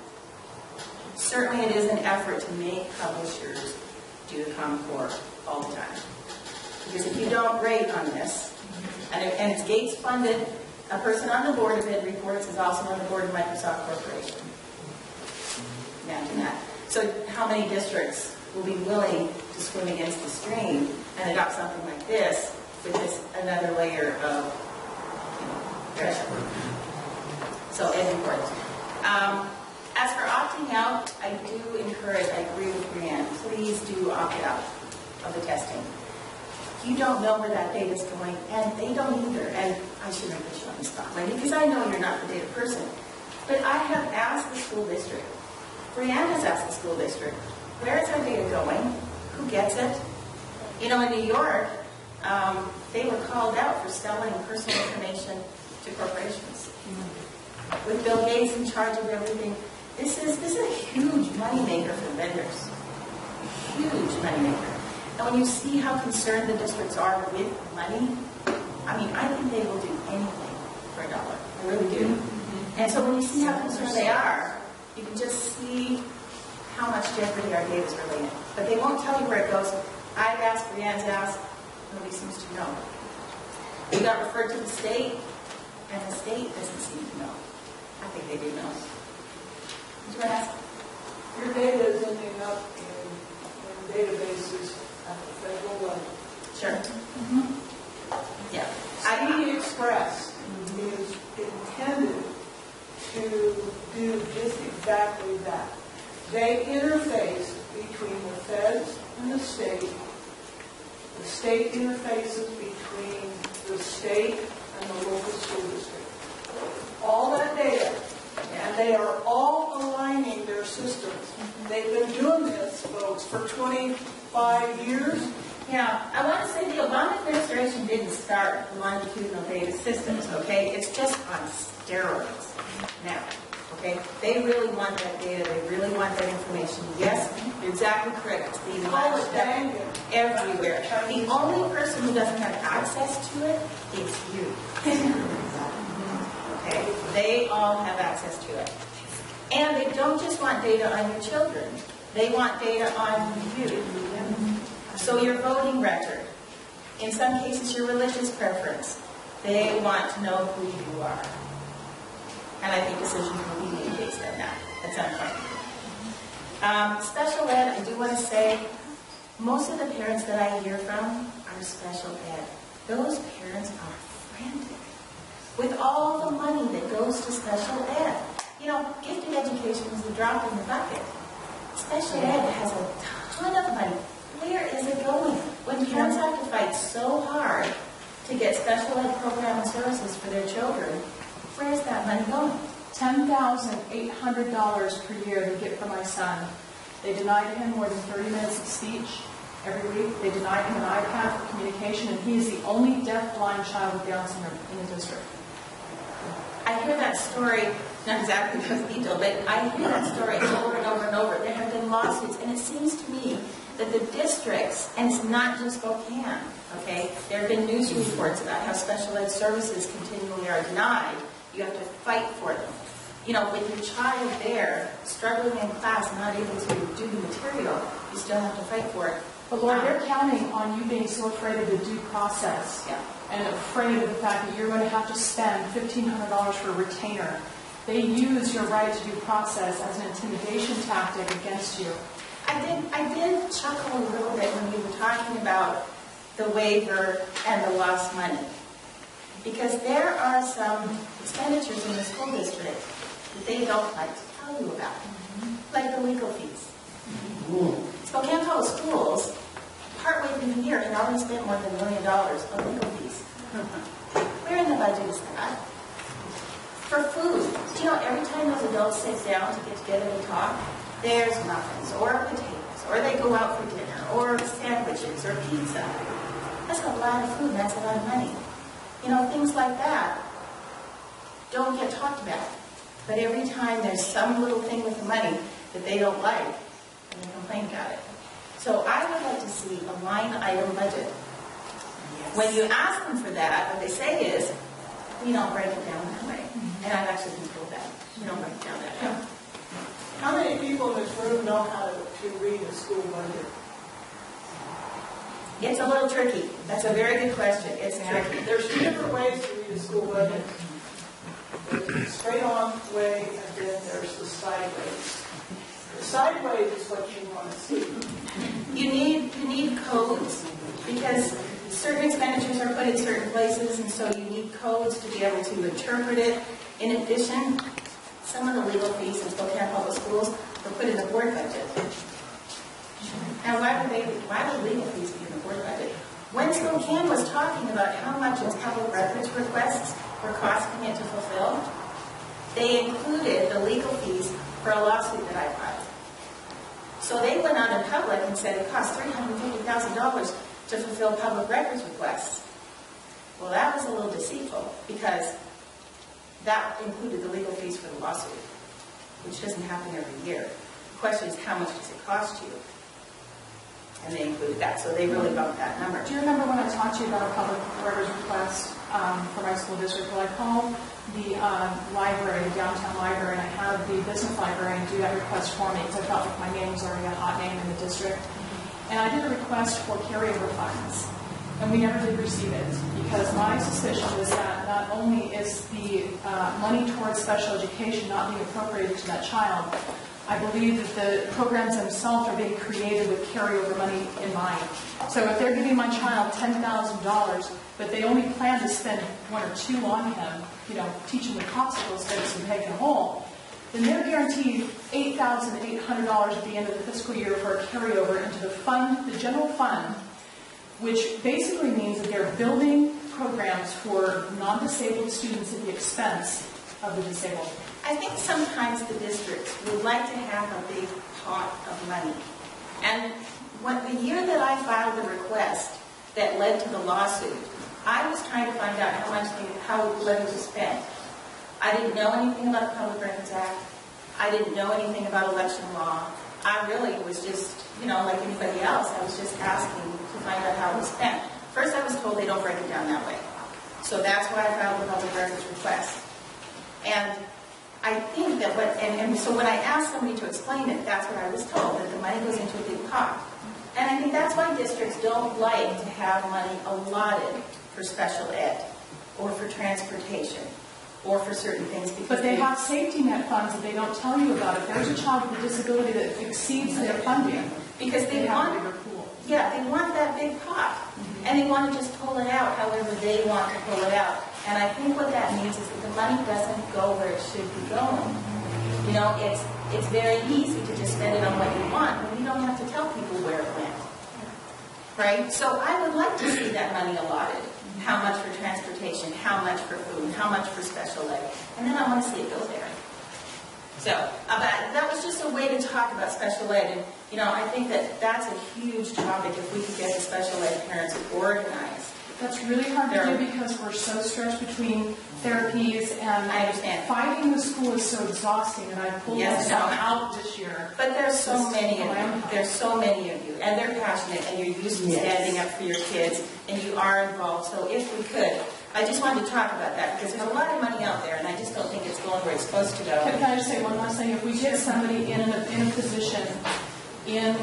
Certainly it is an effort to make publishers do the Common Core all the time. Because if you don't rate on this, and it's Gates funded, a person on the board of Ed Reports is also on the board of Microsoft Corporation. Imagine that. So how many districts will be willing to swim against the stream and adopt something like this with this another layer of pressure? So Ed Reports. As for opting out, I do encourage, I agree with Brianne, please do opt out of the testing. You don't know where that data is going, and they don't either. And I shouldn't put you on the spot, right? Because I know you're not the data person. But I have asked the school district, Brianne has asked the school district, where is our data going? Who gets it? You know, in New York, they were called out for selling personal information to corporations. With Bill Gates in charge of everything, this is a huge moneymaker for vendors. Huge moneymaker. And when you see how concerned the districts are with money, I mean, I think they will do anything for $1. I really do. And so when you see how concerned they are, you can just see how much jeopardy our data is really in. But they won't tell you where it goes. I've asked, Brianne's asked, nobody seems to know. We got referred to the state, and the state doesn't seem to know. I think they do know. Did you want to ask? Your data is ending up in databases at the federal level. Sure. Yeah. Speedy Express is intended to do just exactly that. They interface between the feds and the state. The state interfaces between the state and the local school district. All that data, and they are all aligning their systems. They've been doing this, folks, for 25 years. Yeah, I want to say the Obama administration didn't start longitudinal data systems, okay? It's just on steroids now, okay? They really want that data. They really want that information. Yes, you're exactly correct. It's being latched up everywhere. The only person who doesn't have access to it is you. Okay? They all have access to it. And they don't just want data on your children. They want data on you. So your voting record, in some cases your religious preference, they want to know who you are. And I think decisions will be made based on that at some point. Special ed, I do want to say, most of the parents that I hear from are special ed. Those parents are frantic with all the money that goes to special ed. You know, gifted education is a drop in the bucket. Special ed has a ton of money. Where is it going? When parents have to fight so hard to get special ed program and services for their children, where is that money going? $10,800 per year they get for my son. They denied him more than 30 minutes of speech every week. They denied him an iPad for communication, and he is the only deaf-blind child with Down syndrome in the district. I hear that story, not exactly because detailed, but I hear that story over and over and over. There have been lawsuits, and it seems to me that the districts, and it's not just Spokane, okay? There have been news reports about how special ed services continually are denied. You have to fight for them. You know, with your child there, struggling in class, not able to do the material, you still have to fight for it. But Lord, they're counting on you being so afraid of the due process, and afraid of the fact that you're going to have to spend $1,500 for a retainer. They use your right to due process as an intimidation tactic against you. I did chuckle a little bit when you were talking about the waiver and the lost money. Because there are some expenditures in the school district that they don't like to tell you about, like the legal fees. Spokane Public Schools, partway through the year, had already spent more than $1 million on legal fees. Where in the budget is that? For food, do you know, every time those adults sit down to get together to talk, there's muffins or potatoes, or they go out for dinner, or sandwiches, or pizza. That's a lot of food, and that's a lot of money. You know, things like that don't get talked about. But every time there's some little thing with the money that they don't like, and they complain about it. So I would like to see a line item budget. When you ask them for that, what they say is, we don't break it down that way. And I've actually been told that. We don't break it down that way. How many people in this room know how to read a school budget? It's a little tricky. That's a very good question. It's tricky. There's two different ways to read a school budget. There's the straight on way, and then there's the sideways. The sideways is what you want to see. You need codes because certain expenditures are put in certain places, and so you need codes to be able to interpret it. In addition, some of the legal fees in Spokane Public Schools were put in the board budget. Now, why would legal fees be in the board budget? When Spokane was talking about how much its public records requests were costing it to fulfill, they included the legal fees for a lawsuit that I filed. So they went out in public and said it cost $350,000 to fulfill public records requests. Well, that was a little deceitful because that included the legal fees for the lawsuit, which doesn't happen every year. The question is, how much does it cost you? And they included that, so they really bumped that number. Do you remember when I talked to you about a public records request for my school district? Well, I called the library, the downtown library, and I had the business librarian do that request for me because I felt like my name was already a hot name in the district. And I did a request for carryover funds, and we never did receive it because my suspicion was that not only is the money towards special education not being appropriated to that child, I believe that the programs themselves are being created with carryover money in mind. So if they're giving my child $10,000, but they only plan to spend one or two on him, teaching the popsicle instead of some peg in a hole, then they're guaranteed $8,800 at the end of the fiscal year for a carryover into the fund, the general fund, which basically means that they're building programs for non-disabled students at the expense of the disabled. I think sometimes the districts would like to have a big pot of money. And the year that I filed the request that led to the lawsuit, I was trying to find out how money was spent. I didn't know anything about the Public Records Act. I didn't know anything about election law. I really was just, like anybody else, I was just asking to find out how it was spent. First I was told they don't break it down that way. So that's why I filed the Public Records request. And I think that so when I asked somebody to explain it, that's what I was told, that the money goes into a big pot. And I think that's why districts don't like to have money allotted for special ed, or for transportation, or for certain things. But they have safety net funds that they don't tell you about. If there's a child with a disability that exceeds their funding, because they want a bigger pool. Yeah, they want that big pot. And they want to just pull it out however they want to pull it out. And I think what that means is that the money doesn't go where it should be going. It's very easy to just spend it on what you want, but you don't have to tell people where it went. Right? So I would like to see that money allotted. How much for transportation, how much for food, how much for special ed. And then I want to see it go there. So, that was just a way to talk about special ed. And, I think that that's a huge topic if we could get the special ed parents organized. That's really hard to do because we're so stretched between therapies and I understand. Fighting the school is so exhausting, and I pulled myself out this year. But there's so many of you. There's so many of you, and they're passionate, and you're used to standing up for your kids, and you are involved. So if we could, I just wanted to talk about that because there's a lot of money out there, and I just don't think it's going where it's supposed to go. Can I just say one last thing? If we get somebody in a position in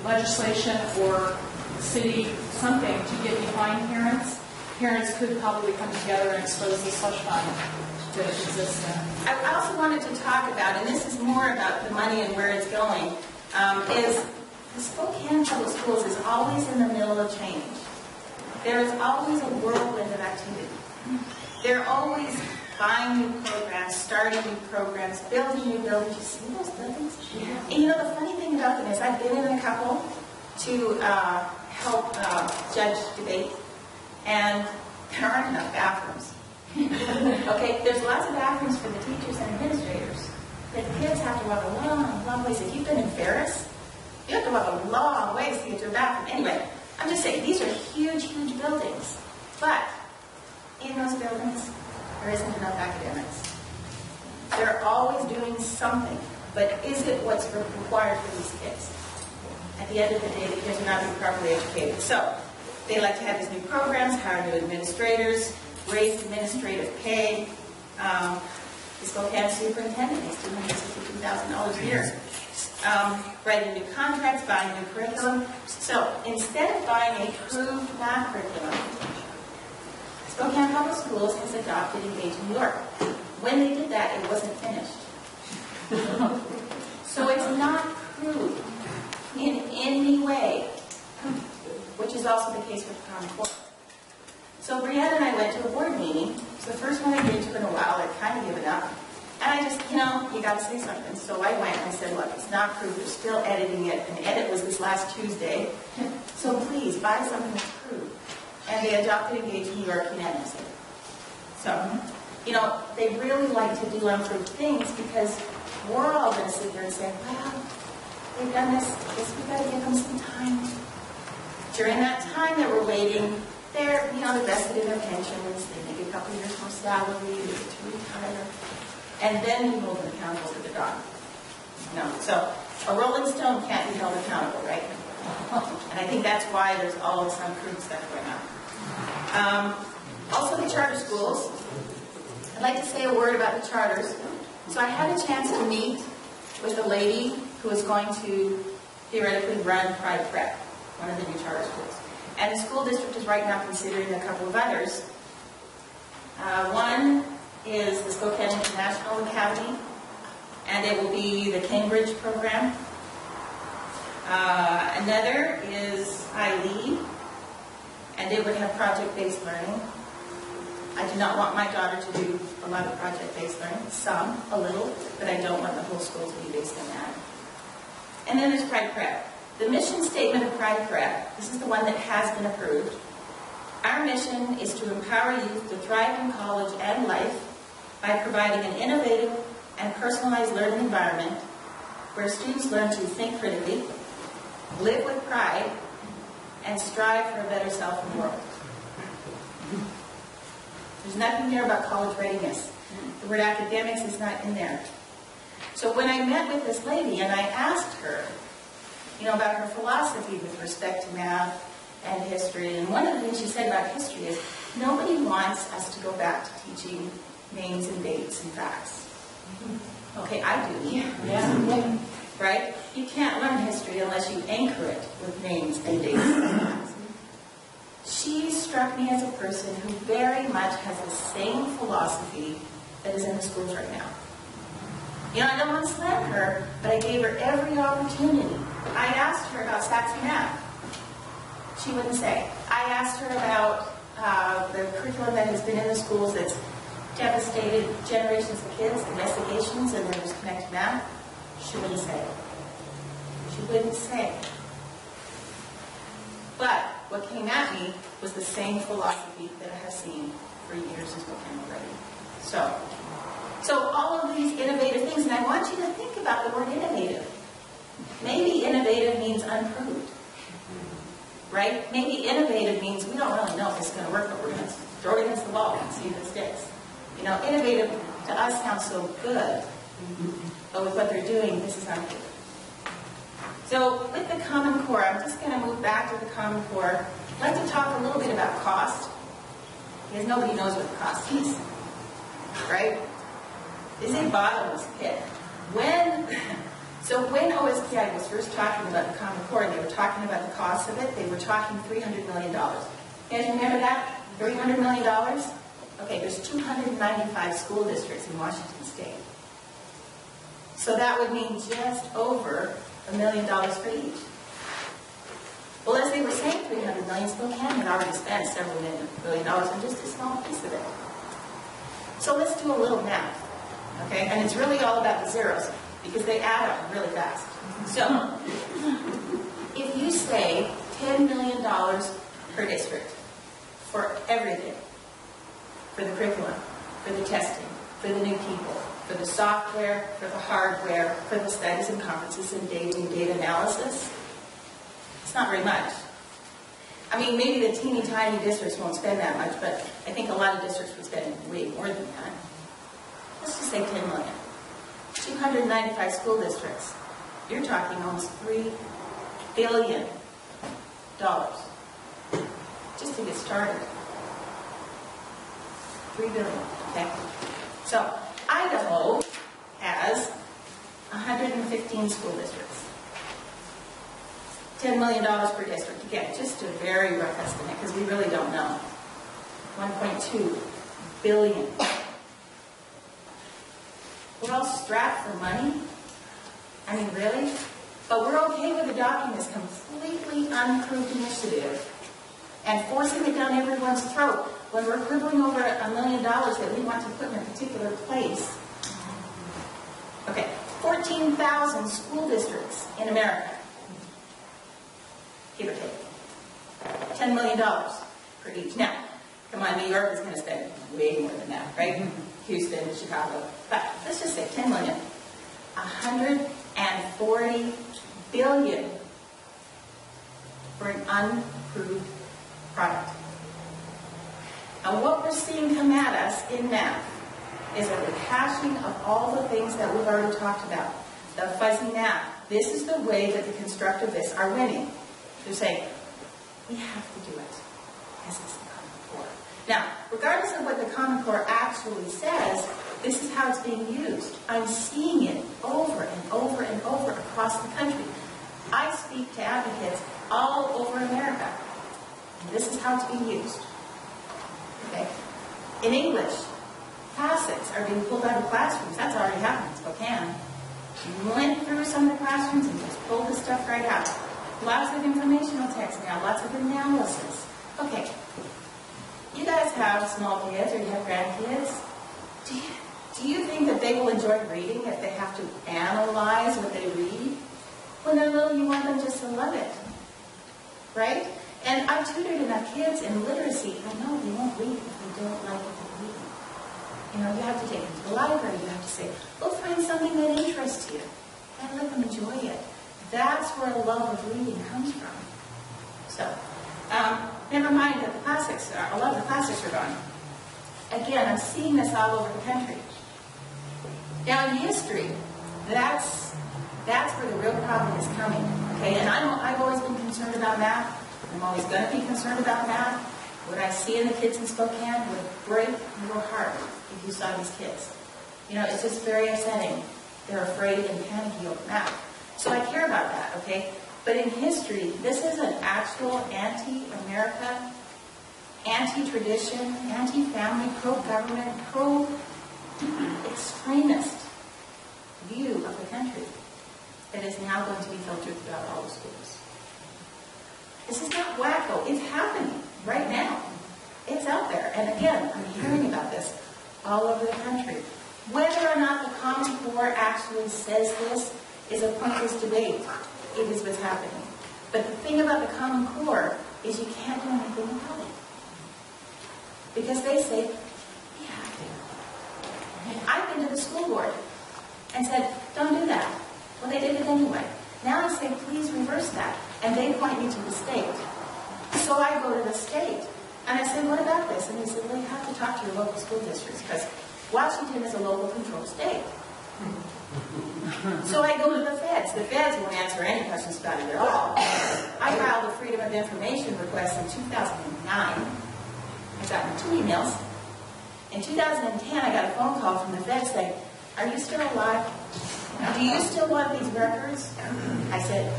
legislation or city something to get behind parents could probably come together and expose the slush fund that exists there. I also wanted to talk about, and this is more about the money and where it's going, is the Spokane Public Schools is always in the middle of change. There is always a whirlwind of activity. They're always buying new programs, starting new programs, building new buildings. You see those buildings? Yeah. And the funny thing about them is I've been in a couple to help judge debate, and there aren't enough bathrooms. Okay, there's lots of bathrooms for the teachers and administrators, but the kids have to walk a long, long ways. If you've been in Ferris, you have to walk a long ways to get to a bathroom. Anyway, I'm just saying, these are huge, huge buildings, but in those buildings, there isn't enough academics. They're always doing something, but is it what's required for these kids? At the end of the day, the kids are not being properly educated. So they like to have these new programs, hire new administrators, raise administrative pay. The Spokane superintendent makes $262,000 a year. Writing new contracts, buying new curriculum. So instead of buying a approved math curriculum, Spokane Public Schools has adopted Engage New York. When they did that, it wasn't finished. So it's not approved in any way, which is also the case with the Common Core. So Brianna and I went to a board meeting. It's the first one I've been to in a while. I'd kind of given up. And I just, you got to say something. So I went and I said, look, it's not approved. They're still editing it. And the edit was this last Tuesday. So please, buy something that's approved. And they adopted Engage New York unanimously. So, they really like to do unproved things because we're all going to sit there and say, well, they've done this. I guess we've got to give them some time. During that time that we're waiting, they're invested in their pensions. They make a couple years more salary. They get to retire. And then we hold them accountable for the dog. So a Rolling Stone can't be held accountable, right? And I think that's why there's all this uncouth stuff going on. Also the charter schools. I'd like to say a word about the charters. So I had a chance to meet with a lady who is going to theoretically run Pride Prep, one of the new charter schools. And the school district is right now considering a couple of others. One is the Spokane International Academy, and it will be the Cambridge program. Another is ILEAD, and it would have project-based learning. I do not want my daughter to do a lot of project-based learning, some, a little, but I don't want the whole school to be based on that. And then there's Pride Prep. The mission statement of Pride Prep, this is the one that has been approved. Our mission is to empower youth to thrive in college and life by providing an innovative and personalized learning environment where students learn to think critically, live with pride, and strive for a better self in the world. There's nothing there about college readiness. The word academics is not in there. So when I met with this lady and I asked her, about her philosophy with respect to math and history, and one of the things she said about history is, nobody wants us to go back to teaching names and dates and facts. Okay, I do. Yeah. Right? You can't learn history unless you anchor it with names and dates and facts. She struck me as a person who very much has the same philosophy that is in the schools right now. I don't want to slam her, but I gave her every opportunity. I asked her about Saxon math. She wouldn't say. I asked her about the curriculum that has been in the schools that's devastated generations of kids, investigations, and there's connected math. She wouldn't say. She wouldn't say. But what came at me was the same philosophy that I have seen for years in Spokane already. So all of these innovative things, and I want you to think about the word innovative. Maybe innovative means unproved, right? Maybe innovative means we don't really know if this is going to work, but we're going to throw it against the wall and see if it sticks. Innovative to us sounds so good, but with what they're doing, this is unproved. So with the Common Core, I'm just going to move back to the Common Core. I'd like to talk a little bit about cost, because nobody knows what the cost is, right? It's a bottomless pit. When OSPI was first talking about the Common Core, and they were talking about the cost of it, they were talking $300 million. You guys remember that? $300 million? Okay, there's 295 school districts in Washington State. So that would mean just over $1 million for each. Well, as they were saying, $300 million, Spokane had already spent several $1 million on just a small piece of it. So let's do a little math, okay? And it's really all about the zeros, because they add up really fast. So, if you say $10 million per district for everything, for the curriculum, for the testing, for the new people, for the software, for the hardware, for the studies and conferences and data analysis, it's not very much. I mean, maybe the teeny tiny districts won't spend that much, but I think a lot of districts would spend way more than that. Let's just say $10 million. 295 school districts. You're talking almost $3 billion just to get started. $3 billion, okay? So Idaho has 115 school districts. $10 million per district. Again, just a very rough estimate because we really don't know. 1.2 billion. We're all strapped for money. I mean, really? But we're okay with adopting this completely unproved initiative and forcing it down everyone's throat when we're quibbling over $1 million that we want to put in a particular place. Okay, 14,000 school districts in America, give or take. $10 million for each. Now, come on, New York is going to spend way more than that, right? Houston, Chicago. But let's just say 10 million. 140 billion for an unproved product. And what we're seeing come at us in math is a rehashing of all the things that we've already talked about. The fuzzy math. This is the way that the constructivists are winning. They're saying, we have to do it because it's the Common Core. Now, regardless of what the Common Core actually says, this is how it's being used. I'm seeing it over and over and over across the country. I speak to advocates all over America. And this is how it's being used. Okay? In English, classics are being pulled out of classrooms. That's already happened in Spokane. We went through some of the classrooms and just pulled the stuff right out. Lots of informational text now, lots of analysis. Okay, you guys have small kids or you have grandkids. Do you think that they will enjoy reading if they have to analyze what they read? When they're little, you want them just to love it, right? And I've tutored enough kids in literacy. I know they won't read if they don't like what they're reading. You know, you have to take them to the library. You have to say, go find something that interests you and let them enjoy it. That's where a love of reading comes from. So, never mind that the classics, a lot of the classics are gone. Again, I'm seeing this all over the country. Now, in history, that's where the real problem is coming. Okay, and I've always been concerned about math. I'm always going to be concerned about math. What I see in the kids in Spokane would break your heart if you saw these kids. You know, it's just very upsetting. They're afraid and panicky over math. So I care about that, okay? But in history, this is an actual anti-America, anti-tradition, anti-family, pro-government, pro-extremist view of the country that is now going to be filtered throughout all the schools. This is not wacko. It's happening right now. It's out there. And again, I'm hearing about this all over the country. Whether or not the Common Core actually says this is a pointless debate. It is what's happening. But the thing about the Common Core is you can't do anything about it. Because they say, we have to. I've been to the school board and said, don't do that. Well, they did it anyway. Now I say, please reverse that. And they point me to the state. So I go to the state. And I say, what about this? And they said, well, you have to talk to your local school districts because Washington is a local controlled state. So I go to the feds. The feds won't answer any questions about it at all. I filed a Freedom of Information request in 2009. I got 2 emails. In 2010, I got a phone call from the feds saying, are you still alive? Do you still want these records? I said,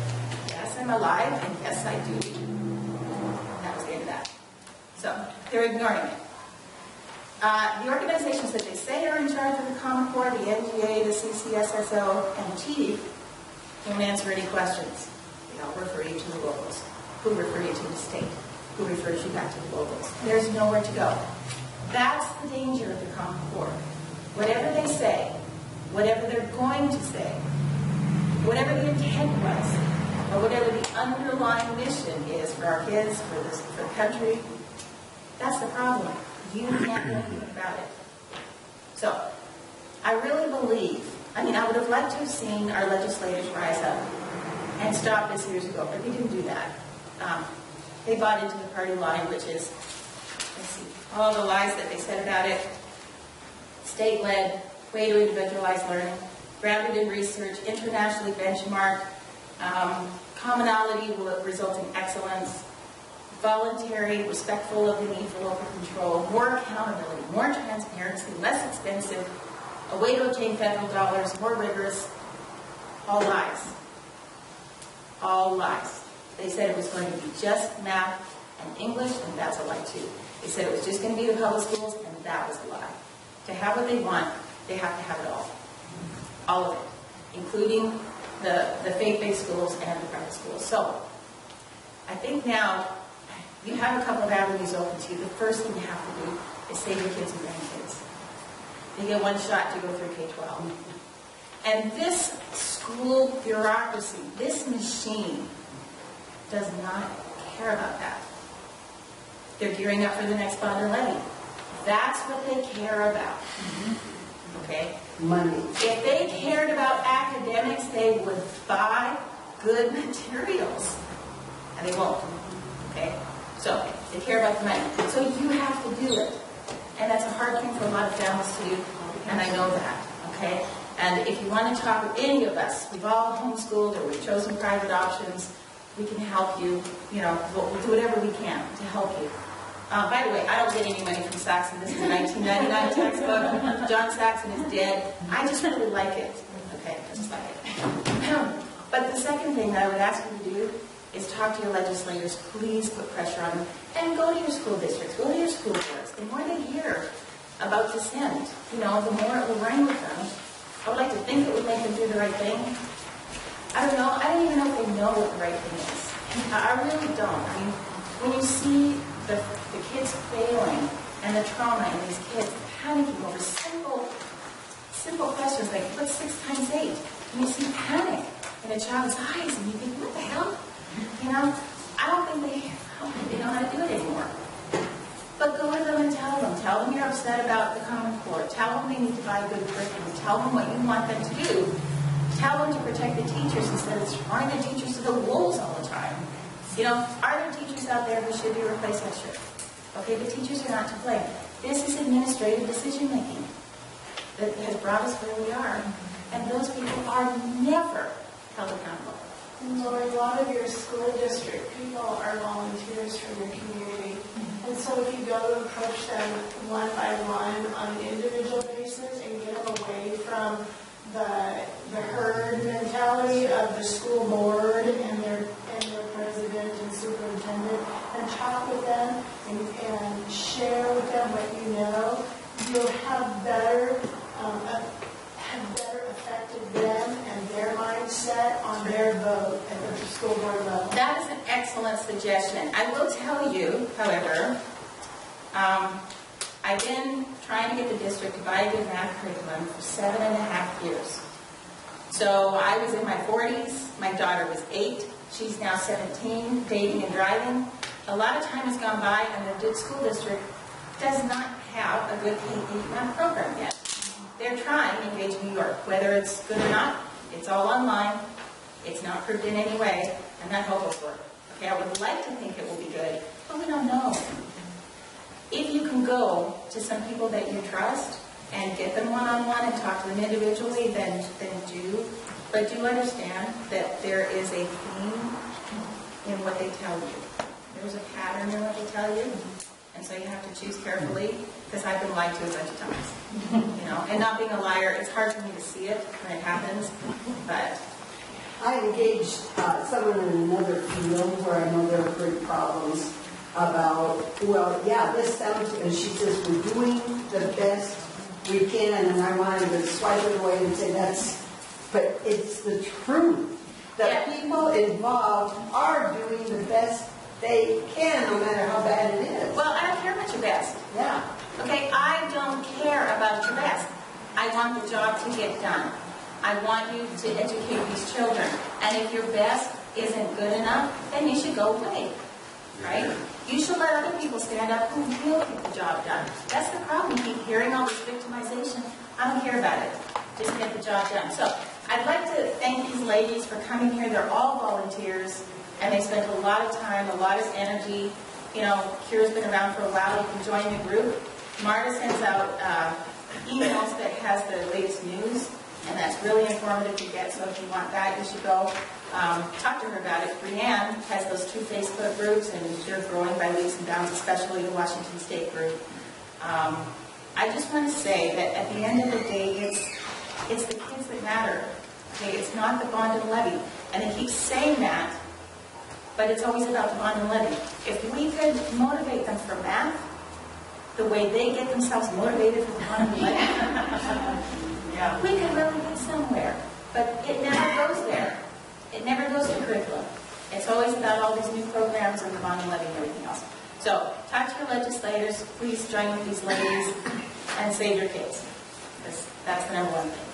yes, I'm alive, and yes, I do. And that was the end of that. So they're ignoring it. The organizations that they say are in charge of the Common Core, the NGA, the CCSSO, and TD, don't answer any questions. They all refer you to the locals, who refer you to the state, who refers you back to the locals. There's nowhere to go. That's the danger of the Common Core. Whatever they say, whatever they're going to say, whatever the intent was, or whatever the underlying mission is for our kids, for the country, that's the problem. You can't do anything about it. So, I really believe, I would have liked to have seen our legislators rise up and stop this years ago, but they didn't do that. They bought into the party line, which is, let's see, all the lies that they said about it, state-led, way to individualize learning. grounded in research, internationally benchmarked, commonality will result in excellence, voluntary, respectful of the need for local control, more accountability, more transparency, less expensive, a way to obtain federal dollars, more rigorous. All lies. All lies. They said it was going to be just math and English, and that's a lie too. They said it was just going to be the public schools, and that was a lie. To have what they want, they have to have it all. All of it, including the faith-based schools and the private schools. So, I think now you have a couple of avenues open to you. The first thing you have to do is save your kids and grandkids. They get one shot to go through K-12. And this school bureaucracy, this machine, does not care about that. They're gearing up for the next bond or levy. That's what they care about. Okay? Money. If they cared about academics, they would buy good materials. And they won't. Okay? So, they care about the money. So you have to do it. And that's a hard thing for a lot of families to do, and I know that. Okay? And if you want to talk with any of us, we've all homeschooled or we've chosen private options, we can help you. You know, we'll do whatever we can to help you. By the way, I don't get any money from Saxon. This is a 1999 textbook. John Saxon is dead. I just really like it. Okay, I just like it. But the second thing that I would ask you to do is talk to your legislators. Please put pressure on them. And go to your school districts. Go to your school boards. The more they hear about dissent, you know, the more it will ring with them. I would like to think it would make them do the right thing. I don't know. I don't even know if they know what the right thing is. I really don't. I mean, when you see the kids failing and the trauma in these kids panicking over simple questions like, what's 6 times 8? And you see panic in a child's eyes and you think, what the hell? You know, I don't think they know how to do it anymore. But go to them and tell them. Tell them you're upset about the Common Core. Tell them they need to buy good curriculum. Tell them what you want them to do. Tell them to protect the teachers instead of throwing the teachers to the wolves all the time. You know, are there teachers out there who should be replaced? Yes, sure. Okay, the teachers are not to blame. This is administrative decision making that has brought us where we are. And those people are never held accountable. Lori, a lot of your school district people are volunteers from your community. And so if you go to approach them one by one on an individual basis and get them away from the herd mentality of the school board and their president and superintendent, and talk with them and share with them what you know, you'll have better affected them and their mindset on their vote at the school board level. That is an excellent suggestion. I will tell you, however, I've been trying to get the district to buy a good math curriculum for 7.5 years. So I was in my 40s, my daughter was 8, she's now 17, dating and driving. A lot of time has gone by and the school district does not have a good K-8 math program yet. They're trying to engage New York. Whether it's good or not, it's all online. It's not proved in any way, and that hopeless work. Okay, I would like to think it will be good, but we don't know. If you can go to some people that you trust and get them one-on-one and talk to them individually, then do. But do understand that there is a theme in what they tell you. There's a pattern in what they tell you. And so you have to choose carefully, because I've been lied to a bunch of times. You know, and not being a liar, it's hard for me to see it when it happens, but... I engaged someone in another field where I know there are great problems about, well, yeah, this sounds, and she says, we're doing the best we can, and I wanted to swipe it away and say that's, but it's the truth. The people involved are doing the best they can, no matter how bad it is. Well, I don't care about your best. Yeah. Okay, I don't care about your best. I want the job to get done. I want you to educate these children. And if your best isn't good enough, then you should go away. Right? You should let other people stand up who will get the job done. That's the problem. You keep hearing all this victimization. I don't care about it. Just get the job done. So, I'd like to thank these ladies for coming here. They're all volunteers. And they spent a lot of time, a lot of energy. You know, Kira's been around for a while. You can join the group. Marta sends out emails that has the latest news, and that's really important. informative to get, so if you want that, you should go talk to her about it. Brianne has those 2 Facebook groups, and they're growing by leaps and bounds, especially the Washington State group. I just want to say that at the end of the day, it's the kids that matter. Okay, it's not the bond and levy. And they keep saying that, but it's always about the bond and levy. If we could motivate them for math, the way they get themselves motivated for the bond and levy, we could really get somewhere. But it never goes there. It never goes to curriculum. It's always about all these new programs and the bond and levy and everything else. So talk to your legislators. Please join with these ladies and save your kids. That's the number one thing.